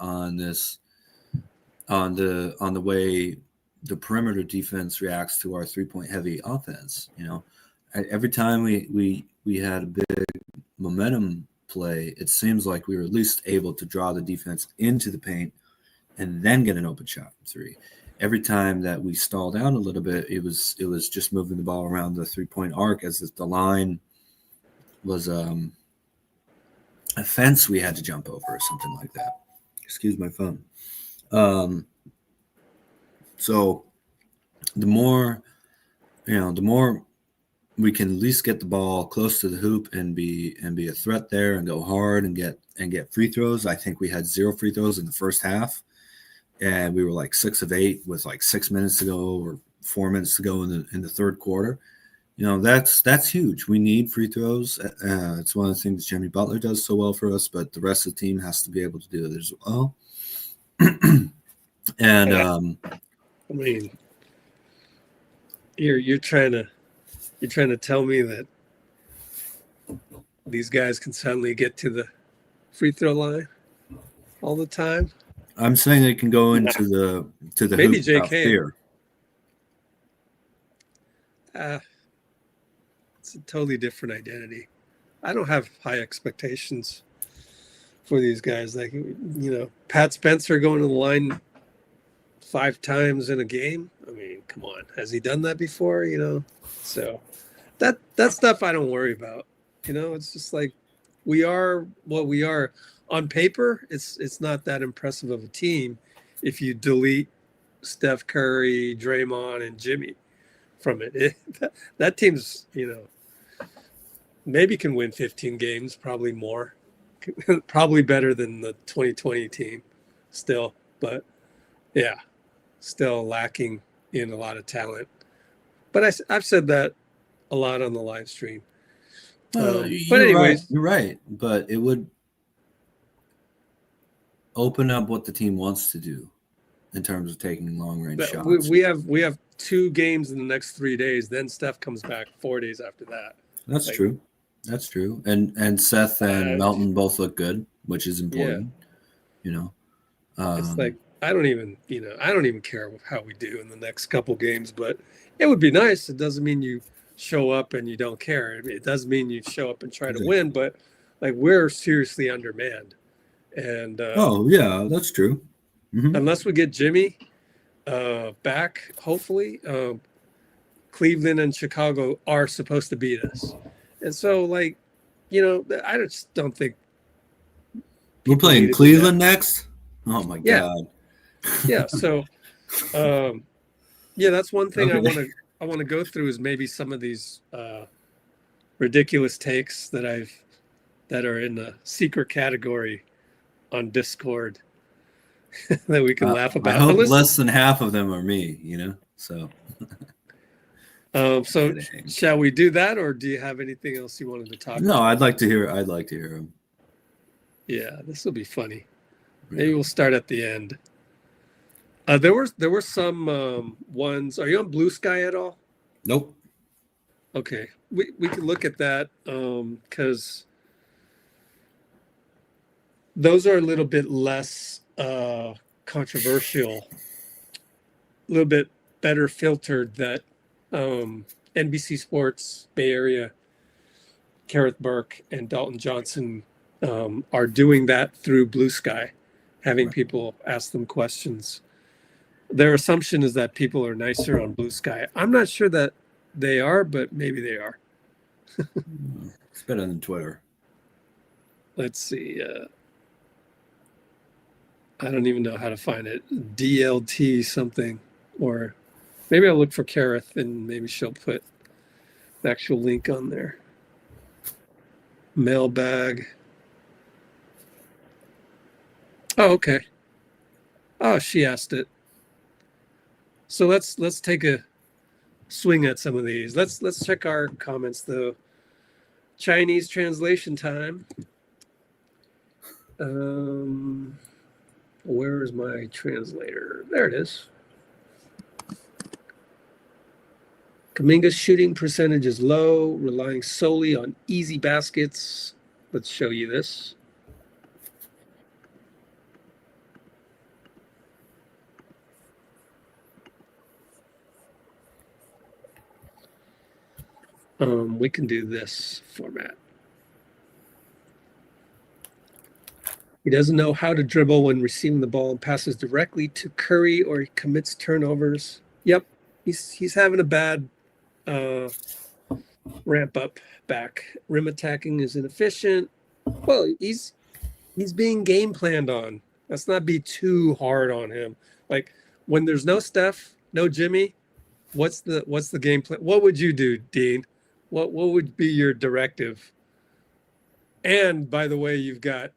the way the perimeter defense reacts to our 3-point heavy offense. You know, every time we had a big momentum play, it seems like we were at least able to draw the defense into the paint and then get an open shot from three. Every time that we stalled out a little bit, it was just moving the ball around the 3-point arc as if the line was a fence we had to jump over or something like that. Excuse my phone. So the more we can at least get the ball close to the hoop and be a threat there and go hard and get free throws. I think we had 0 free throws in the first half, and we were like 6 of 8 with like 6 minutes to go or 4 minutes to go in the third quarter. You know, that's huge. We need free throws. It's one of the things Jimmy Butler does so well for us, but the rest of the team has to be able to do it as well. And I mean, you're trying to tell me that these guys can suddenly get to the free throw line all the time? I'm saying they can go into the Maybe hoop without fear. It's a totally different identity. I don't have high expectations for these guys. Like, you know, Pat Spencer going to the line 5 times in a game. I mean, come on, has he done that before? You know, so that stuff I don't worry about. You know, it's just like we are what we are on paper. It's not that impressive of a team if you delete Steph Curry, Draymond, and Jimmy from it. That team's, you know, maybe can win 15 games, probably more, probably better than the 2020 team still, but yeah, still lacking in a lot of talent. But I've said that a lot on the live stream. But anyways, you're right. But it would open up what the team wants to do in terms of taking long range shots. We have 2 games in the next 3 days. Then Steph comes back 4 days after that. That's true. That's true. And Seth and Melton both look good, which is important. Yeah. You know, it's like I don't even care how we do in the next couple games, but it would be nice. It doesn't mean you show up and you don't care. It does mean you show up and try to win, but like we're seriously undermanned. And that's true. Mm-hmm. Unless we get Jimmy back, hopefully, Cleveland and Chicago are supposed to beat us. And so, like, you know, I just don't think we're playing Cleveland next. Oh my God. Yeah. So, that's one thing I want to go through is maybe some of these ridiculous takes that are in the secret category on Discord that we can laugh about. I hope less than half of them are me, you know. So. So shall we do that, or do you have anything else you wanted to talk about? No, I'd like to hear him. Yeah, this will be funny. Maybe we'll start at the end. There were some ones. Are you on Blue Sky at all? Nope. Okay, we can look at that because those are a little bit less controversial, a little bit better filtered. That NBC Sports Bay Area Kareth Burke and Dalton Johnson are doing that through Blue Sky, having people ask them questions. Their assumption is that people are nicer on Blue Sky. I'm not sure that they are, but maybe they are. It's better than Twitter. Let's see. I don't even know how to find it. DLT something, or maybe I'll look for Kareth and maybe she'll put the actual link on there. Mailbag. Oh, okay. Oh, she asked it. So let's take a swing at some of these. Let's check our comments though. Chinese translation time. Where is my translator? There it is. Kaminga's shooting percentage is low, relying solely on easy baskets. Let's show you this. We can do this format. He doesn't know how to dribble when receiving the ball and passes directly to Curry, or he commits turnovers. Yep, he's having a bad ramp up back. Rim attacking is inefficient. Well, he's being game planned on. Let's not be too hard on him. Like when there's no Steph, no Jimmy, what's the game plan? What would you do, Dean? What would be your directive? And by the way, you've got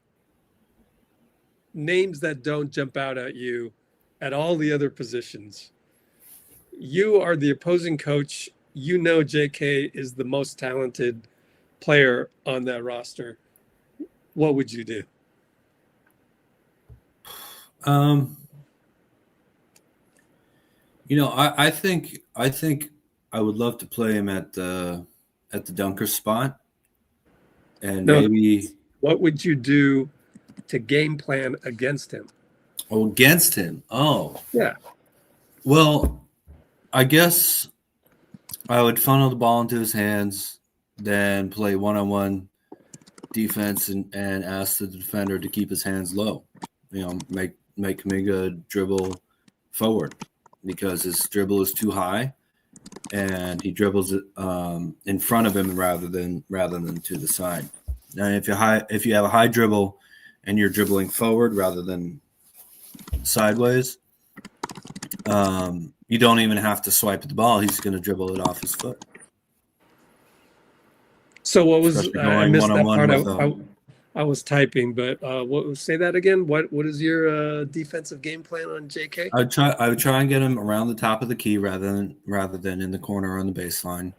names that don't jump out at you at all the other positions. You are the opposing coach. You know JK is the most talented player on that roster. What would you do? I think I would love to play him at the dunker spot, and maybe. What would you do to game plan against him? Oh, against him. Oh, yeah. Well, I guess I would funnel the ball into his hands, then play one-on-one defense and ask the defender to keep his hands low. Make Kuminga dribble forward because his dribble is too high, and he dribbles it in front of him rather than to the side. And if you have a high dribble and you're dribbling forward rather than sideways, you don't even have to swipe at the ball. He's going to dribble it off his foot. So what was I missed that part? I was typing, but say that again. What is your defensive game plan on JK? I would try and get him around the top of the key rather than in the corner on the baseline,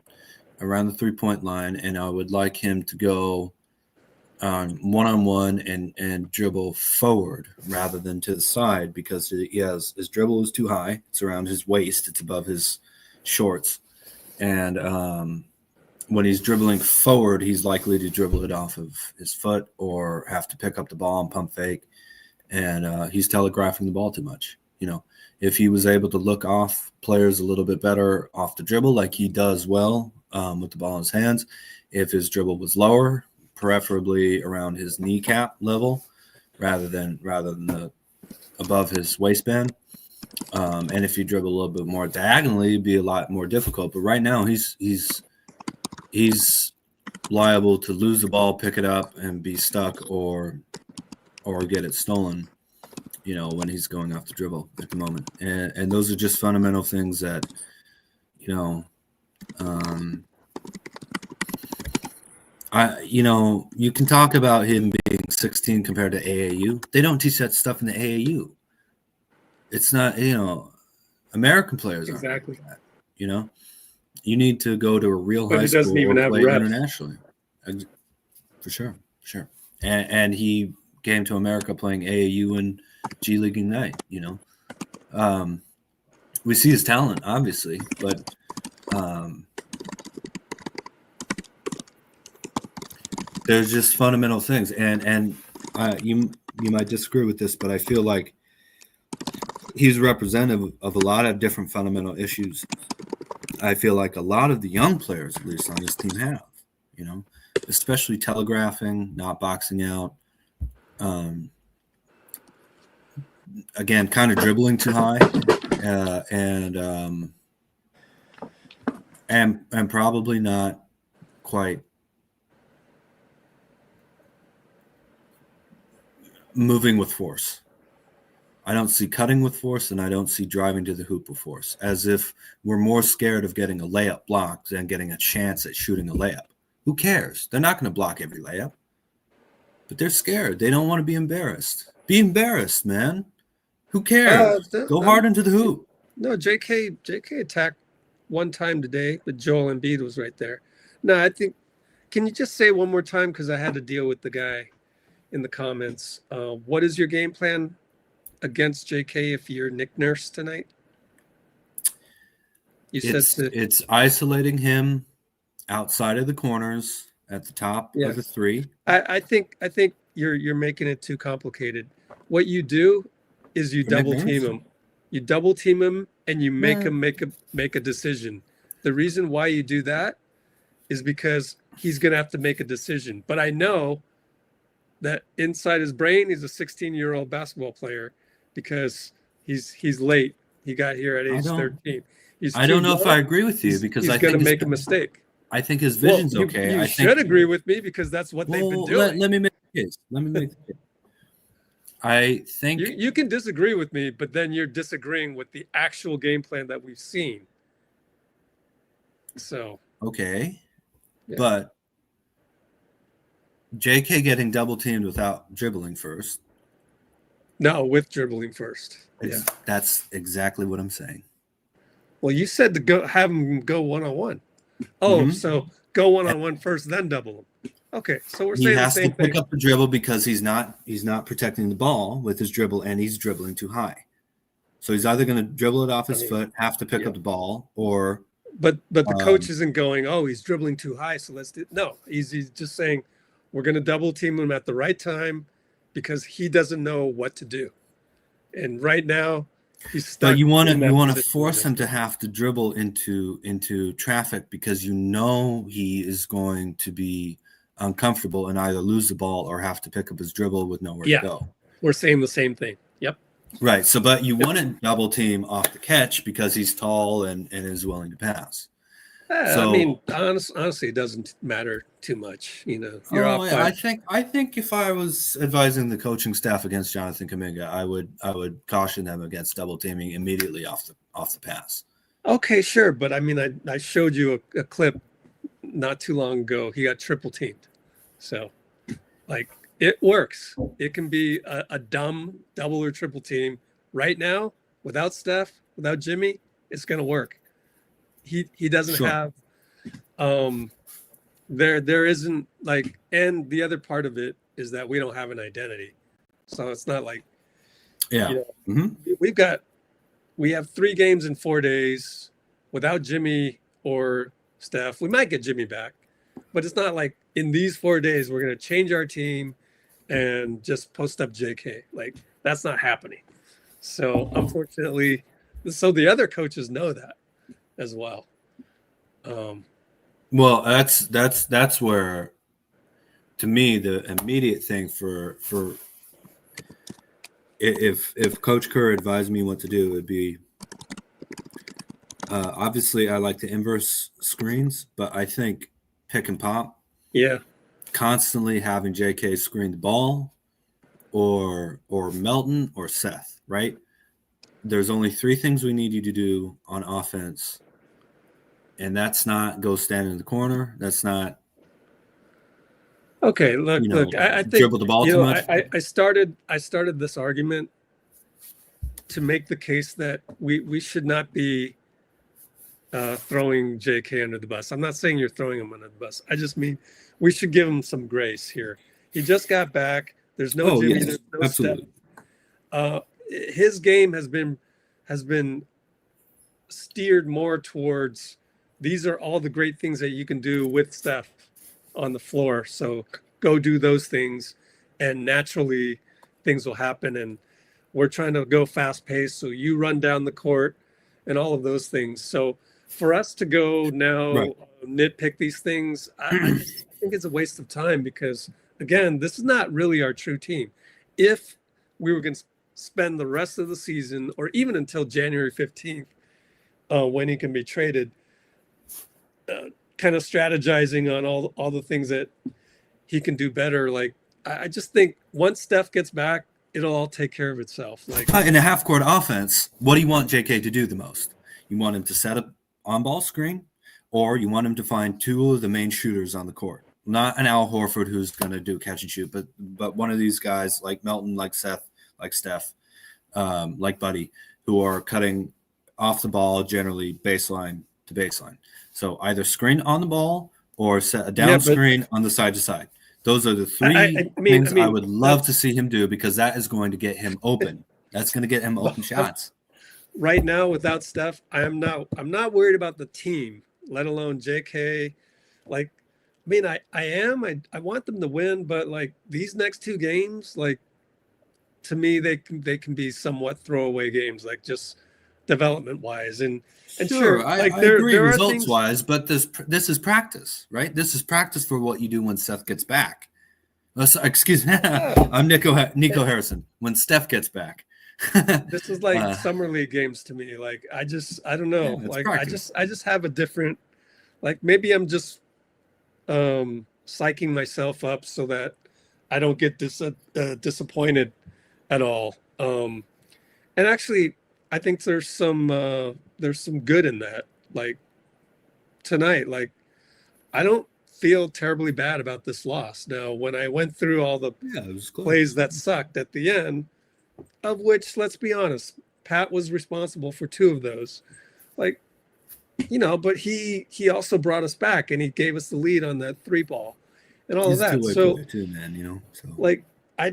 around the 3-point line, and I would like him to go one-on-one and dribble forward rather than to the side because his dribble is too high. It's around his waist. It's above his shorts, and when he's dribbling forward, he's likely to dribble it off of his foot or have to pick up the ball and pump fake. And he's telegraphing the ball too much. If he was able to look off players a little bit better off the dribble, like he does well with the ball in his hands, if his dribble was lower, preferably around his kneecap level rather than above his waistband. And if you dribble a little bit more diagonally, it'd be a lot more difficult. But right now he's liable to lose the ball, pick it up, and be stuck or get it stolen, when he's going off the dribble at the moment. And those are just fundamental things that, you can talk about him being 16 compared to AAU. They don't teach that stuff in the AAU. It's not, American players aren't exactly like that, You need to go to a real high school doesn't even or have play reps. Internationally. For sure. And he came to America playing AAU and G League Ignite, We see his talent, obviously, but there's just fundamental things. And you might disagree with this, but I feel like he's representative of a lot of different fundamental issues I feel like a lot of the young players, at least on this team, have. especially telegraphing, not boxing out. Again, kind of dribbling too high, and probably not quite moving with force. I don't see cutting with force, and I don't see driving to the hoop with force, as if we're more scared of getting a layup blocked than getting a chance at shooting a layup. Who cares? They're not going to block every layup, but they're scared. They don't want to be embarrassed. Be embarrassed, man. Who cares? Go hard into the hoop. No, JK attacked one time today, but Joel Embiid was right there. No, I think, can you just say one more time? Because I had to deal with the guy in the comments. What is your game plan against JK if you're Nick Nurse tonight? It's isolating him outside of the corners at the top of the three. I think you're making it too complicated. What you do is you double team him. You double team him and you make him make a decision. The reason why you do that is because he's going to have to make a decision. But I know that inside his brain, he's a 16-year-old basketball player because he's late. He got here at age 13. I don't know if I agree with you because I think he's going to make a mistake. I think his vision's okay. You should agree with me because that's what they've been doing. Let me make the case. I think you can disagree with me, but then you're disagreeing with the actual game plan that we've seen. So okay, but JK getting double teamed without dribbling first. No, with dribbling first. That's exactly what I'm saying. Well, you said to have him go one-on-one. Oh, so go one-on-one first, then double him. Okay, so we're saying the same thing. He has to pick up the dribble because he's not protecting the ball with his dribble, and he's dribbling too high. So he's either going to dribble it off his foot, have to pick up the ball, or. But the coach isn't going, oh, he's dribbling too high, so let's do. No, he's just saying we're going to double team him at the right time because he doesn't know what to do, and right now he's stuck. But you want to force him to have to dribble into traffic because you know he is going to be uncomfortable and either lose the ball or have to pick up his dribble with nowhere to go. We're saying the same thing. Yep. Right. So, but you want to double team off the catch because he's tall and is willing to pass. I mean, honestly, it doesn't matter too much. You know, you're off. I think if I was advising the coaching staff against Jonathan Kuminga, I would caution them against double teaming immediately off the pass. Okay, sure, but I mean, I showed you a clip not too long ago. He got triple teamed. So, like, it works. It can be a dumb double or triple team. Right now, without Steph, without Jimmy, it's going to work. He doesn't have there isn't like, and the other part of it is that we don't have an identity. So it's not like we have 3 games in 4 days without Jimmy or Steph. We might get Jimmy back, but it's not like in these 4 days we're going to change our team and just post up JK. Like, that's not happening. So unfortunately, so the other coaches know that as well. Well, that's where, to me, the immediate thing for if Coach Kerr advised me what to do, it would be obviously I like the inverse screens, but I think pick and pop. Yeah. Constantly having JK screen the ball or Melton or Seth, right? There's only 3 things we need you to do on offense. And that's not go stand in the corner. That's not. Okay, look. I think dribble the ball too much. I started this argument to make the case that we should not be throwing JK under the bus. I'm not saying you're throwing him under the bus. I just mean we should give him some grace here. He just got back. There's no Jimmy. Yes, there's no Steph. His game has been steered more towards. These are all the great things that you can do with Steph on the floor. So go do those things, and naturally things will happen. And we're trying to go fast paced. So you run down the court and all of those things. So for us to go now nitpick these things, think it's a waste of time because, again, this is not really our true team. If we were going to spend the rest of the season or even until January 15th, when he can be traded, kind of strategizing on all the things that he can do better. Like, I just think once Steph gets back, it'll all take care of itself. Like in a half-court offense, what do you want JK to do the most? You want him to set up on-ball screen, or you want him to find two of the main shooters on the court. Not an Al Horford who's going to do catch and shoot, but one of these guys like Melton, like Seth, like Steph, like Buddy, who are cutting off the ball generally baseline to baseline. So either screen on the ball or set a down screen on the side to side. Those are the three things I would love to see him do because that is going to get him open. That's going to get him open shots. Right now, without Steph, I'm not worried about the team, let alone JK. Like, I mean, I want them to win, but like these next two games, like to me, they can be somewhat throwaway games, like just development wise. And sure, I agree results wise, but this is practice, right? This is practice for what you do when Steph gets back. Excuse me, I'm Nico Harrison. When Steph gets back. This is like summer league games to me. Like I don't know. Yeah, like practice. I just have a different, like maybe I'm just psyching myself up so that I don't get disappointed at all. And actually, I think there's some good in that. Like tonight, like I don't feel terribly bad about this loss. Now, when I went through all the plays that sucked at the end, of which, let's be honest, Pat was responsible for two of those. Like, but he also brought us back and he gave us the lead on that 3-ball and all of that. So, too, man, like, I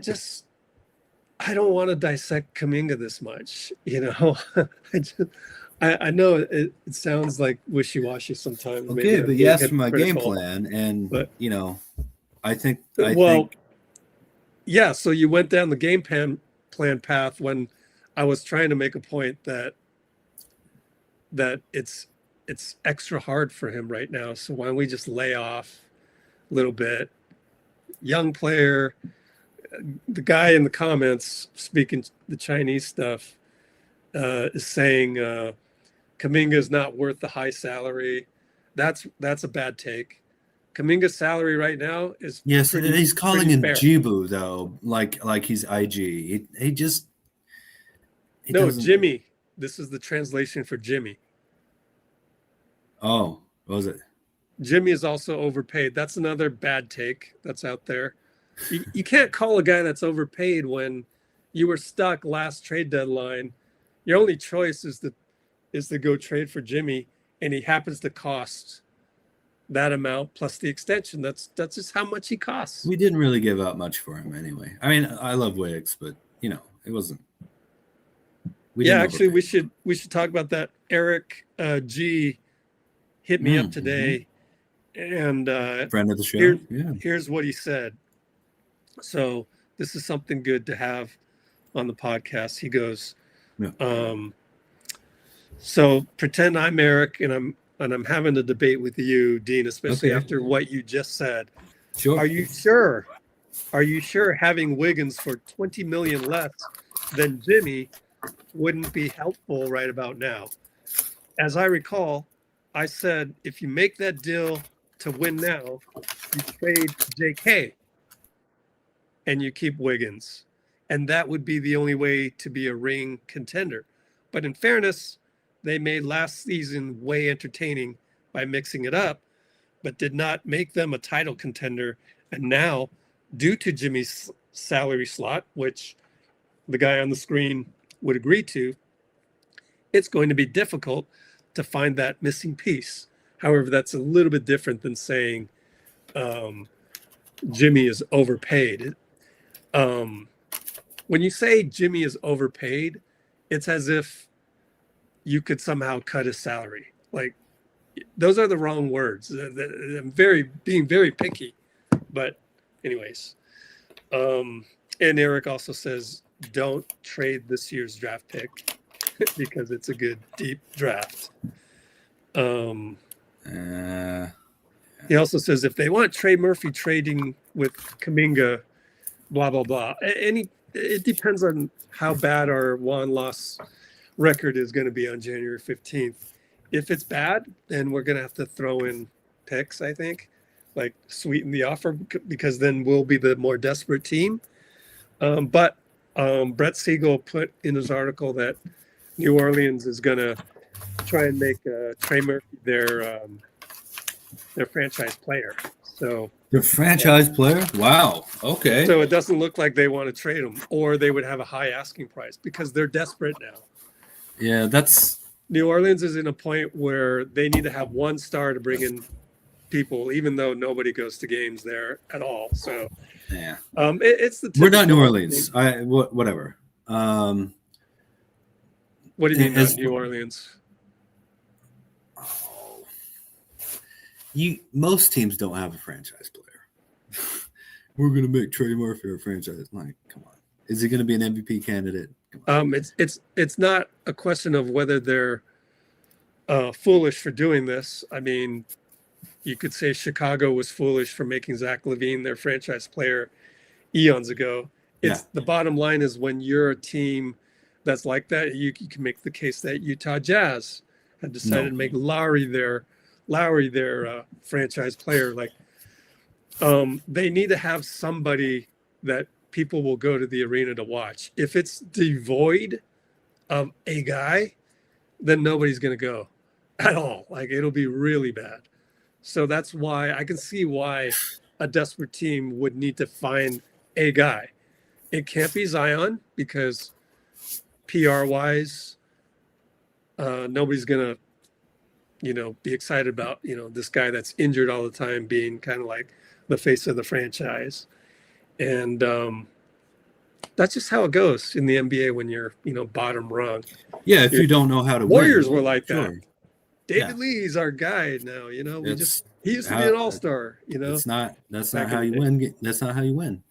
don't want to dissect Kuminga this much, I know it sounds like wishy-washy sometimes. Okay, but you asked for my game plan, and I think. Yeah. So you went down the game plan path when I was trying to make a point that it's extra hard for him right now. So why don't we just lay off a little bit? Young player. The guy in the comments speaking the Chinese stuff is saying Kuminga is not worth the high salary. That's a bad take. Kuminga's salary right now is he's calling him fair. Jibu though, like he's IG. He just Jimmy. This is the translation for Jimmy. Oh, what was it? Jimmy is also overpaid. That's another bad take that's out there. You can't call a guy that's overpaid when you were stuck last trade deadline. Your only choice is to go trade for Jimmy, and he happens to cost that amount plus the extension. That's just how much he costs. We didn't really give out much for him anyway. I mean, I love Wiggs, but it wasn't. Actually, we should talk about that. Eric G hit me up today, and friend of the show. Here's what he said. So this is something good to have on the podcast. He goes, so pretend I'm Eric and I'm having a debate with you, Dean, especially after what you just said. Sure. Are you sure having Wiggins for $20 million less than Jimmy wouldn't be helpful right about now? As I recall, I said, if you make that deal to win now, you trade JK. And you keep Wiggins. And that would be the only way to be a ring contender. But in fairness, they made last season way entertaining by mixing it up, but did not make them a title contender. And now, due to Jimmy's salary slot, which the guy on the screen would agree to, it's going to be difficult to find that missing piece. However, that's a little bit different than saying Jimmy is overpaid. When you say Jimmy is overpaid, it's as if you could somehow cut his salary. Like, those are the wrong words. I'm being very picky, but anyways. And Eric also says, don't trade this year's draft pick because it's a good deep draft. He also says if they want Trey Murphy trading with Kuminga, blah blah blah. It depends on how bad our one-loss record is going to be on January 15th. If it's bad, then we're going to have to throw in picks, I think, like sweeten the offer, because then we'll be the more desperate team. But Brett Siegel put in his article that New Orleans is going to try and make Trey Murphy their franchise player. So the franchise player? Wow. Okay. So it doesn't look like they want to trade him, or they would have a high asking price because they're desperate now. Yeah, that's New Orleans is in a point where they need to have one star to bring in people, even though nobody goes to games there at all. So yeah. It's the we're not New Orleans. Whatever. What do you mean not New Orleans? Most teams don't have a franchise player. We're gonna make Trey Murphy a franchise. Like, come on. Is he gonna be an MVP candidate? It's not a question of whether they're foolish for doing this. I mean, you could say Chicago was foolish for making Zach LaVine their franchise player eons ago. The bottom line is when you're a team that's like that, you can make the case that Utah Jazz had decided to make Lowry their franchise player. Like, they need to have somebody that people will go to the arena to watch. If it's devoid of a guy, then nobody's going to go at all. Like, it'll be really bad. So that's why I can see why a desperate team would need to find a guy. It can't be Zion because PR wise, nobody's going to, be excited about, this guy that's injured all the time being kind of like the face of the franchise. And that's just how it goes in the NBA when you're, bottom rung. Yeah, if you don't know how to Warriors win. were like that. David Lee's our guy now, he used to be an all-star, That's not how you win. That's not how you win.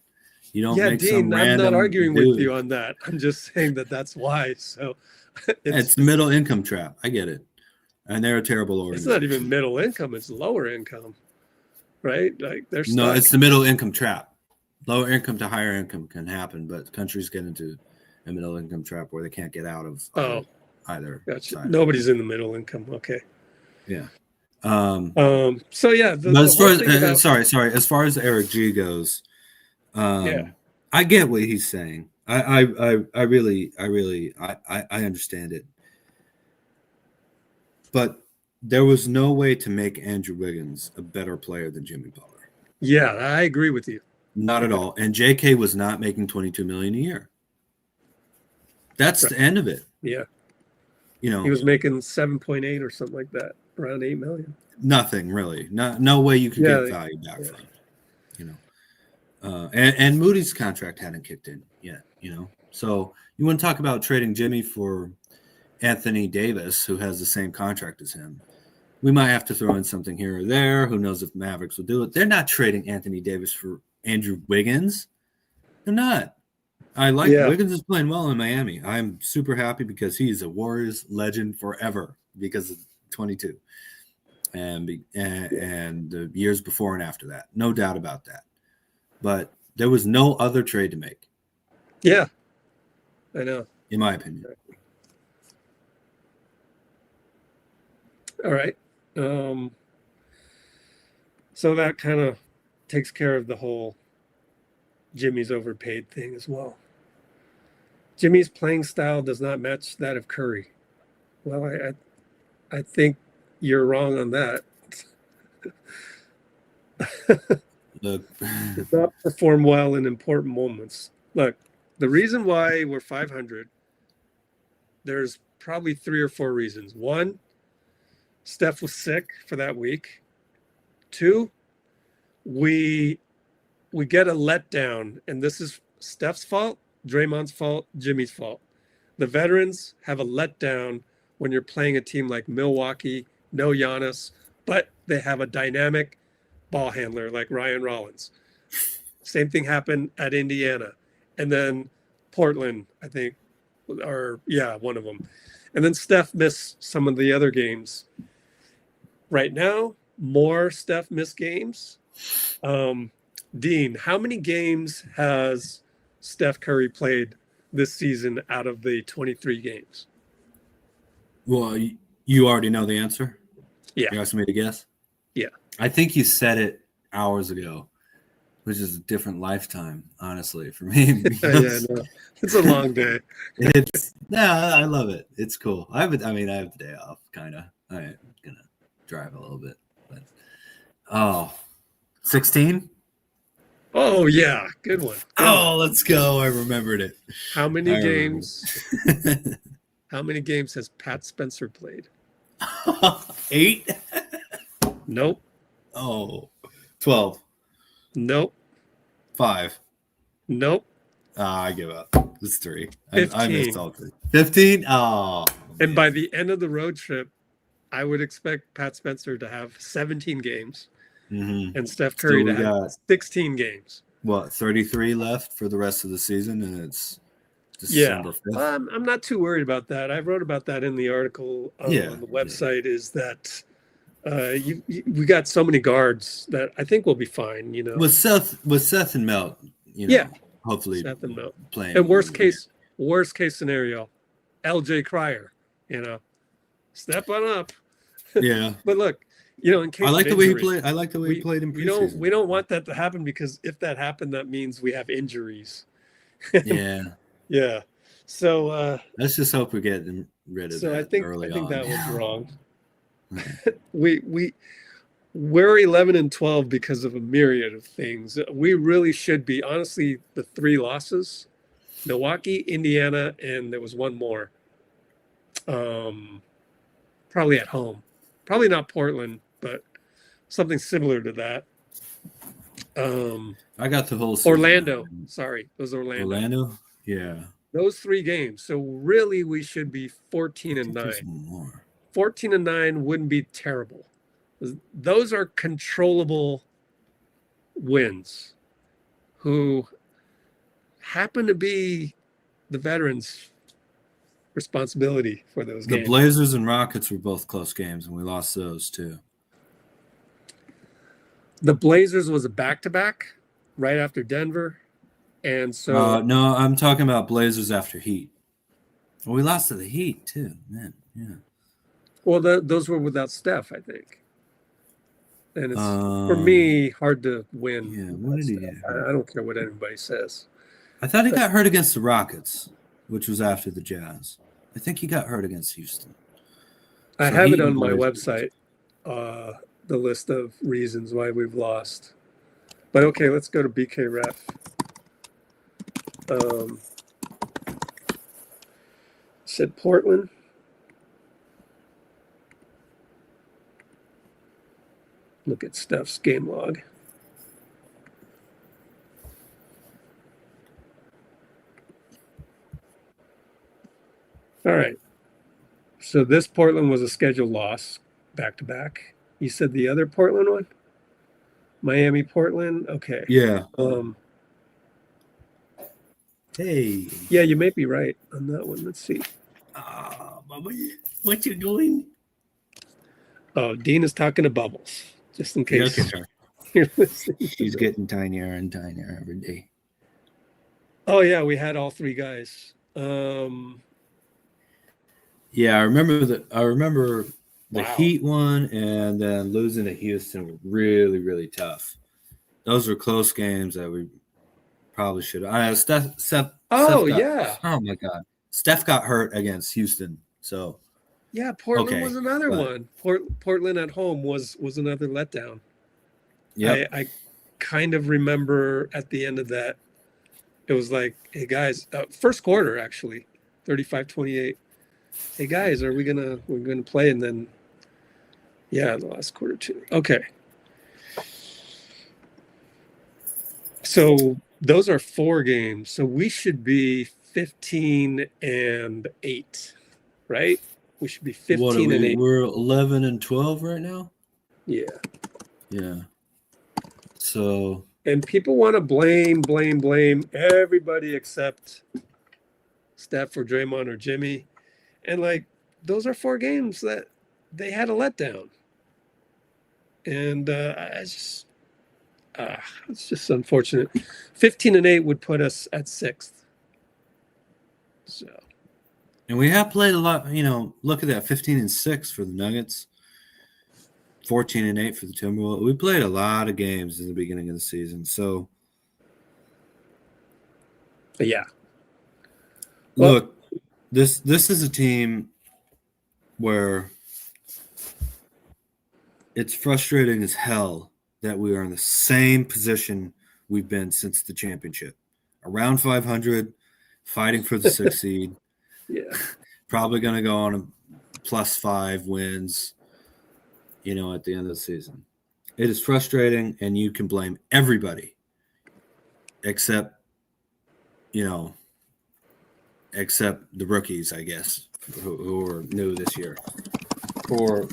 You don't make Dean, some random I'm not arguing dude. with you on that. I'm just saying that's why. So it's the middle income trap. I get it. And they're a terrible organization. It's not even middle income, it's lower income. Right? Like there's No, it's the middle income trap. Lower income to higher income can happen, but countries get into a middle income trap where they can't get out of either. Gotcha. Side. Nobody's in the middle income. Okay. Yeah. So yeah. As far as Eric G goes, I get what he's saying. I really understand it. But there was no way to make Andrew Wiggins a better player than Jimmy Butler. Yeah, I agree with you. Not at all. And JK was not making $22 million a year. That's the end of it. Yeah. He was making 7.8 or something like that, around 8 million. Nothing really. No way you could get value back from him. And Moody's contract hadn't kicked in yet, So you want to talk about trading Jimmy for Anthony Davis, who has the same contract as him. We might have to throw in something here or there. Who knows if Mavericks will do it. They're not trading Anthony Davis for Andrew Wiggins. They're not. Wiggins is playing well in Miami. I'm super happy because he's a Warriors legend forever because of 22 and the years before and after that. No doubt about that. But there was no other trade to make. Yeah, I know. In my opinion. All right. So that kind of takes care of the whole Jimmy's overpaid thing as well. Jimmy's playing style does not match that of Curry. Well, I think you're wrong on that. Look. Does not perform well in important moments. Look, the reason why we're 500, there's probably 3 or 4 reasons. 1, Steph was sick for that week. 2, we get a letdown, and this is Steph's fault, Draymond's fault, Jimmy's fault. The veterans have a letdown when you're playing a team like Milwaukee, no Giannis, but they have a dynamic ball handler like Ryan Rollins. Same thing happened at Indiana. And then Portland, I think, one of them. And then Steph missed some of the other games. Right now, more Steph missed games. Dean, how many games has Steph Curry played this season out of the 23 games? Well, you already know the answer. Yeah. You asking me to guess? Yeah. I think you said it hours ago, which is a different lifetime, honestly, for me. Yeah, no. It's a long day. I love it. It's cool. I have the day off, kind of. I'm gonna drive a little bit, but 16? Oh yeah, good one. Let's go. I remembered it. How many games? How many games has Pat Spencer played? 8? Nope. 12. Nope. 5. Nope. I give up. It's 3. 15. I missed all 3. 15? Oh. And by the end of the road trip, I would expect Pat Spencer to have 17 games and Steph Curry to have 16 games. What, 33 left for the rest of the season, and it's December 5th? I'm not too worried about that. I wrote about that in the article on the website, is that we got so many guards that I think we'll be fine, you know. With Seth and Melt, hopefully Seth and Melt playing. And worst case scenario, LJ Cryer, step on up. Yeah. But look, in case I like of the way he injury, played. I like the way he played in preseason. We don't want that to happen, because if that happened, that means we have injuries. Yeah. Yeah. So let's just hope we get rid of that. I think on. that was wrong. We're 11 and 12 because of a myriad of things. We really should be, honestly, the 3 losses: Milwaukee, Indiana, and there was one more. Probably at home. Probably not Portland, but something similar to that. I got the whole season. Orlando. Sorry, it was Orlando. Orlando? Yeah. Those 3 games. So really we should be 14 and 9. 14 and 9 wouldn't be terrible. Those are controllable wins, who happen to be the veterans' responsibility for those games. The Blazers and Rockets were both close games, and we lost those too. The Blazers was a back-to-back right after Denver, and so no, I'm talking about Blazers after Heat. Well, we lost to the Heat too, man. Yeah. Well, those were without Steph, I think, and it's for me hard to win. Yeah, what did he do? I don't care what anybody says. I thought he got hurt against the Rockets, which was after the Jazz. I think he got hurt against Houston. I have it on my website, the list of reasons why we've lost. But okay, let's go to BK Ref. Said Portland. Look at Steph's game log. All right. So this Portland was a scheduled loss, back-to-back. You said the other Portland one? Miami, Portland? Okay. Yeah. Hey. Yeah, you may be right on that one. Let's see. Mama, what you doing? Oh, Dean is talking to Bubbles, just in case. You're listening. She's getting tinier and tinier every day. Oh, yeah, we had all 3 guys. Yeah, I remember the Heat one, and then losing to Houston were really, really tough. Those were close games that we probably should have. Steph oh my God. Steph got hurt against Houston. So yeah, Portland was another one. Portland at home was another letdown. Yeah, I kind of remember at the end of that, it was like, hey guys, first quarter actually, 35-28. Hey guys, we're gonna play? And then the last quarter too. Okay. So those are 4 games. So we should be 15 and 8, right? We should be 15 and 8. We're 11 and 12 right now? Yeah. Yeah. So. And people want to blame everybody except Steph or Draymond or Jimmy. And those are 4 games that they had a letdown. And it's just unfortunate. 15-8 would put us at 6th. So, And we have played a lot, look at that, 15-6 for the Nuggets, 14-8 for the Timberwolves. We played a lot of games in the beginning of the season. So, yeah. Look, this is a team where it's frustrating as hell that we are in the same position we've been since the championship. Around 500, fighting for the 6th seed. Yeah. Probably going to go on a +5 wins, at the end of the season. It is frustrating, and you can blame everybody except the rookies, I guess, who are new this year, for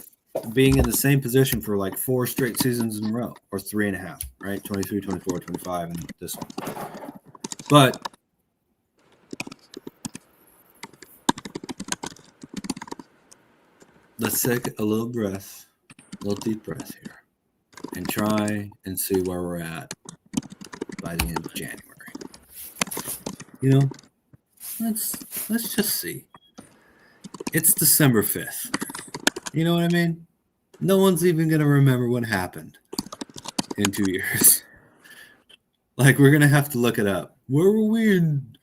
being in the same position for like 4 straight seasons in a row, or 3.5, right? 23, 24, 25, and this one. But let's take a little deep breath here, and try and see where we're at by the end of January. Let's just see. It's December 5th. You know what I mean? No one's even going to remember what happened in 2 years. Like, we're going to have to look it up. Where were we in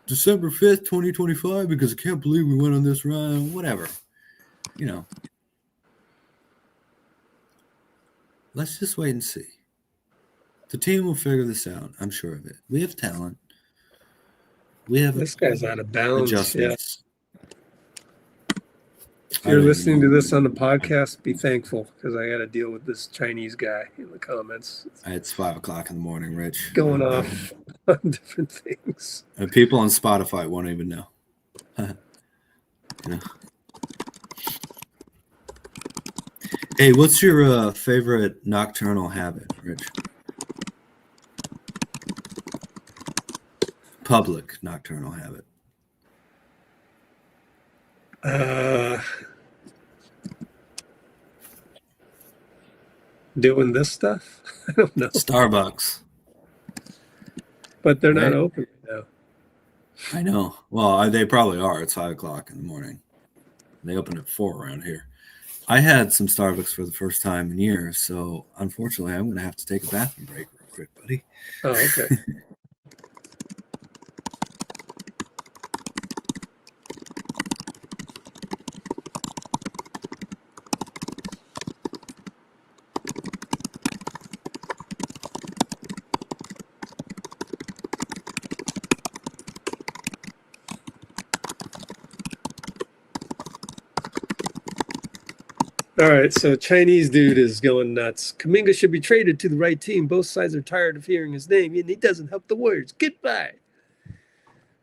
December 5th, 2025? Because I can't believe we went on this run. Whatever. Let's just wait and see. The team will figure this out. I'm sure of it. We have talent. We have this guy's out of bounds. Adjustments. Yeah. If you're listening to this on the podcast, be thankful, because I got to deal with this Chinese guy in the comments. It's 5 o'clock in the morning, Rich. Going off on different things. And people on Spotify won't even know. Hey, what's your favorite nocturnal habit, Rich? Public nocturnal habit. Doing this stuff? I don't know. Starbucks. But they're not open right now. I know. Well, they probably are. It's 5 o'clock in the morning. They open at 4 around here. I had some Starbucks for the first time in years, so unfortunately, I'm going to have to take a bathroom break real quick, buddy. Oh, okay. All right, so Chinese dude is going nuts. Kuminga should be traded to the right team. Both sides are tired of hearing his name, and he doesn't help the Warriors. Goodbye,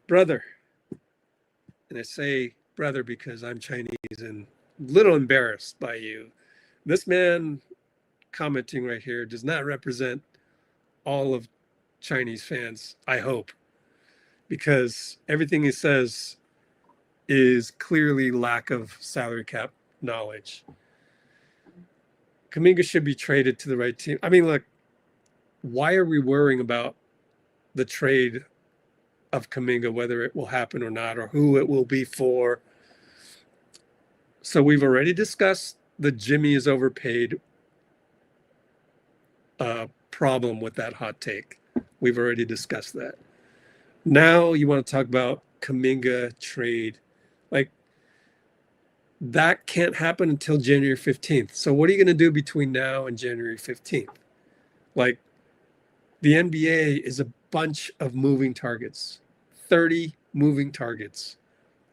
brother. And I say brother because I'm Chinese and a little embarrassed by you. This man commenting right here does not represent all of Chinese fans, I hope, because everything he says is clearly lack of salary cap knowledge. Kuminga should be traded to the right team. I mean, look, why are we worrying about the trade of Kuminga, whether it will happen or not, or who it will be for? So we've already discussed the Jimmy is overpaid problem with that hot take. We've already discussed that. Now you want to talk about Kuminga trade. Like, that can't happen until January 15th. So what are you going to do between now and January 15th? Like, the NBA is a bunch of moving targets, 30 moving targets,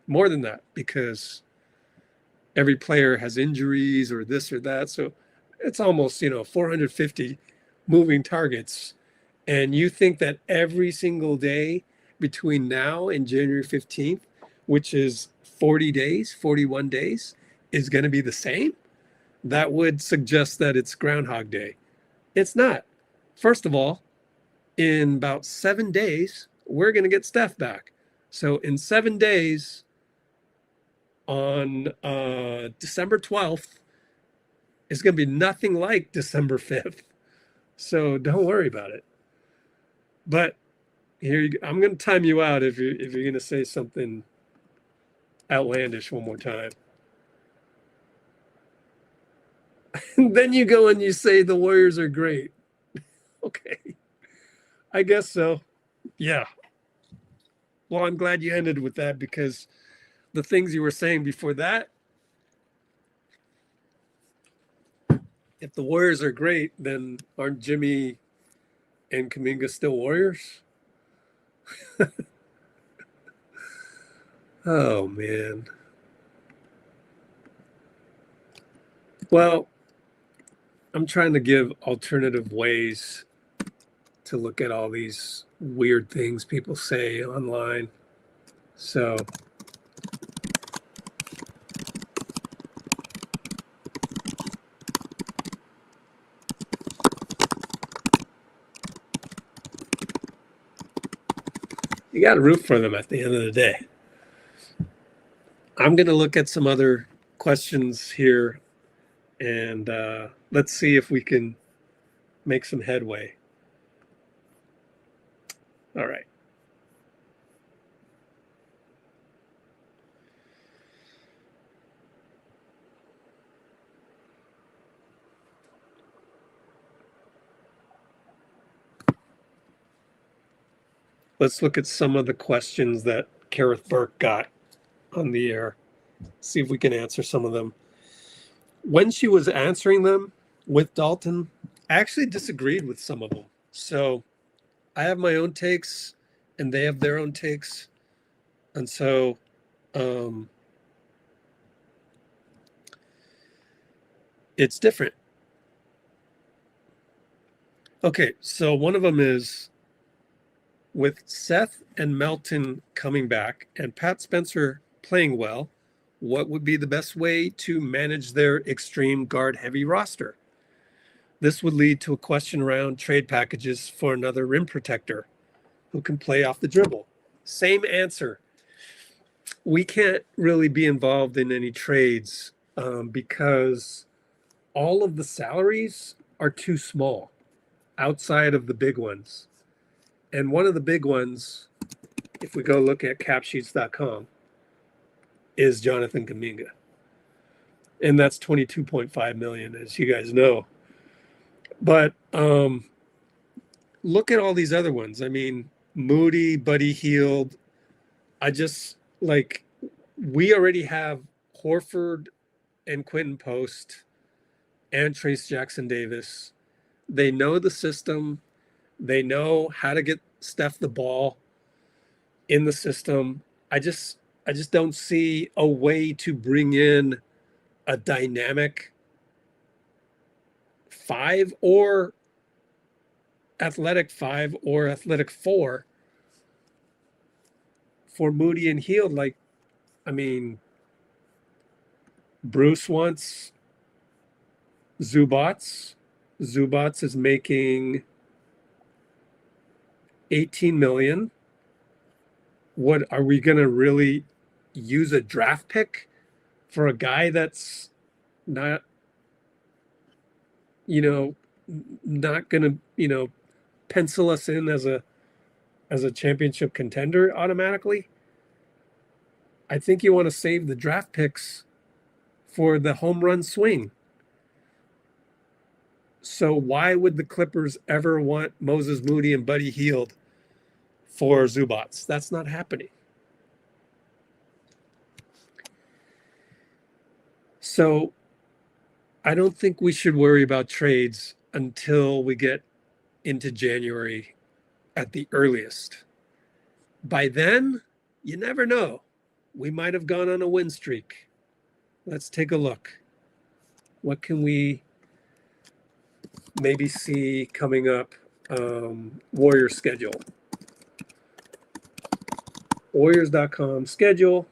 more than that, because every player has injuries or this or that. So it's almost, 450 moving targets. And you think that every single day between now and January 15th, which is 40 days, 41 days, is going to be the same? That would suggest that it's Groundhog Day. It's not. First of all, in about 7 days, we're going to get Steph back. So in 7 days, on December 12th, It's going to be nothing like December 5th. So don't worry about it. But I'm going to time you out if you're going to say something outlandish one more time. Then you go and you say the Warriors are great. Okay. I guess so. Yeah. Well, I'm glad you ended with that because the things you were saying before that, if the Warriors are great, then aren't Jimmy and Kuminga still Warriors? Oh, man. Well, I'm trying to give alternative ways to look at all these weird things people say online. So you got to root for them at the end of the day. I'm going to look at some other questions here and let's see if we can make some headway. All right. Let's look at some of the questions that Kareth Burke got on the air. See if we can answer some of them. When she was answering them with Dalton, I actually disagreed with some of them. So I have my own takes and they have their own takes. And so it's different. Okay, so one of them is with Seth and Melton coming back and Pat Spencer playing well, what would be the best way to manage their extreme guard heavy roster? This would lead to a question around trade packages for another rim protector who can play off the dribble. Same answer. We can't really be involved in any trades because all of the salaries are too small outside of the big ones. And one of the big ones, if we go look at capsheets.com, is Jonathan Kuminga. And that's 22.5 million, as you guys know. But look at all these other ones. I mean, Moody, Buddy Hield. We already have Horford and Quentin Post and Trace Jackson Davis. They know the system. They know how to get Steph the ball in the system. I just don't see a way to bring in a dynamic 5 or athletic 5 or athletic 4 for Moody and Hield. Bruce wants Zubats. Zubats is making 18 million. What are we going to really use a draft pick for a guy that's not going to, pencil us in as a championship contender automatically? I think you want to save the draft picks for the home run swing. So why would the Clippers ever want Moses Moody and Buddy Hield for Zubats? That's not happening. So I don't think we should worry about trades until we get into January at the earliest. By then, you never know. We might have gone on a win streak. Let's take a look. What can we maybe see coming up? Warriors schedule. Warriors.com schedule.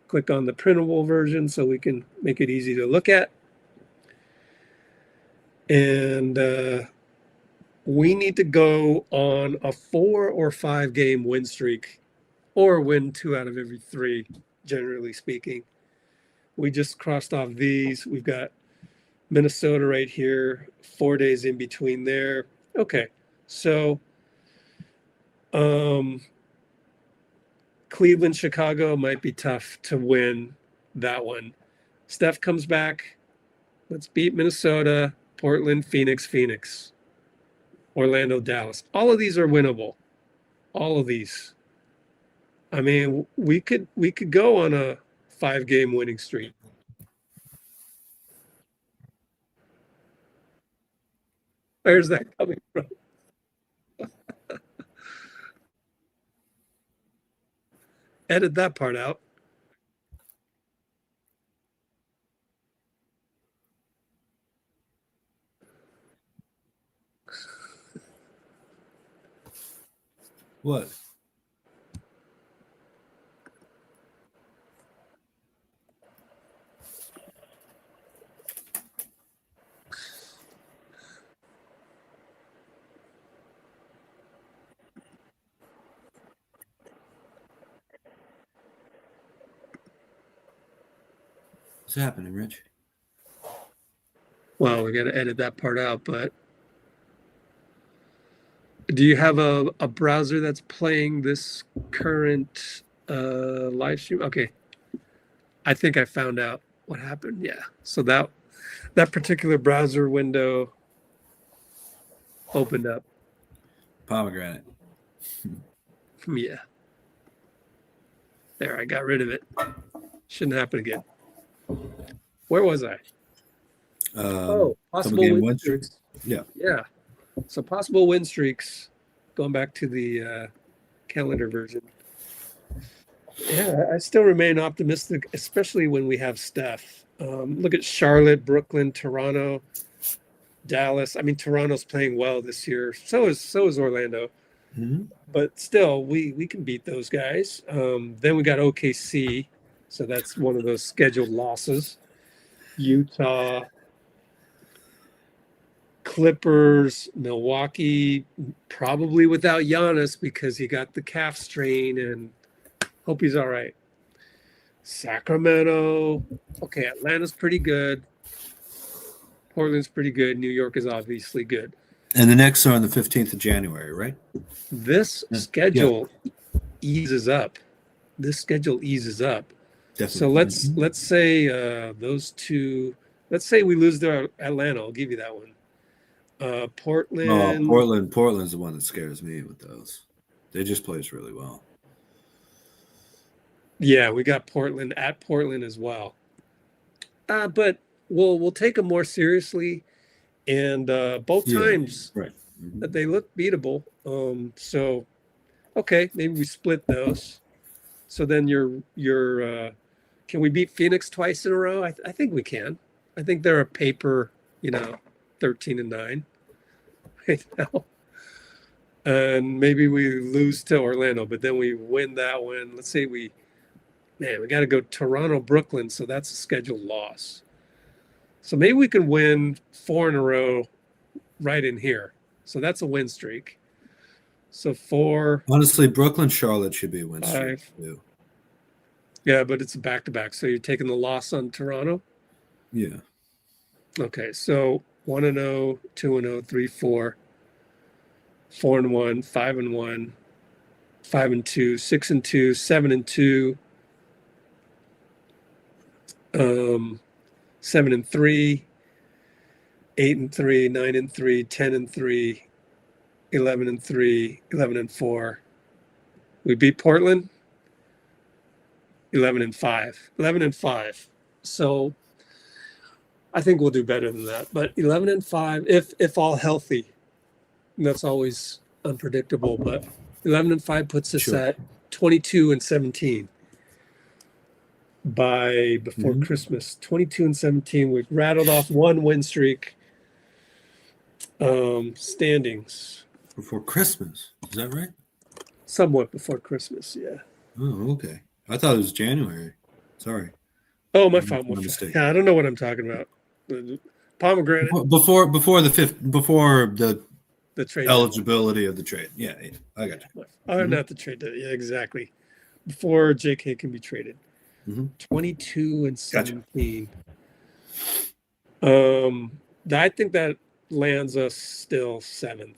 Click on the printable version so we can make it easy to look at. And we need to go on a 4 or 5 game win streak or win 2 out of every 3, generally speaking. We just crossed off these. We've got Minnesota right here, 4 days in between there. Okay. So Cleveland, Chicago might be tough to win that one. Steph comes back. Let's beat Minnesota, Portland, Phoenix, Orlando, Dallas. All of these are winnable. All of these. I mean, we could go on a 5-game winning streak. Where's that coming from? Edit that part out. What? What's happening, Rich? Well, we got to edit that part out. But do you have a browser that's playing this current live stream? Okay. I think I found out what happened. Yeah. So that particular browser window opened up. Pomegranate. Yeah. There, I got rid of it. Shouldn't happen again. Where was I? Possible win streaks. Yeah. Yeah. So possible win streaks, going back to the calendar version. Yeah, I still remain optimistic, especially when we have Steph. Look at Charlotte, Brooklyn, Toronto, Dallas. I mean, Toronto's playing well this year. So is Orlando. Mm-hmm. But still, we can beat those guys. Then we got OKC, so that's one of those scheduled losses. Utah, Clippers, Milwaukee, probably without Giannis because he got the calf strain, and hope he's all right. Sacramento, okay, Atlanta's pretty good. Portland's pretty good. New York is obviously good. And the Knicks are on the 15th of January, right? This schedule eases up. This schedule eases up. Definitely. So let's say those two. Let's say we lose to Atlanta. I'll give you that one. Portland. Portland's the one that scares me with those. They just plays really well. Yeah, we got Portland at Portland as well. But we'll take them more seriously, and both times right. Mm-hmm. that they look beatable. So okay, maybe we split those. So then you're can we beat Phoenix twice in a row? I think we can. I think they're a paper, 13-9 right now. And maybe we lose to Orlando, but then we win that one. Let's say we got to go Toronto, Brooklyn, so that's a scheduled loss. So maybe we can win 4 in a row right in here. So that's a win streak. So 4. Honestly, Brooklyn, Charlotte should be a win streak too. Yeah, but it's a back-to-back. So you're taking the loss on Toronto? Yeah. Okay, so 1-0, 2-0, 3-4, 4-1, 5-1, 5-2, 6-2, 7-2, 7-3, 8-3, 9-3, 10-3, 11-3, 11-4. We beat Portland. 11-5. So I think we'll do better than that. But 11-5, if all healthy, and that's always unpredictable. But 11-5 puts us at 22-17 before Christmas. 22-17. We've rattled off one win streak. Standings before Christmas. Is that right? Somewhat before Christmas. Yeah. Oh, okay. I thought it was January. Sorry. Oh, my fault. Yeah, I don't know what I'm talking about. Pomegranate. Before the trade eligibility of the trade. Yeah, I got you. Not the trade. Yeah, exactly. Before JK can be traded. 22-17. I think that lands us still 7th.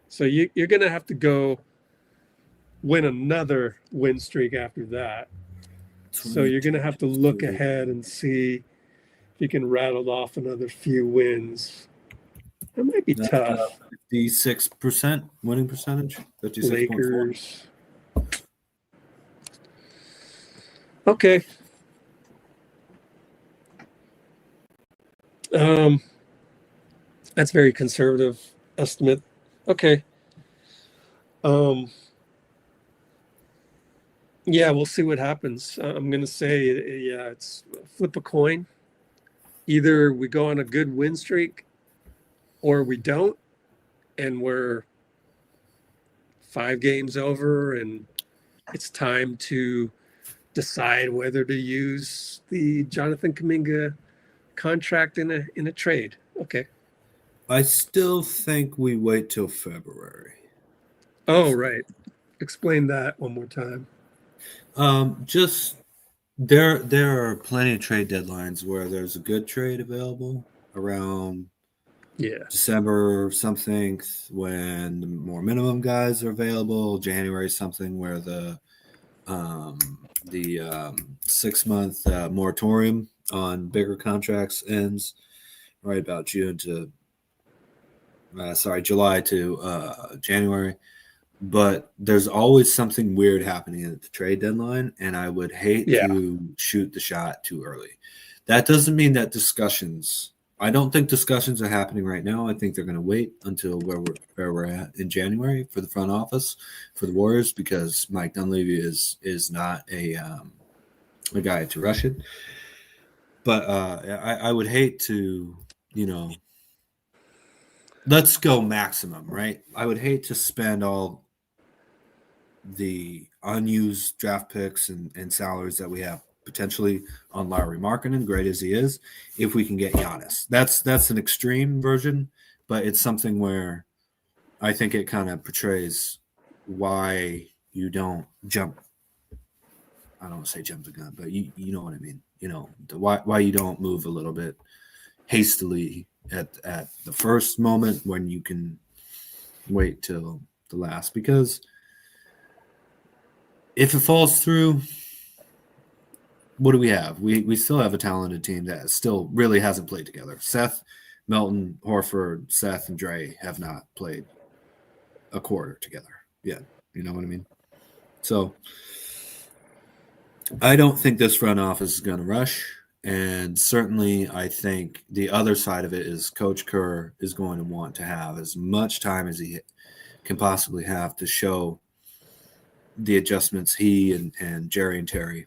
So you're going to have to go win another win streak after that. So you're going to have to look ahead and see if you can rattle off another few wins. It might be tough. 56% winning percentage. 56.4. Lakers. Okay. That's very conservative estimate. Okay. Yeah, we'll see what happens. I'm gonna say, yeah, it's flip a coin. Either we go on a good win streak, or we don't, and we're 5 games over, and it's time to decide whether to use the Jonathan Kuminga contract in a trade. Okay. I still think we wait till February. Oh, right. Explain that one more time. Just there are plenty of trade deadlines where there's a good trade available around December something when the more minimum guys are available. January something where the 6-month moratorium on bigger contracts ends. Right about July to January. But there's always something weird happening at the trade deadline, and I would hate to shoot the shot too early. That doesn't mean that I don't think discussions are happening right now. I think they're going to wait until where we're at in January for the front office for the Warriors, because Mike Dunleavy is not a guy to rush it. But I would hate to, let's go maximum, right? I would hate to spend all the unused draft picks and salaries that we have potentially on Lauri Markkanen, great as he is, if we can get Giannis. That's an extreme version, but it's something where I think it kind of portrays why you don't jump. I don't want to say jump the gun, but you know what I mean. Why you don't move a little bit hastily at the first moment when you can wait till the last, because if it falls through, what do we have? We still have a talented team that still really hasn't played together. Seth, Melton, Horford, Seth, and Dre have not played a quarter together yet. You know what I mean? So I don't think this front office is going to rush. And certainly I think the other side of it is Coach Kerr is going to want to have as much time as he can possibly have to show the adjustments he and Jerry and Terry,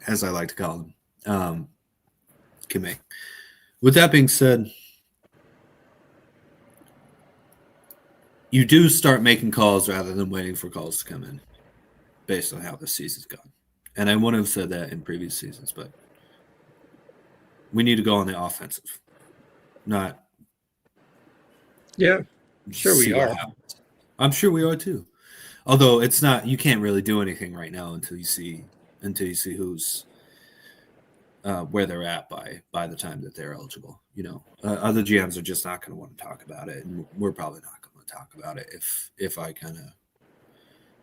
as I like to call them, can make. With that being said, you do start making calls rather than waiting for calls to come in based on how the season's gone. And I wouldn't have said that in previous seasons, but we need to go on the offensive, not. Yeah, sure we are. I'm sure we are too. Although it's not, you can't really do anything right now until you see who's where they're at by the time that they're eligible. Other GMs are just not going to want to talk about it, and we're probably not going to talk about it if I kind of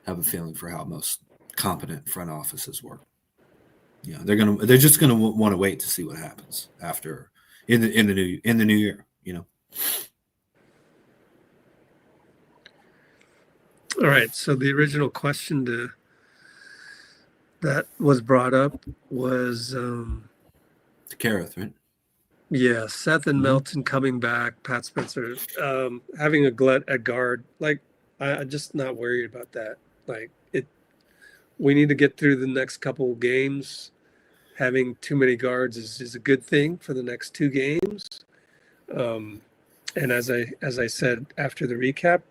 have a feeling for how most competent front offices work. They're just gonna want to wait to see what happens after in the new year. All right. So the original question that was brought up was to Kareth, right? Yeah, Seth and Melton coming back, Pat Spencer having a glut at guard. Like, I'm just not worried about that. Like, we need to get through the next couple of games. Having too many guards is a good thing for the next 2 games. And as I said after the recap,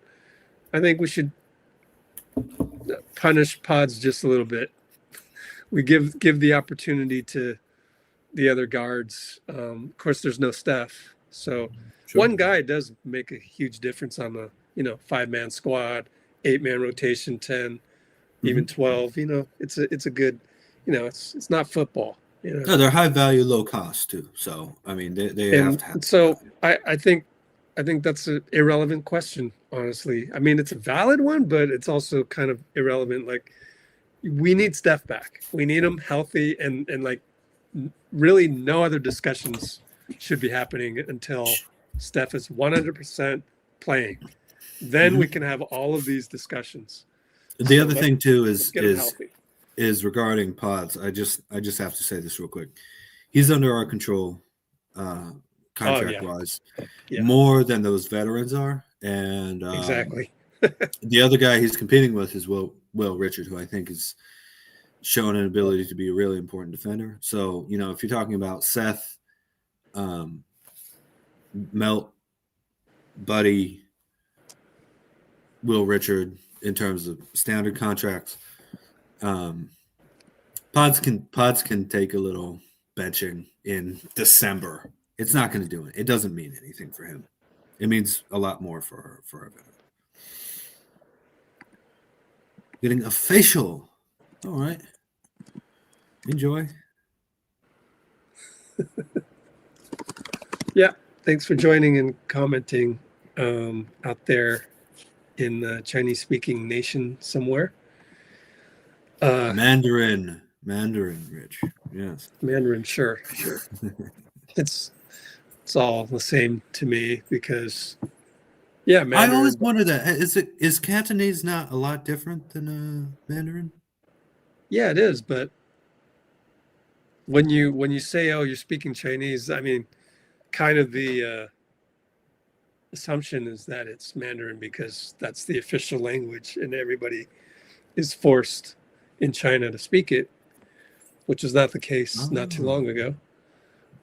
I think we should punish Pods just a little bit. We give the opportunity to the other guards. Of course, there's no Steph, so one guy does make a huge difference on a 5-man squad, 8-man rotation, 10, even 12. It's a good. It's not football, No, they're high value, low cost too. So I mean, they have And to have. so I think that's an irrelevant question, honestly. I mean, it's a valid one, but it's also kind of irrelevant. Like, we need Steph back. We need him healthy, and like, really no other discussions should be happening until Steph is 100% playing. Then we can have all of these discussions. The So other thing too get him healthy. is regarding Pods. I just have to say this real quick. He's under our control, contract wise, more than those veterans are. And exactly. The other guy he's competing with is Will Richard, who I think is shown an ability to be a really important defender. So, you know, if you're talking about Seth, Melt, Buddy, Will Richard in terms of standard contracts, Pods can take a little benching in December. It's not going to do it. It doesn't mean anything for him. It means a lot more for a veteran. Getting a facial. All right. Enjoy. Yeah. Thanks for joining and commenting out there in the Chinese-speaking nation somewhere. Mandarin, Rich. Yes. Mandarin, sure. It's all the same to me because, Mandarin. I always wonder that. Is Cantonese not a lot different than Mandarin? Yeah, it is. But when you say, "Oh, you're speaking Chinese," I mean, kind of the assumption is that it's Mandarin because that's the official language, and everybody is forced in China to speak it, which was not the case not too long ago.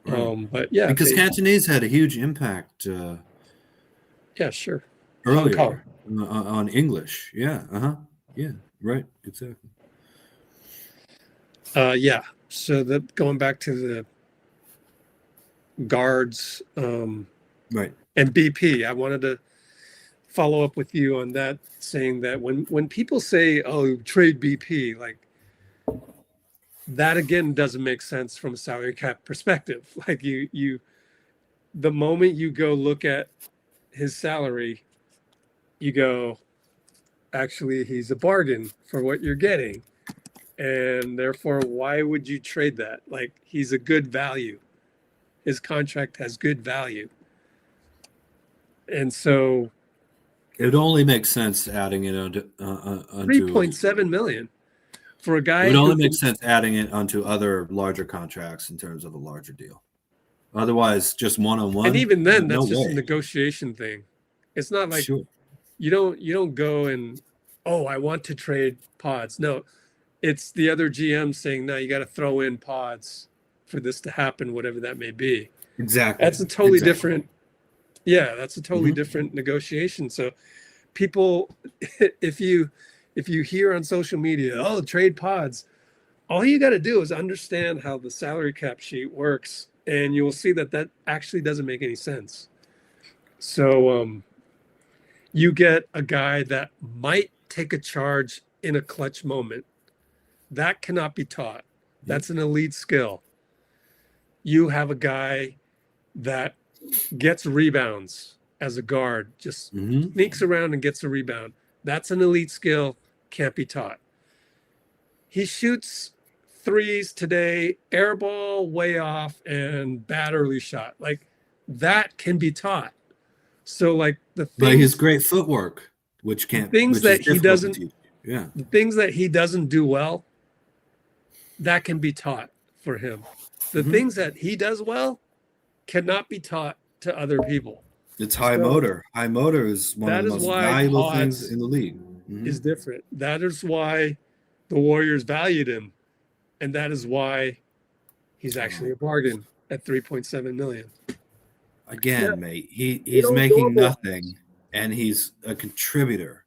Right. But because Cantonese had a huge impact. Sure. Earlier on English. Yeah. Yeah. Right. Exactly. So going back to the guards, right, and BP, I wanted to follow up with you on that, saying that when people say, "Oh, trade BP," like, that again doesn't make sense from a salary cap perspective. Like, you the moment you go look at his salary, you go, actually, he's a bargain for what you're getting. And therefore, why would you trade that? Like, he's a good value. His contract has good value. And so it only makes sense adding it onto 3.7 million for a guy. It would only make sense adding it onto other larger contracts in terms of a larger deal. Otherwise, just one-on-one. And even then, that's just a negotiation thing. It's not like you don't go and, "Oh, I want to trade Pods." No, it's the other GM saying, "No, you got to throw in Pods for this to happen," whatever that may be. Exactly. That's a totally different. Yeah, that's a totally different negotiation. So, people, if you hear on social media, "Oh, trade Pods," all you got to do is understand how the salary cap sheet works, and you will see that actually doesn't make any sense. So, you get a guy that might take a charge in a clutch moment. That cannot be taught. That's an elite skill. You have a guy that gets rebounds as a guard, just sneaks around and gets a rebound. That's an elite skill, can't be taught. He shoots threes today, air ball way off, and bad early shot. Like, that can be taught. So, like, but his great footwork, which can't things that he doesn't, the things that he doesn't do well, that can be taught for him. The things that he does well cannot be taught to other people. It's high motor. High motor is one of the most valuable things in the league. Is different. That is why the Warriors valued him, and that is why he's actually a bargain at 3.7 million. Again, mate, he's making nothing, and he's a contributor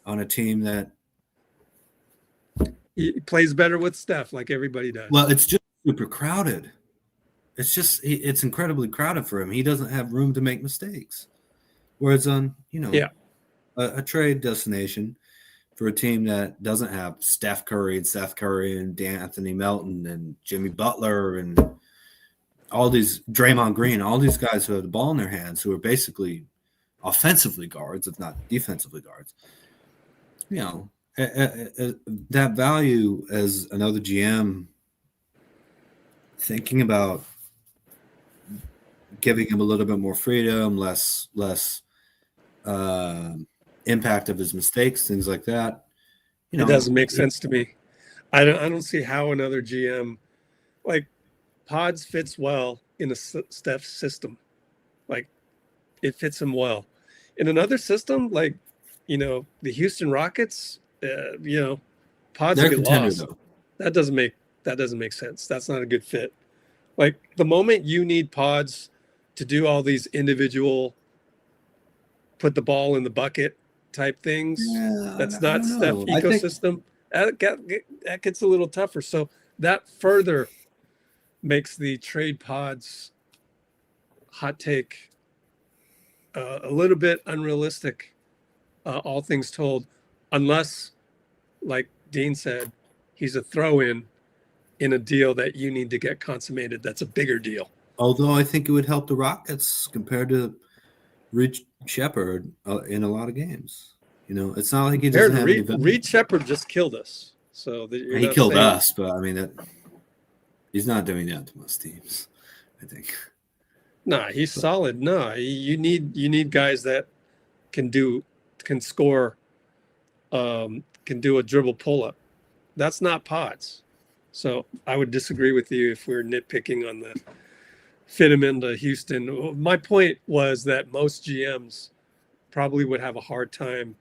on a team that he plays better with Steph, like everybody does. Well, it's just super crowded. It's incredibly crowded for him. He doesn't have room to make mistakes. Whereas on, a trade destination, for a team that doesn't have Steph Curry and Seth Curry and Anthony Melton and Jimmy Butler and all these Draymond Green, all these guys who have the ball in their hands, who are basically offensively guards, if not defensively guards. You know, that value as another GM, thinking about giving him a little bit more freedom, less impact of his mistakes, things like that. You know, it doesn't make sense to me. I don't see how another GM, like, Pods fits well in a Steph system. Like, it fits him well. In another system, like, you know, the Houston Rockets, you know, Pods they're get contenders lost. though. That doesn't make sense. That's not a good fit. Like, the moment you need Pods to do all these individual put the ball in the bucket type things, that's not Steph ecosystem. That gets a little tougher. So that further makes the trade Pods hot take a little bit unrealistic, all things told, unless, like Dean said, he's a throw-in in a deal that you need to get consummated. That's a bigger deal. Although I think it would help the Rockets compared to Reed Shepherd in a lot of games. You know, it's not like he doesn't have any value. Reed Shepherd just killed us. So he killed us, but I mean, he's not doing that to most teams, I think. Nah, he's solid. Nah, you need guys that can score, can do a dribble pull-up. That's not Pods. So I would disagree with you if we're nitpicking on the fit him into Houston. My point was that most GMs probably would have a hard time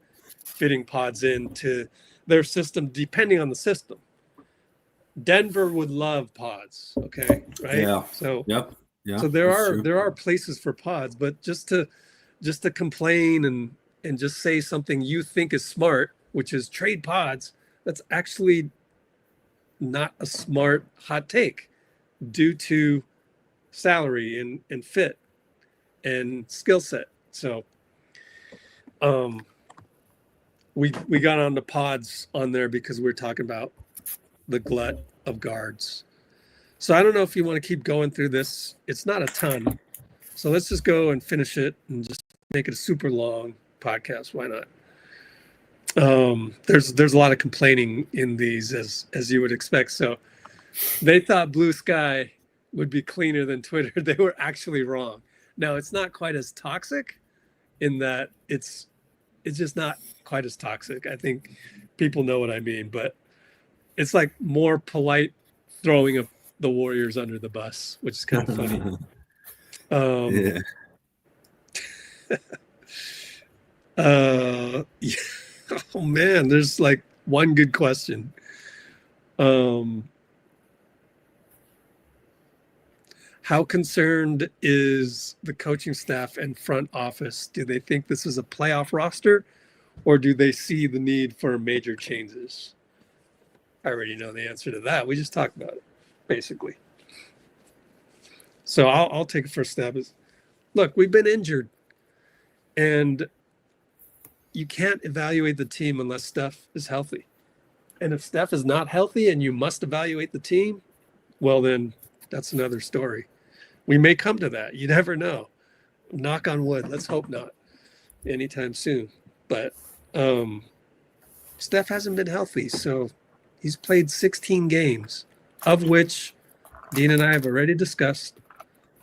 fitting Pods into their system, depending on the system. Denver would love Pods, okay, right? Yeah. So yep. Yeah. So there are places for Pods, but just to complain and just say something you think is smart, which is trade Pods, that's actually not a smart hot take due to salary and fit and skill set. So we got on the Pods on there because we're talking about the glut of guards. So I don't know if you want to keep going through this. It's not a ton. So let's just go and finish it and just make it a super long podcast. Why not? There's a lot of complaining in these as you would expect. So they thought Blue Sky would be cleaner than Twitter. They were actually wrong. Now, it's not quite as toxic in that it's just not quite as toxic. I think people know what I mean, but it's like more polite throwing the Warriors under the bus, which is kind of funny. Yeah. Yeah. Oh man, there's like one good question. How concerned is the coaching staff and front office? Do they think this is a playoff roster, or do they see the need for major changes? I already know the answer to that. We just talked about it, basically. So I'll take a first stab. Look, we've been injured, and you can't evaluate the team unless Steph is healthy. And if Steph is not healthy and you must evaluate the team, well, then that's another story. We may come to that. You never know. Knock on wood. Let's hope not anytime soon. But Steph hasn't been healthy, so he's played 16 games, of which Dean and I have already discussed.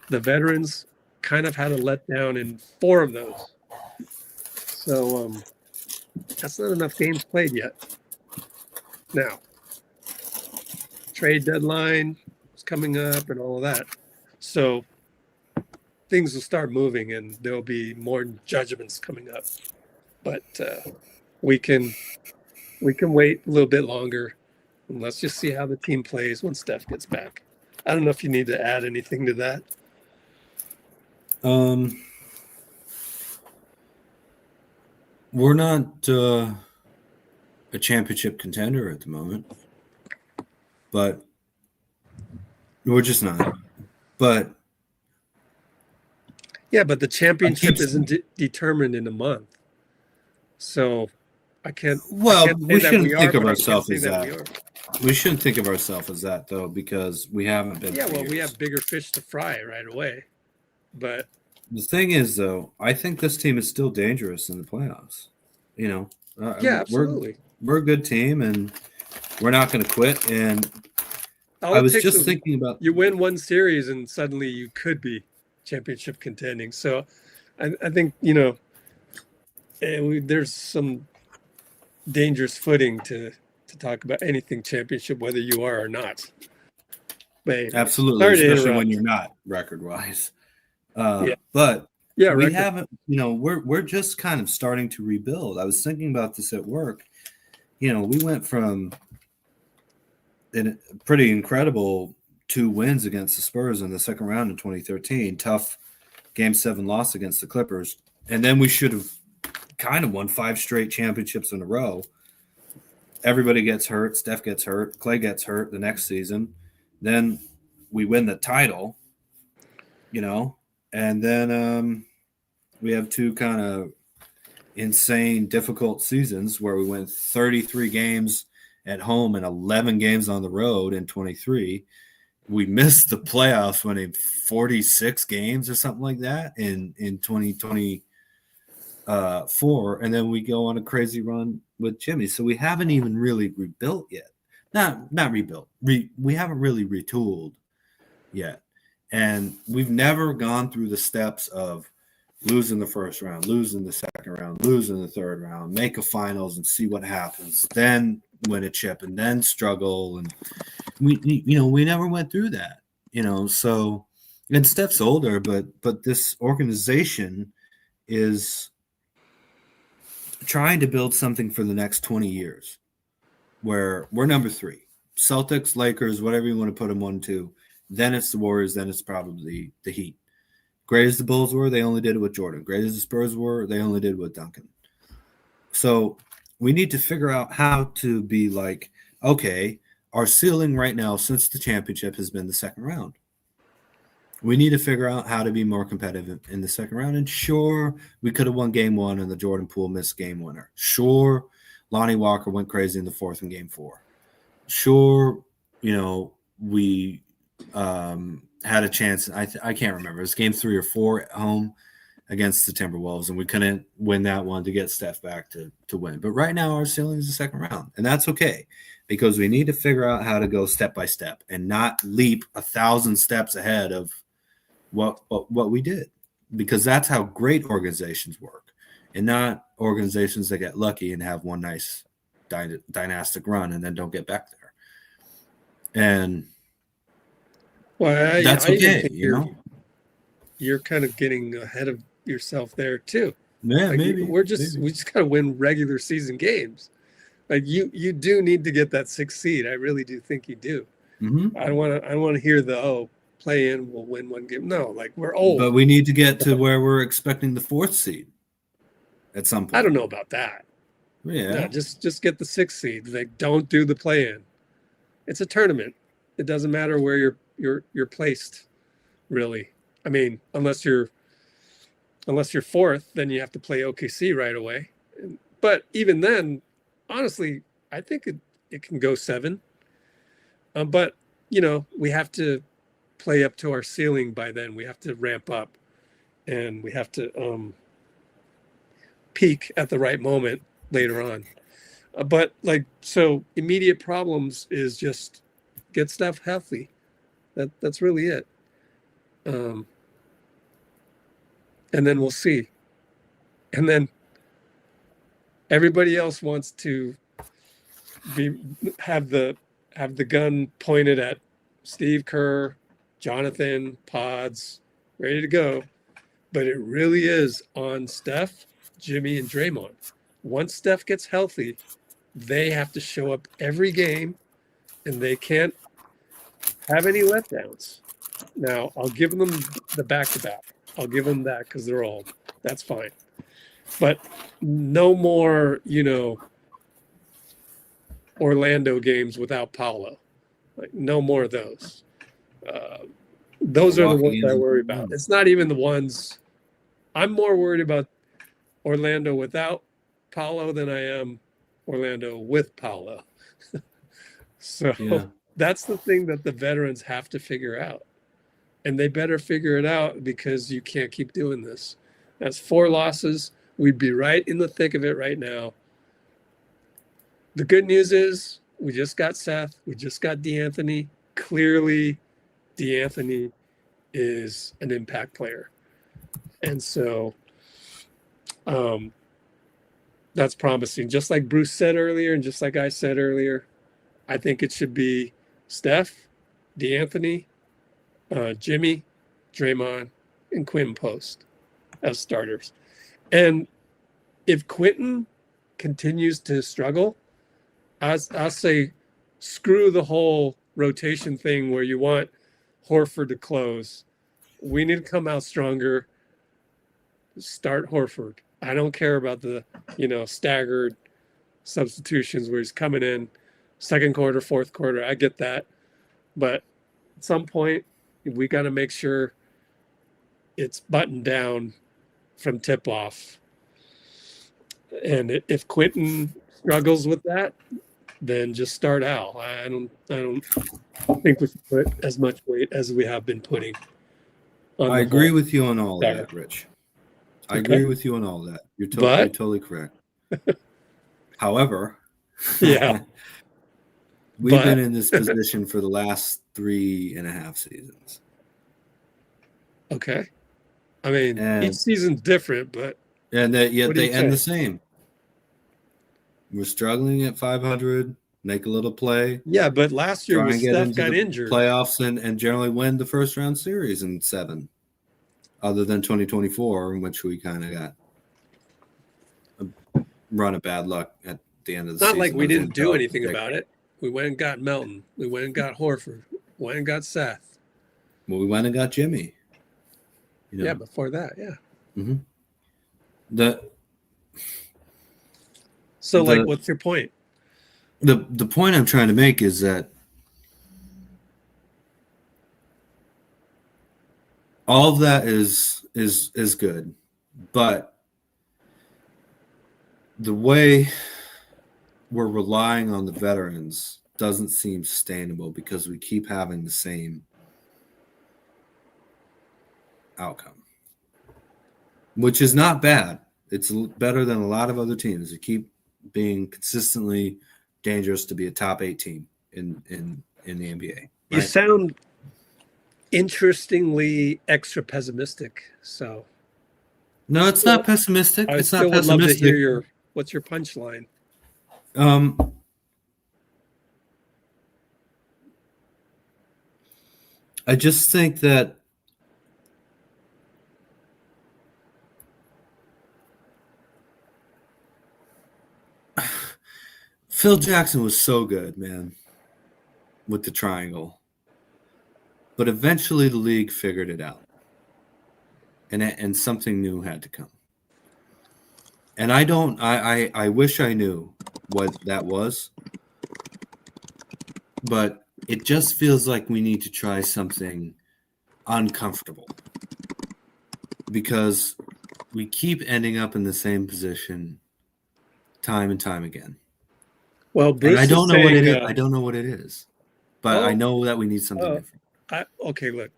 The veterans kind of had a letdown in 4 of those. So that's not enough games played yet. Now, trade deadline is coming up and all of that. So things will start moving and there'll be more judgments coming up. But we can wait a little bit longer and let's just see how the team plays when Steph gets back. I don't know if you need to add anything to that. We're not a championship contender at the moment, but we're just not. But yeah, but the championship isn't determined in a month. So I can't. Well, I can't say we that shouldn't we think are, of but I can't ourselves say as that we that. are. We shouldn't think of ourselves as that though, because we haven't been Yeah, for well, we years. have bigger fish to fry right away. But The thing is, though, I think this team is still dangerous in the playoffs. You know, yeah, we're absolutely. a good team, and we're not going to quit. And All I it was takes just is thinking about. you win one series, and suddenly you could be championship contending. So, I think there's some dangerous footing to talk about anything championship, whether you are or not. But anyways, Absolutely, sorry to especially when interrupt. you're not record wise. Yeah, But yeah, we record. haven't, we're just kind of starting to rebuild. I was thinking about this at work. We went from a pretty incredible 2 wins against the Spurs in the second round in 2013, tough Game 7 loss against the Clippers, and then we should have kind of won 5 straight championships in a row. Everybody gets hurt. Steph gets hurt. Clay gets hurt the next season. Then we win the title, and then we have 2 kind of insane, difficult seasons where we went 33 games at home and 11 games on the road in 23. We missed the playoffs winning 46 games or something like that in 2020. 4, and then we go on a crazy run with Jimmy. So we haven't even really rebuilt yet. Not rebuilt. We haven't really retooled yet, and we've never gone through the steps of losing the first round, losing the second round, losing the third round, make a finals and see what happens, then win a chip and then struggle, and we never went through that. So, and Steph's older, but this organization is trying to build something for the next 20 years where we're number 3. Celtics, Lakers, whatever you want to put them 1, 2. Then it's the Warriors. Then it's probably the Heat. Great as the Bulls were, they only did it with Jordan. Great as the Spurs were, they only did it with Duncan. So we need to figure out how to be like, okay, our ceiling right now since the championship has been the second round. We need to figure out how to be more competitive in the second round. And sure, we could have won game 1 and the Jordan Poole missed game winner. Sure, Lonnie Walker went crazy in the 4th in game 4. Sure, we had a chance. I can't remember. It was game 3 or 4 at home against the Timberwolves, and we couldn't win that one to get Steph back to win. But right now, our ceiling is the second round, and that's okay because we need to figure out how to go step by step and not leap 1,000 steps ahead of what we did, because that's how great organizations work, and not organizations that get lucky and have one nice dynastic run and then don't get back there. And Well, that's I even okay, think you're kind of getting ahead of yourself there too. Yeah, Like maybe we just gotta win regular season games. Like you do need to get that 6th seed. I really do think you do. Mm-hmm. I don't want to hear the play in, we'll win one game. No, like we're old. But we need to get to where we're expecting the 4th seed at some point. I don't know about that. Yeah. No, just get the 6th seed. Like don't do the play in. It's a tournament. It doesn't matter where you're placed, really. I mean, unless you're 4th, then you have to play OKC right away. But even then, honestly, I think it can go 7. But we have to play up to our ceiling by then. We have to ramp up, and we have to peak at the right moment later on. But so immediate problems is just get Steph healthy. That's really it. And then we'll see. And then everybody else wants to have the gun pointed at Steve Kerr, Jonathan, Pods, ready to go. But it really is on Steph, Jimmy, and Draymond. Once Steph gets healthy, they have to show up every game, and they can't have any letdowns. Now, I'll give them the back-to-back. I'll give them that because they're old. That's fine. But no more, Orlando games without Paolo. Like, no more of those. Those are the ones I worry about. It's not even the ones. I'm more worried about Orlando without Paolo than I am Orlando with Paolo. So Yeah. that's the thing that the veterans have to figure out. And they better figure it out because you can't keep doing this. That's 4 losses. We'd be right in the thick of it right now. The good news is we just got Seth. We just got DeAnthony. Clearly, DeAnthony is an impact player. And so that's promising. Just like Bruce said earlier, and just like I said earlier, I think it should be Steph, DeAnthony, Jimmy, Draymond, and Quinn Post as starters. And if Quentin continues to struggle, I'll say screw the whole rotation thing where you want Horford to close. We need to come out stronger. Start Horford. I don't care about the, staggered substitutions where he's coming in second quarter, fourth quarter. I get that. But at some point, we got to make sure it's buttoned down from tip off. And if Quentin struggles with that, then just start Al. I don't think we should put as much weight as we have been putting. I agree with you on all of that, Rich. I agree with you on all that. You're totally correct. However, yeah, we've been in this position for the last 3.5 seasons. Okay. I mean, each season's different, but yet they end the same. We're struggling at 500, make a little play. Yeah, but last year when Steph got injured, playoffs and generally win the first round series in 7. Other than 2024, in which we kind of got a run of bad luck at the end of the season. Not like we didn't do anything about it. We went and got Melton. We went and got Horford. Went and got Seth. Well, we went and got Jimmy. Yeah, before that, yeah. Mm-hmm. What's your point? The point I'm trying to make is that all of that is good, but the way we're relying on the veterans doesn't seem sustainable because we keep having the same outcome, which is not bad. It's better than a lot of other teams that keep being consistently dangerous to be a top 8 team in the NBA. Right? You sound interestingly extra pessimistic. So no, it's not pessimistic. I still would love to hear what's your punchline. I just think that Phil Jackson was so good, man, with the triangle. But eventually the league figured it out. And something new had to come. And I wish I knew what that was. But it just feels like we need to try something uncomfortable. Because we keep ending up in the same position time and time again. Well, Bruce, and I don't know what it is. I don't know what it is, but I know that we need something different. Look,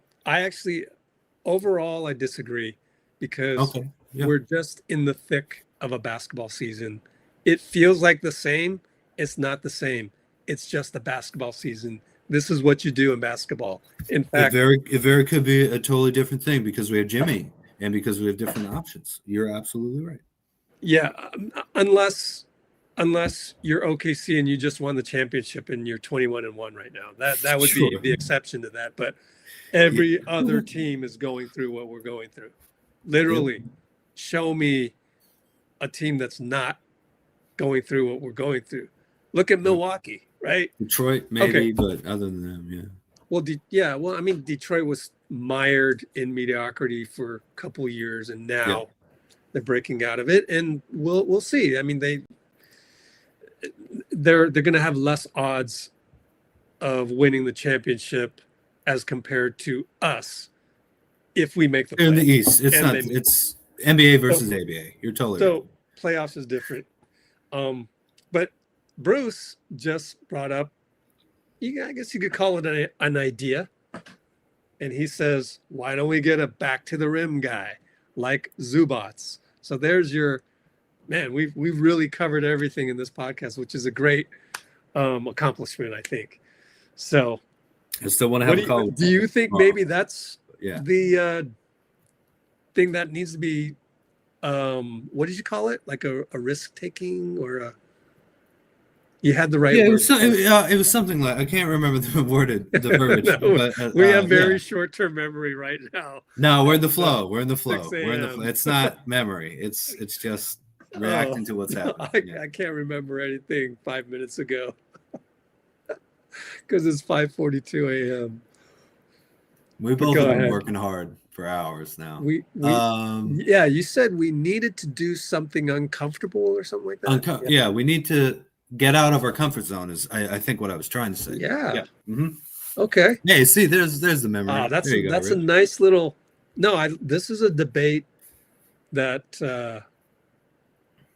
overall, I disagree because we're just in the thick of a basketball season. It feels like the same. It's not the same. It's just the basketball season. This is what you do in basketball. In fact, it very could be a totally different thing because we have Jimmy and because we have different options. You're absolutely right. Yeah, unless you're OKC and you just won the championship and you're 21-1 right now. That would be the exception to that. But every other team is going through what we're going through. Literally, show me a team that's not going through what we're going through. Look at Milwaukee, right? Detroit, maybe, but other than them, yeah. Well, Detroit was mired in mediocrity for a couple of years, and now they're breaking out of it, and we'll see. I mean, they're going to have less odds of winning the championship as compared to us if we make the playoffs. In the East. It's NBA versus ABA. You're totally right. So playoffs is different. But Bruce just brought up, I guess you could call it an idea. And he says, why don't we get a back to the rim guy like Zubats? So there's your, man, we've really covered everything in this podcast, which is a great accomplishment, I think. So I still want to have a call. Do you think maybe that's yeah. the thing that needs to be, what did you call it? Like a risk taking or a, you had the right word. It was something like, I can't remember the word, the verbiage. No, but, we have very short-term memory right now. No, we're in the flow. We're in the flow. 6 We're in the flow. It's not memory. It's just reacting to what's happening. I can't remember anything 5 minutes ago because it's 5:42 a.m. We both have been working hard for hours now. Yeah, you said we needed to do something uncomfortable or something like that. Yeah, we need to get out of our comfort zone is I think what I was trying to say. Yeah. Mm-hmm. Okay. Hey, see, there's the memory. That's a nice little. No, this is a debate that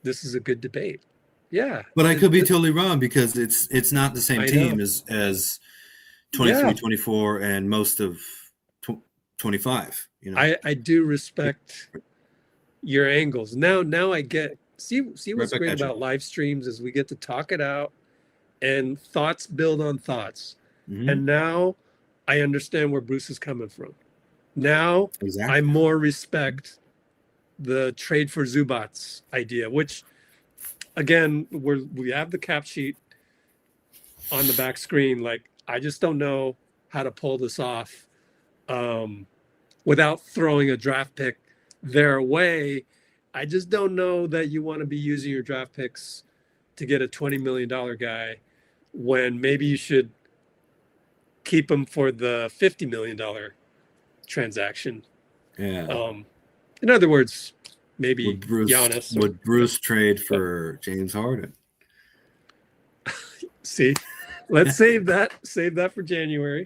this is a good debate. Yeah. But I could be totally wrong because it's not the same team as 23, 24 and most of 25. You know. I do respect your angles. Now I get see what's great about live streams is we get to talk it out and thoughts build on thoughts. Mm-hmm. And now I understand where Bruce is coming from. Now I more respect the trade for Zubats idea, which again we have the cap sheet on the back screen. Like I just don't know how to pull this off without throwing a draft pick their way. I just don't know that you want to be using your draft picks to get a $20 million guy when maybe you should keep him for the $50 million transaction. Yeah. In other words, maybe Giannis. Would Bruce trade for James Harden? See, let's save that. Save that for January.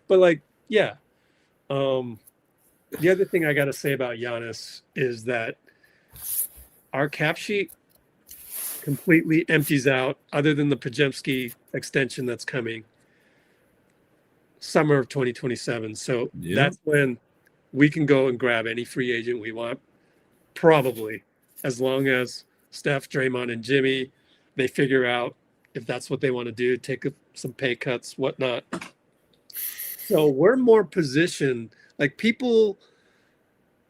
But like, yeah. The other thing I got to say about Giannis is that our cap sheet completely empties out, other than the Podziemski extension that's coming summer of 2027. So that's when we can go and grab any free agent we want, probably, as long as Steph, Draymond, and Jimmy, they figure out if that's what they want to do, take some pay cuts, whatnot. So we're more positioned, like people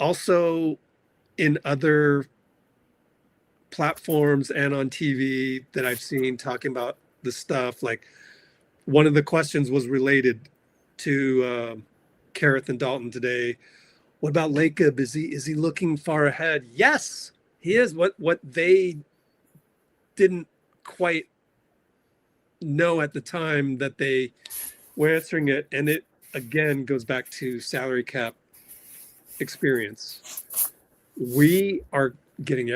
also in other platforms and on TV that I've seen talking about the stuff. Like one of the questions was related to Kareth and Dalton today. What about Lacob? Is he looking far ahead? Yes, he is. What they didn't quite know at the time that they were answering it, and it again goes back to salary cap experience. We are getting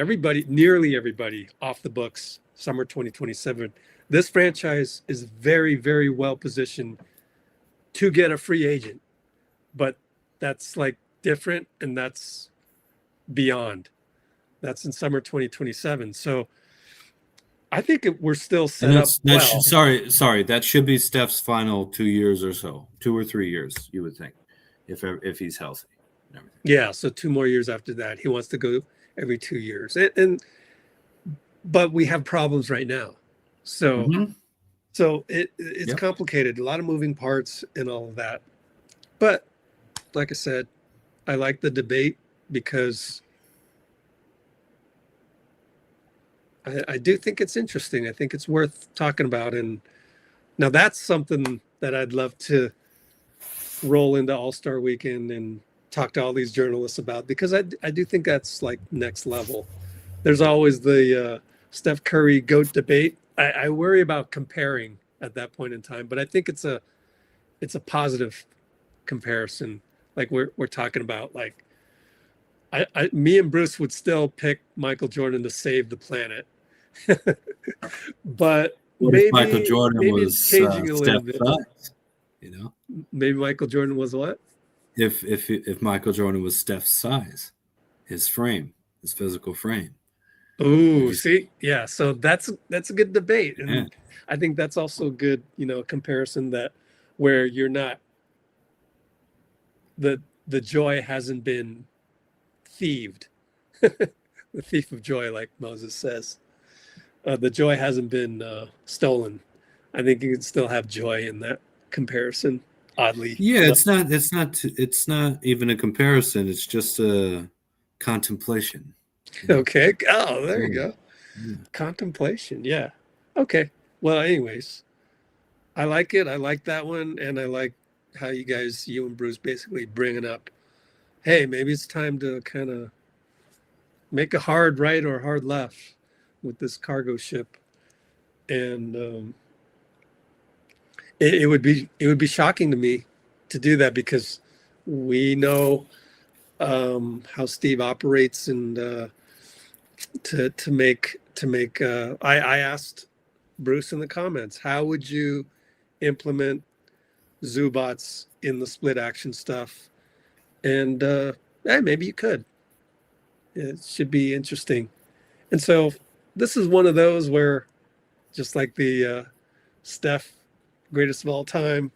nearly everybody off the books summer 2027. This franchise is very, very well positioned to get a free agent, but that's like different, and that's beyond. That's in summer 2027. So I think we're still set up well. Sorry, that should be Steph's final 2 years or so, 2 or 3 years, you would think, if he's healthy. Yeah, so 2 more years after that. He wants to go every 2 years, but we have problems right now. So, so it's complicated. A lot of moving parts and all of that. But like I said, I like the debate because I do think it's interesting. I think it's worth talking about. And now that's something that I'd love to roll into All-Star Weekend and talk to all these journalists about, because I do think that's like next level. There's always the Steph Curry GOAT debate. I worry about comparing at that point in time, but I think it's a positive comparison. Like we're talking about, like me and Bruce would still pick Michael Jordan to save the planet. But maybe Michael Jordan was changing a little bit. Size, you know, maybe Michael Jordan was what? If Michael Jordan was Steph's size, his frame, his physical frame, Oh, Have you see, yeah. So that's a good debate, yeah. and I think that's also a good, comparison that where you're not the joy hasn't been thieved, the thief of joy, like Moses says. The joy hasn't been stolen. I think you can still have joy in that comparison. Oddly Yeah, enough. it's not even a comparison. It's just a contemplation. You know? Okay. Oh, there you Yeah. go. Yeah. Contemplation. Yeah. Okay. Well, anyways, I like it. I like that one, and I like how you and Bruce, basically bringing up, hey, maybe it's time to kind of make a hard right or hard left with this cargo ship, and it would be shocking to me to do that because we know how Steve operates, and I asked Bruce in the comments, how would you implement Zubats in the split action stuff? And yeah, maybe you could. It should be interesting. And so this is one of those where, just like the Steph greatest of all time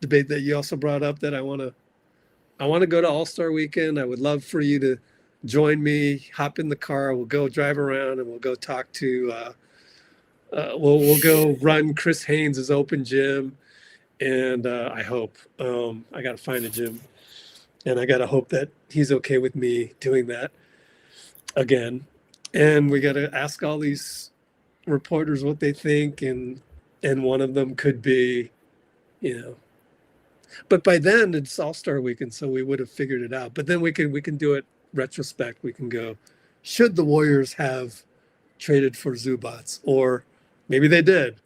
debate that you also brought up, that I want to go to All-Star Weekend. I would love for you to join me, hop in the car, we'll go drive around, and we'll go talk to we'll go run Chris Haynes' open gym. And I hope I got to find a gym, and I got to hope that he's okay with me doing that again. And we got to ask all these reporters what they think, and one of them could be, you know, but by then it's All-Star Weekend, so we would have figured it out. But then we can do it retrospect. We can go, should the Warriors have traded for Zubats, or maybe they did?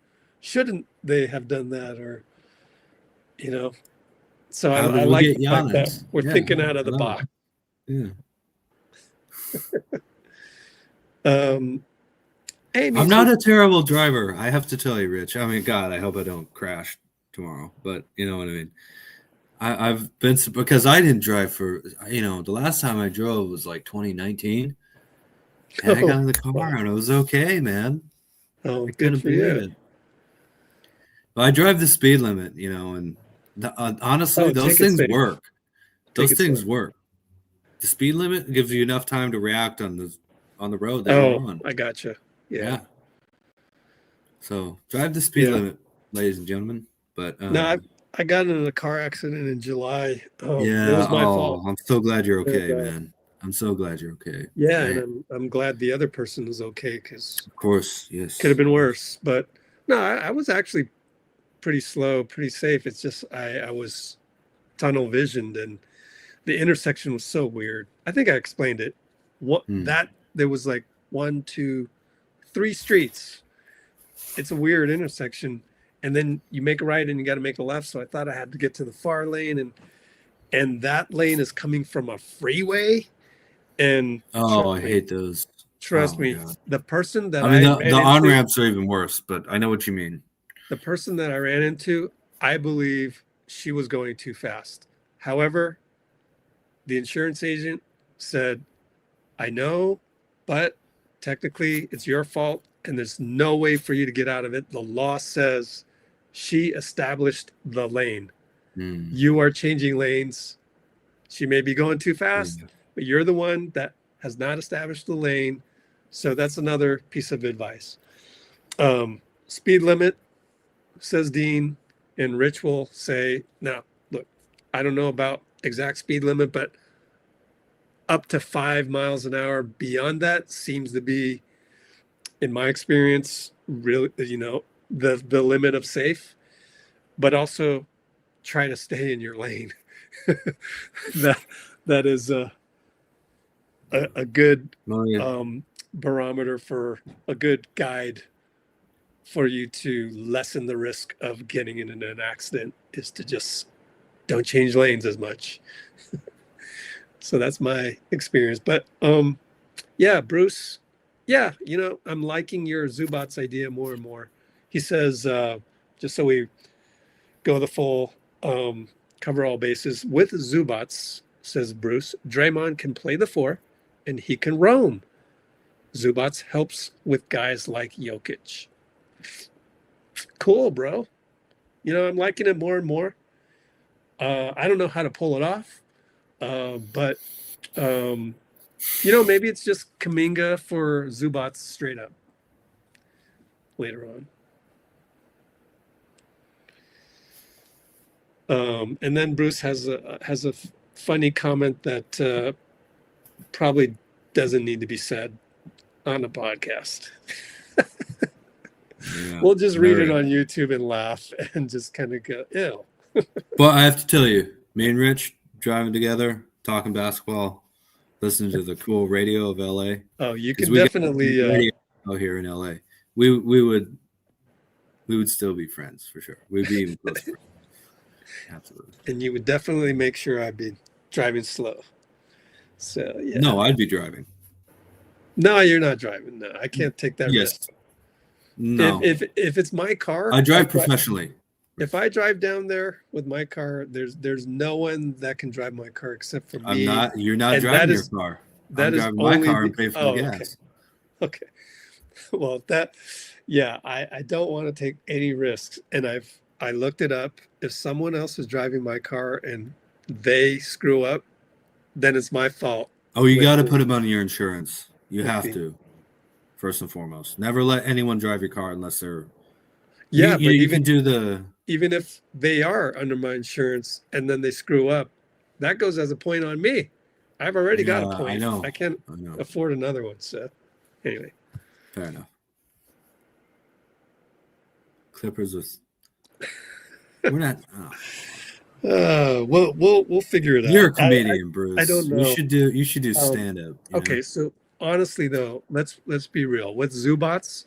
Shouldn't they have done that? Or you know, so How I did we like get the fact that Giannis? we're Yeah, thinking out of I the love box. it. Yeah. Um, Amy, I'm so not a terrible driver. I have to tell you, Rich. I mean, God, I hope I don't crash tomorrow. But you know what I mean. I've been because I didn't drive for the last time I drove was like 2019, and I got oh, in the car wow. and it was okay, man. Oh, I good couldn't for believe you. it. But I drive the speed limit, and honestly, Oh, those take it things safe. work. Take Those it safe. things work. The speed limit gives you enough time to react on the road that you're Oh, on. I gotcha. Yeah, Yeah. So drive the speed yeah. limit, ladies and gentlemen. But No, I got in a car accident in July. It yeah. was my fault. Oh, I'm so glad you're And, okay, man. I'm so glad you're okay. yeah, and I, I'm glad the other person is okay, because of course, could have yes, been yes. worse. But no, I was actually pretty slow, pretty safe. It's just I was tunnel visioned, and the intersection was so weird. I think I explained it. What Hmm. that there was like one, two, three streets. It's a weird intersection, and then you make a right and you got to make a left. So I thought I had to get to the far lane, and that lane is coming from a freeway. And Oh, I hate those. Oh trust my me, God. the person that I mean, I the ran on into, ramps are even worse, but I know what you mean. the person that I ran into, I believe she was going too fast. However, the insurance agent said, I know, but technically it's your fault and there's no way for you to get out of it. The law says she established the lane. Hmm. You are changing lanes. She may be going too fast, Yeah. but you're the one that has not established the lane. So that's another piece of advice. Speed limit, says Dean, and Rich will say, now, look, I don't know about exact speed limit, but up to 5 miles an hour beyond that seems to be, in my experience, really, the limit of safe. But also try to stay in your lane. that that is a good Oh, yeah. barometer, for a good guide for you to lessen the risk of getting in an accident, is to just don't change lanes as much. So that's my experience. But yeah, Bruce, yeah, I'm liking your Zubats idea more and more. He says, just so we go the full, cover all bases with Zubats, says Bruce, Draymond can play the four and he can roam. Zubats helps with guys like Jokic. Cool, bro. I'm liking it more and more. I don't know how to pull it off, but maybe it's just Kaminga for Zubats straight up later on. And then Bruce has a funny comment that probably doesn't need to be said on a podcast. Yeah, we'll just read it on YouTube and laugh and just kind of go, ew. But I have to tell you, me and Rich driving together, talking basketball, listening to the cool radio of LA. Oh, you can definitely radio out here in LA. We would still be friends for sure. We'd be even closer. Absolutely. And you would definitely make sure I'd be driving slow. So yeah. No, I'd be driving. No, you're not driving. No, I can't take that risk. No. If it's my car, I drive professionally. If I drive down there with my car, there's no one that can drive my car except for me. You're not driving your car. I'm driving my car and pay for the gas. Okay. Well, I don't want to take any risks. And I looked it up. If someone else is driving my car and they screw up, then it's my fault. Oh, you got to put them on your insurance. You have to, first and foremost. Never let anyone drive your car unless they're. Yeah, but you can do the. Even if they are under my insurance and then they screw up, that goes as a point on me. I've already got a point. I know. I can't afford another one. So, anyway. Fair enough. Clippers with. We're not. We'll figure it out. You're a comedian, Bruce. I don't know. You should do stand up. Okay, so honestly though, let's be real. With Zubats,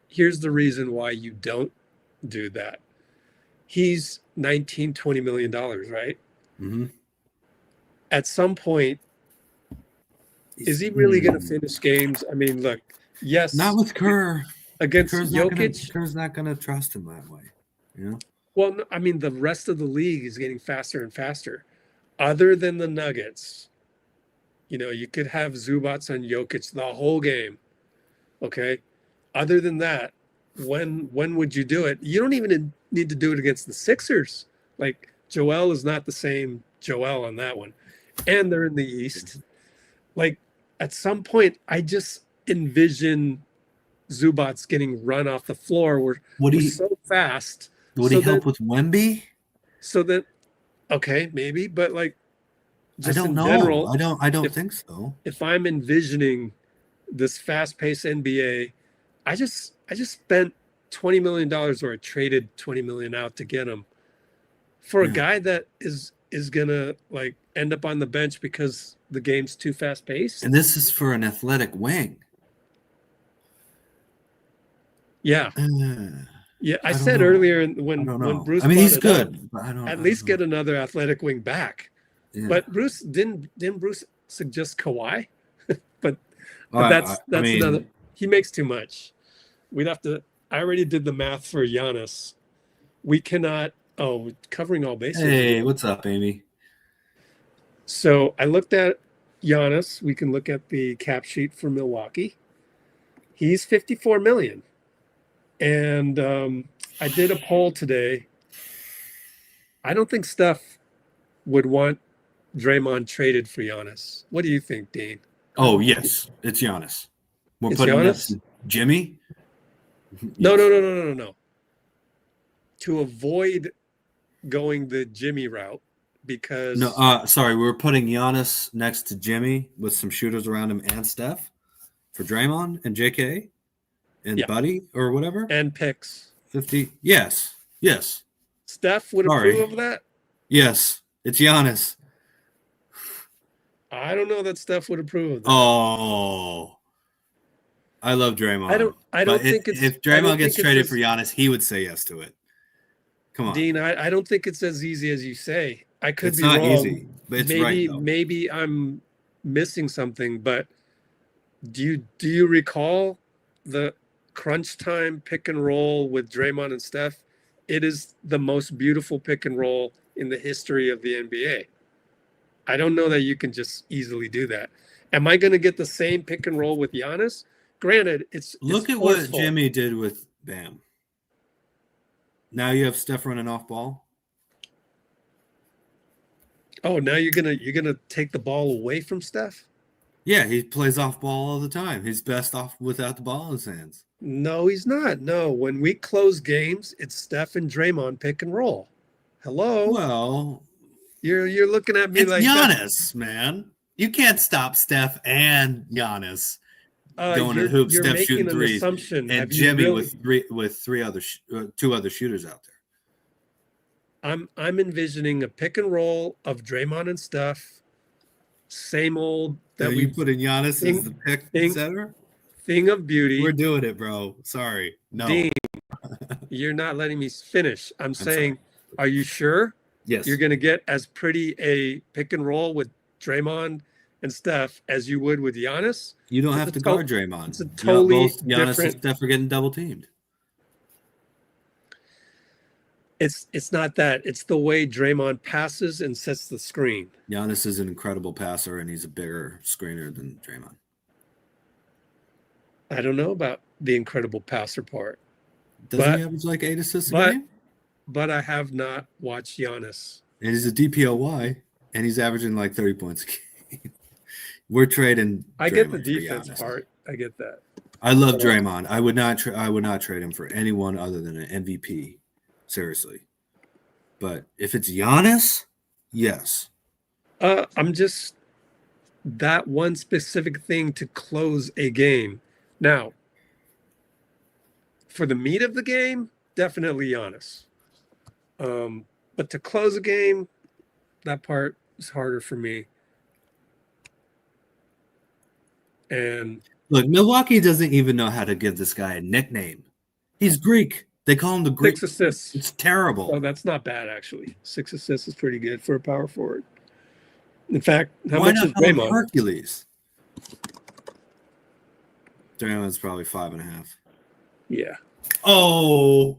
here's the reason why you don't do that. He's $19-20 million, right? Mm-hmm. At some point, is he really going to finish games? I mean, look, yes. Not with Kerr. Against Jokic. Kerr's not going to trust him that way. Well, no, I mean, the rest of the league is getting faster and faster. Other than the Nuggets, you could have Zubats on Jokic the whole game. Okay. Other than that, when would you do it? You don't even need to do it against the Sixers. Like, Joel is not the same Joel on that one. And they're in the East. Like, at some point, I just envision Zubats getting run off the floor. We're so fast. Would he help with Wemby? So that, okay, maybe, but like, just I don't know. General, I don't think so. If I'm envisioning this fast-paced NBA, I just spent $20 million, or I traded $20 million out to get him for a guy that is gonna like end up on the bench because the game's too fast-paced. And this is for an athletic wing. Yeah. Yeah, I said earlier when Bruce. I mean, he's good, but at least get another athletic wing back. Yeah. But Bruce didn't Bruce suggest Kawhi? but that's another. He makes too much. We'd have to. I already did the math for Giannis. We cannot. Oh, covering all bases. Hey, what's up, Amy? So I looked at Giannis. We can look at the cap sheet for Milwaukee. He's $54 million. And I did a poll today. I don't think Steph would want Draymond traded for Giannis. What do you think, Dean? Oh, yes. It's Giannis. We're it's putting Giannis? Jimmy? No. To avoid going the Jimmy route, because... No, sorry. We're putting Giannis next to Jimmy with some shooters around him and Steph for Draymond and JK? And Buddy or whatever? And picks. 50. Yes. Steph would approve of that? Yes. It's Giannis. I don't know that Steph would approve of that. Oh. I love Draymond. I don't think if Draymond gets traded for Giannis, he would say yes to it. Come on. Dean, I don't think it's as easy as you say. I could be wrong. It's not easy, but it's right, though. Maybe I'm missing something, but do you recall the crunch time pick and roll with Draymond and Steph? It is the most beautiful pick and roll in the history of the NBA. I don't know that you can just easily do that. Am I going to get the same pick and roll with Giannis? Granted, Look it's at what forceful. Jimmy did with Bam. Now you have Steph running off ball. Oh, now you're gonna take the ball away from Steph? Yeah, he plays off ball all the time. He's best off without the ball in his hands. No, he's not. No, when we close games, it's Steph and Draymond pick and roll. Hello, Well, you're looking at me it's like that's Giannis, man. You can't stop Steph and Giannis going to the hoop, you're Steph shooting making an threes, assumption. and Have you Jimmy really? with two other shooters out there. I'm envisioning a pick and roll of Draymond and Steph, same old Are that you we putting Giannis as think the pick think center? thing of beauty. We're doing it, bro. Sorry. No. Dean, you're not letting me finish. I'm saying, sorry. are you sure Yes. you're going to get as pretty a pick and roll with Draymond and Steph as you would with Giannis? You don't have to guard Draymond. It's a totally both Giannis and Steph are getting double teamed. It's not that. It's the way Draymond passes and sets the screen. Giannis is an incredible passer, and he's a bigger screener than Draymond. I don't know about the incredible passer part. Doesn't he average like 8 assists a game? But I have not watched Giannis. And he's a DPOY, and he's averaging like 30 points a game. We're trading. I get the defense part. I get that. I love Draymond. I would not trade him for anyone other than an MVP. Seriously. But if it's Giannis, yes. I'm just that one specific thing to close a game. Now, for the meat of the game, definitely Giannis. But to close a game, that part is harder for me. And look, Milwaukee doesn't even know how to give this guy a nickname. He's Greek. They call him the Greek. 6 assists. It's terrible. Oh, that's not bad, actually. 6 assists is pretty good for a power forward. In fact, how Why much not is call him Draymond? Hercules? Draymond's probably 5.5. Yeah. Oh,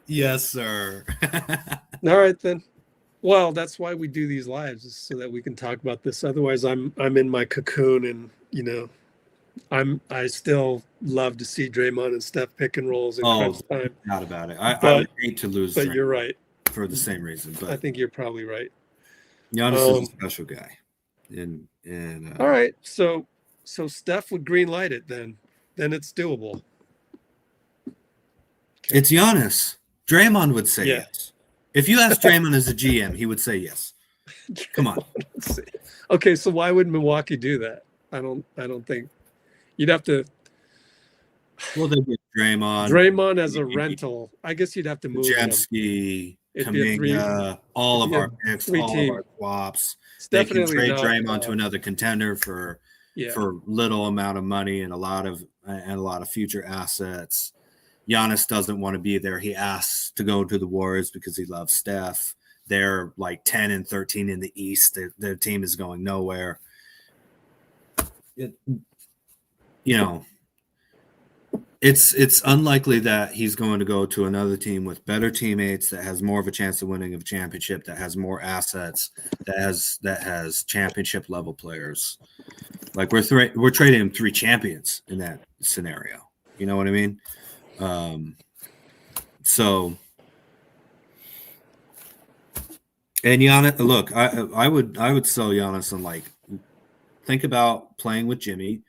yes, sir. All right, then. Well, that's why we do these lives, is so that we can talk about this. Otherwise, I'm in my cocoon, and I still love to see Draymond and Steph pick and rolls in crunch time. Not about it. I would hate to lose. But you're right. For the same reason. But I think you're probably right. Giannis is a special guy. All right, so Steph would green light it then. Then it's doable. It's Giannis. Draymond would say Yeah. yes. If you ask Draymond as a GM, he would say yes. Come on. Okay, so why would Milwaukee do that? I don't think you'd have to. Well, they get Draymond. Draymond as a rental. I guess you'd have to move him. Jemski, It'd be a Kaminga, all of it'd be our a picks, all three-team. of our swaps. It's They can definitely trade not, Draymond to another contender for yeah. little amount of money and a lot of future assets. Giannis doesn't want to be there. He asks to go to the Warriors because he loves Steph. They're like 10 and 13 in the East. Their team is going nowhere. It's unlikely that he's going to go to another team with better teammates, that has more of a chance of winning a championship, that has more assets, that has championship level players. Like we're trading him 3 champions in that scenario. You know what I mean? And Giannis, look, I would sell Giannis and like think about playing with Jimmy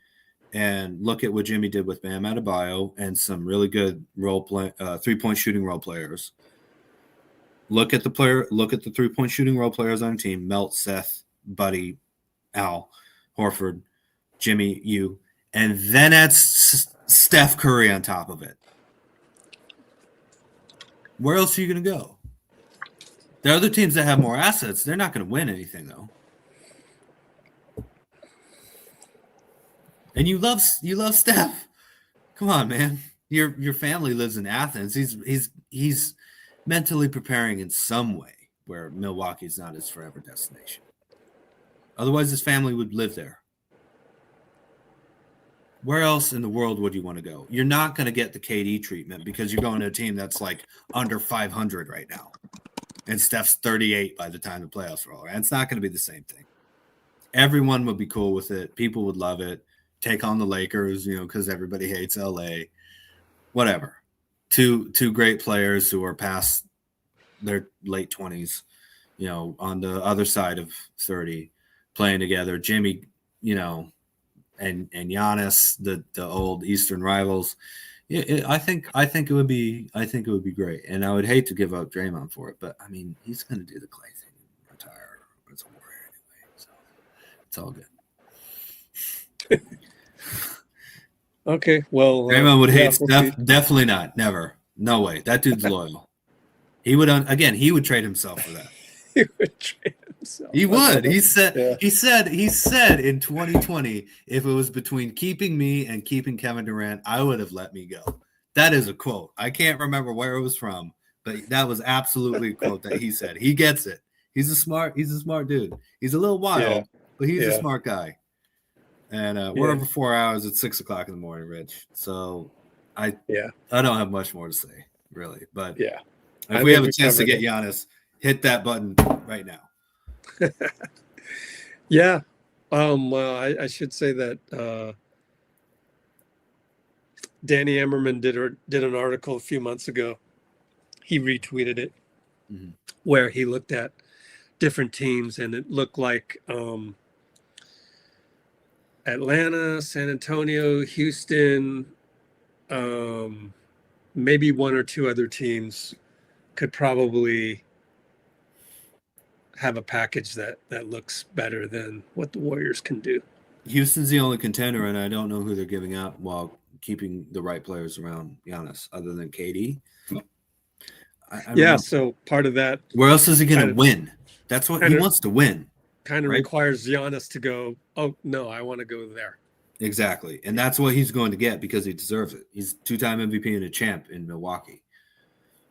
and look at what Jimmy did with Bam Adebayo and some really good role play 3-point shooting role players. Look at the 3-point shooting role players on the team: Melt, Seth, Buddy, Al, Horford, Jimmy, you, and then add Steph Curry on top of it. Where else are you going to go? There are other teams that have more assets. They're not going to win anything, though. And you love Steph. Come on, man. Your family lives in Athens. He's mentally preparing in some way where Milwaukee's not his forever destination. Otherwise, his family would live there. Where else in the world would you want to go? You're not going to get the KD treatment because you're going to a team that's like under 500 right now. and Steph's 38 by the time the playoffs roll. And it's not going to be the same thing. Everyone would be cool with it. People would love it. Take on the Lakers, because everybody hates LA. Whatever. Two great players who are past their late 20s, on the other side of 30, playing together. Jimmy, and Giannis, the old Eastern rivals. I think it would be great, and I would hate to give up Draymond for it, but I mean, he's going to do the Clay thing, and retire as a Warrior anyway, so it's all good. Okay, well, Draymond would hate Steph. Definitely not. Never. No way. That dude's loyal. He would he would trade himself for that. He would trade himself. He would. He said in 2020, if it was between keeping me and keeping Kevin Durant, I would have let me go. That is a quote. I can't remember where it was from, but that was absolutely a quote that he said. He gets it. He's a smart dude. He's a little wild, but he's a smart guy. And we're over 4 hours at 6 o'clock in the morning, Rich. So I don't have much more to say, really. But if we have a chance to get Giannis, hit that button right now. Yeah. Well, I should say that Danny Emmerman did an article a few months ago. He retweeted it, where he looked at different teams, and it looked like Atlanta, San Antonio, Houston, maybe one or two other teams could probably have a package that looks better than what the Warriors can do. Houston's the only contender, and I don't know who they're giving out while keeping the right players around Giannis, other than KD. I don't know. So part of that. Where else is he going to win? That's what he wants to win. Kind of requires Giannis to go, oh, no, I want to go there. Exactly. And that's what he's going to get because he deserves it. He's two-time MVP and a champ in Milwaukee.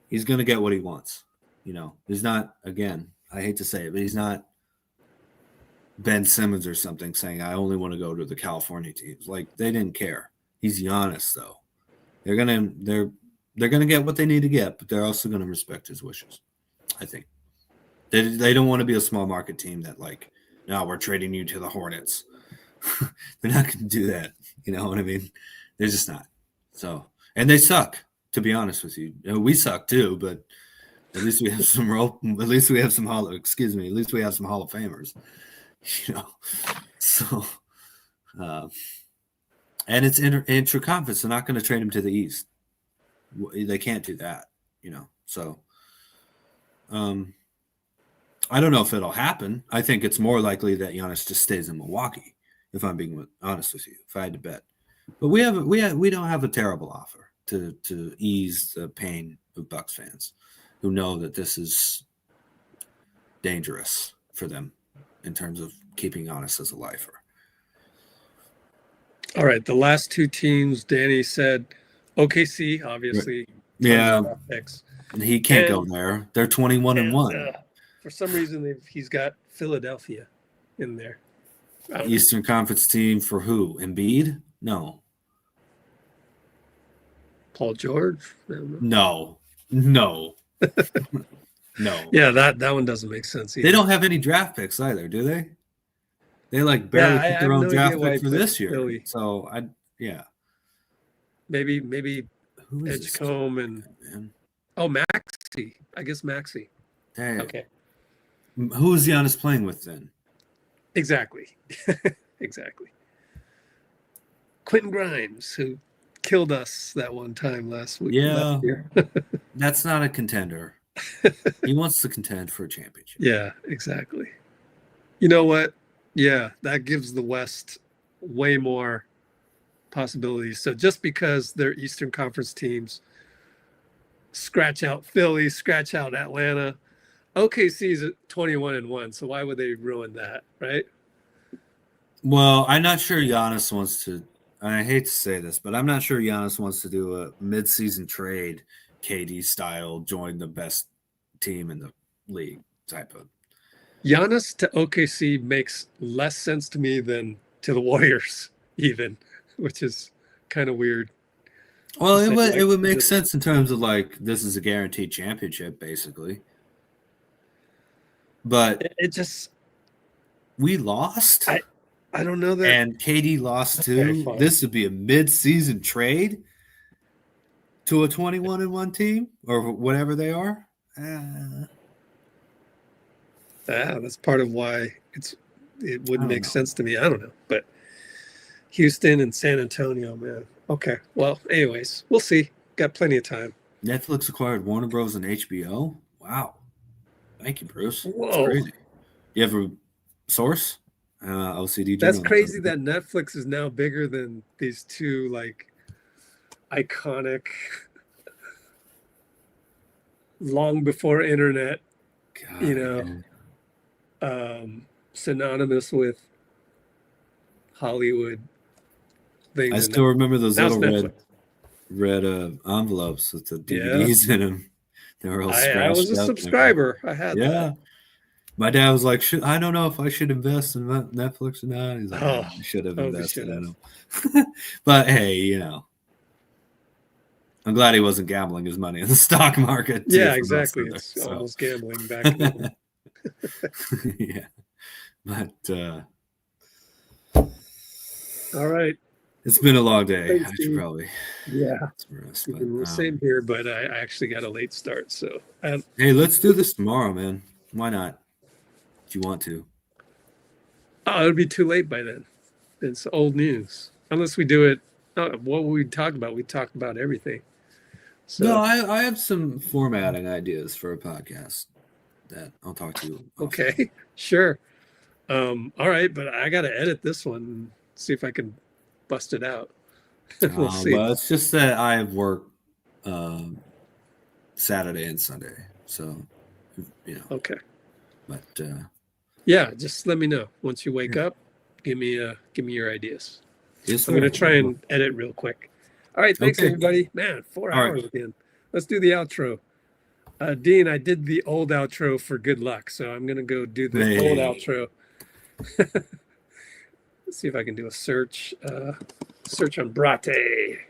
He's going to get what he wants. He's not, again, I hate to say it, but he's not Ben Simmons or something saying, I only want to go to the California teams. Like, they didn't care. He's Giannis, though. They're gonna get what they need to get, but they're also going to respect his wishes, I think. They don't want to be a small market team that, like, no, we're trading you to the Hornets. They're not going to do that. You know what I mean? They're just not. So, and they suck, to be honest with you. We suck too, but at least we have some Hall of Famers. So, and it's intra-conference. They're not going to trade him to the East. They can't do that, So, I don't know if it'll happen. I think it's more likely that Giannis just stays in Milwaukee, if I'm being honest with you, if I had to bet. But we don't have a terrible offer to ease the pain of Bucks fans who know that this is dangerous for them in terms of keeping Giannis as a lifer. All right, the last two teams, Danny said OKC, obviously. Yeah, he can't go there. They're 21-1. For some reason, he's got Philadelphia in there. Eastern Conference team for who? Embiid? No. Paul George? No. No. Yeah, that one doesn't make sense either. They don't have any draft picks either, do they? They barely pick their own draft pick for this year. Philly. So maybe Edgecombe and Maxey. I guess Maxey. Damn. Okay. Who is Giannis playing with then? Exactly. Exactly. Quentin Grimes, who killed us that one time last week. Yeah. That's not a contender. He wants to contend for a championship. Yeah, exactly. You know what? Yeah, that gives the West way more possibilities. So just because they're Eastern Conference teams, scratch out Philly, scratch out Atlanta. OKC's at 21-1, so why would they ruin that, right? Well, I'm not sure Giannis wants to. I hate to say this, but I'm not sure Giannis wants to do a mid-season trade, KD style, join the best team in the league type of. Giannis to OKC makes less sense to me than to the Warriors, even, which is kind of weird. Well, it would make sense in terms of, like, this is a guaranteed championship, basically. But It just we lost, I don't know that. and KD lost too. Okay, fine. This would be a mid-season trade to a 21-1 team or whatever they are. That's part of why it wouldn't make know. sense to me. I don't know, but Houston and San Antonio, man. Okay, well, anyways, we'll see. Got plenty of time. Netflix acquired Warner Bros. And HBO. Wow, thank you, Bruce. Whoa. That's crazy. You have a source? LCD. That's crazy that Netflix is now bigger than these two like iconic, long before internet, God, synonymous with Hollywood things. I still remember those now it's little Netflix. red envelopes with the DVDs in them. They were all scratched. I was a up. subscriber. I had that. My dad was like, I don't know if I should invest in Netflix or not. He's like, you should have invested in them. But hey, you know, I'm glad he wasn't gambling his money in the stock market. Yeah, exactly. It's almost gambling back then. Yeah. But all right. it's been a long day. Thanks, I should Steve. probably rest, but, same here, but I actually got a late start. So hey, let's do this tomorrow, man. Why not? If you want to. Oh, it'll be too late by then. It's old news. Unless we do it. What would we talk about? We talk about everything. So, No, I have some formatting ideas for a podcast that I'll talk to you. Okay, sure. All right, but I got to edit this one and see if I can bust it out. We'll see. Well, it's just that I have work Saturday and Sunday, so you know. Okay. But yeah, just let me know once you wake up. Give me your ideas. Yes, I'm going to try and edit real quick. All right, thanks everybody. Man, 4 hours again. Let's do the outro. Dean, I did the old outro for good luck, so I'm going to go do the old outro. Let's see if I can do a search. Search on Brate.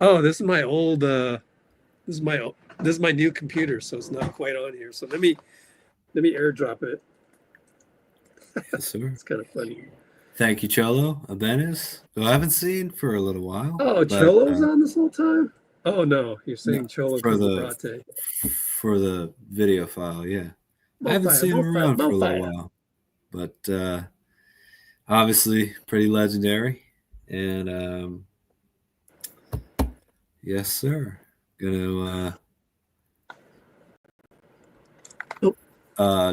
Oh, this is my old. This is my new computer, so it's not quite on here. So let me airdrop it. Yes, sir. It's kind of funny. Thank you, Cholo Abenes, who I haven't seen for a little while. Oh, Cholo's on this whole time? Oh no, you're saying Cholo for Brate. For the video file, yeah. I haven't seen him around for a little while, but obviously pretty legendary. And yes, sir. Gonna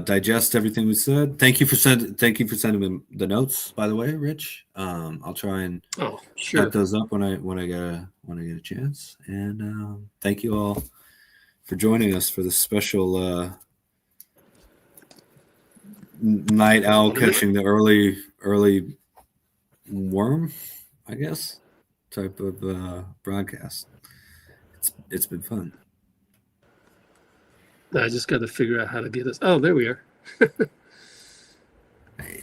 digest everything we said. Thank you for sending me the notes, by the way, Rich. I'll try and set those up when I get a chance. And thank you all for joining us for this special night owl catching the early worm, I guess, type of broadcast. It's been fun. I just got to figure out how to get this. Oh, there we are.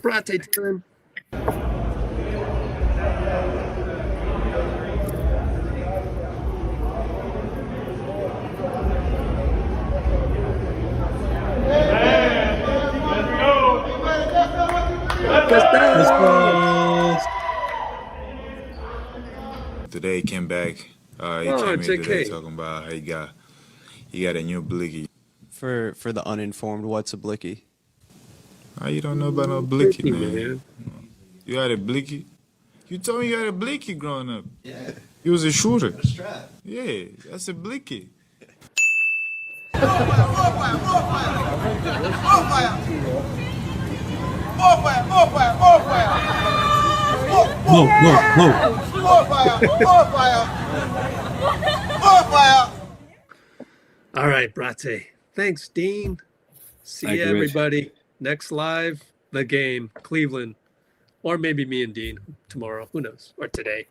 Brate time. Today he came back. He came in today talking about how he got a new blicky. For the uninformed, what's a blicky? Oh, you don't know about no blicky, man. You had a blicky? You told me you had a blicky growing up. Yeah. You was a shooter. A strap. Yeah, that's a blicky. More fire! All right, Brate. Thanks, Dean. See you, everybody. Next live, the game, Cleveland. Or maybe me and Dean tomorrow. Who knows? Or today.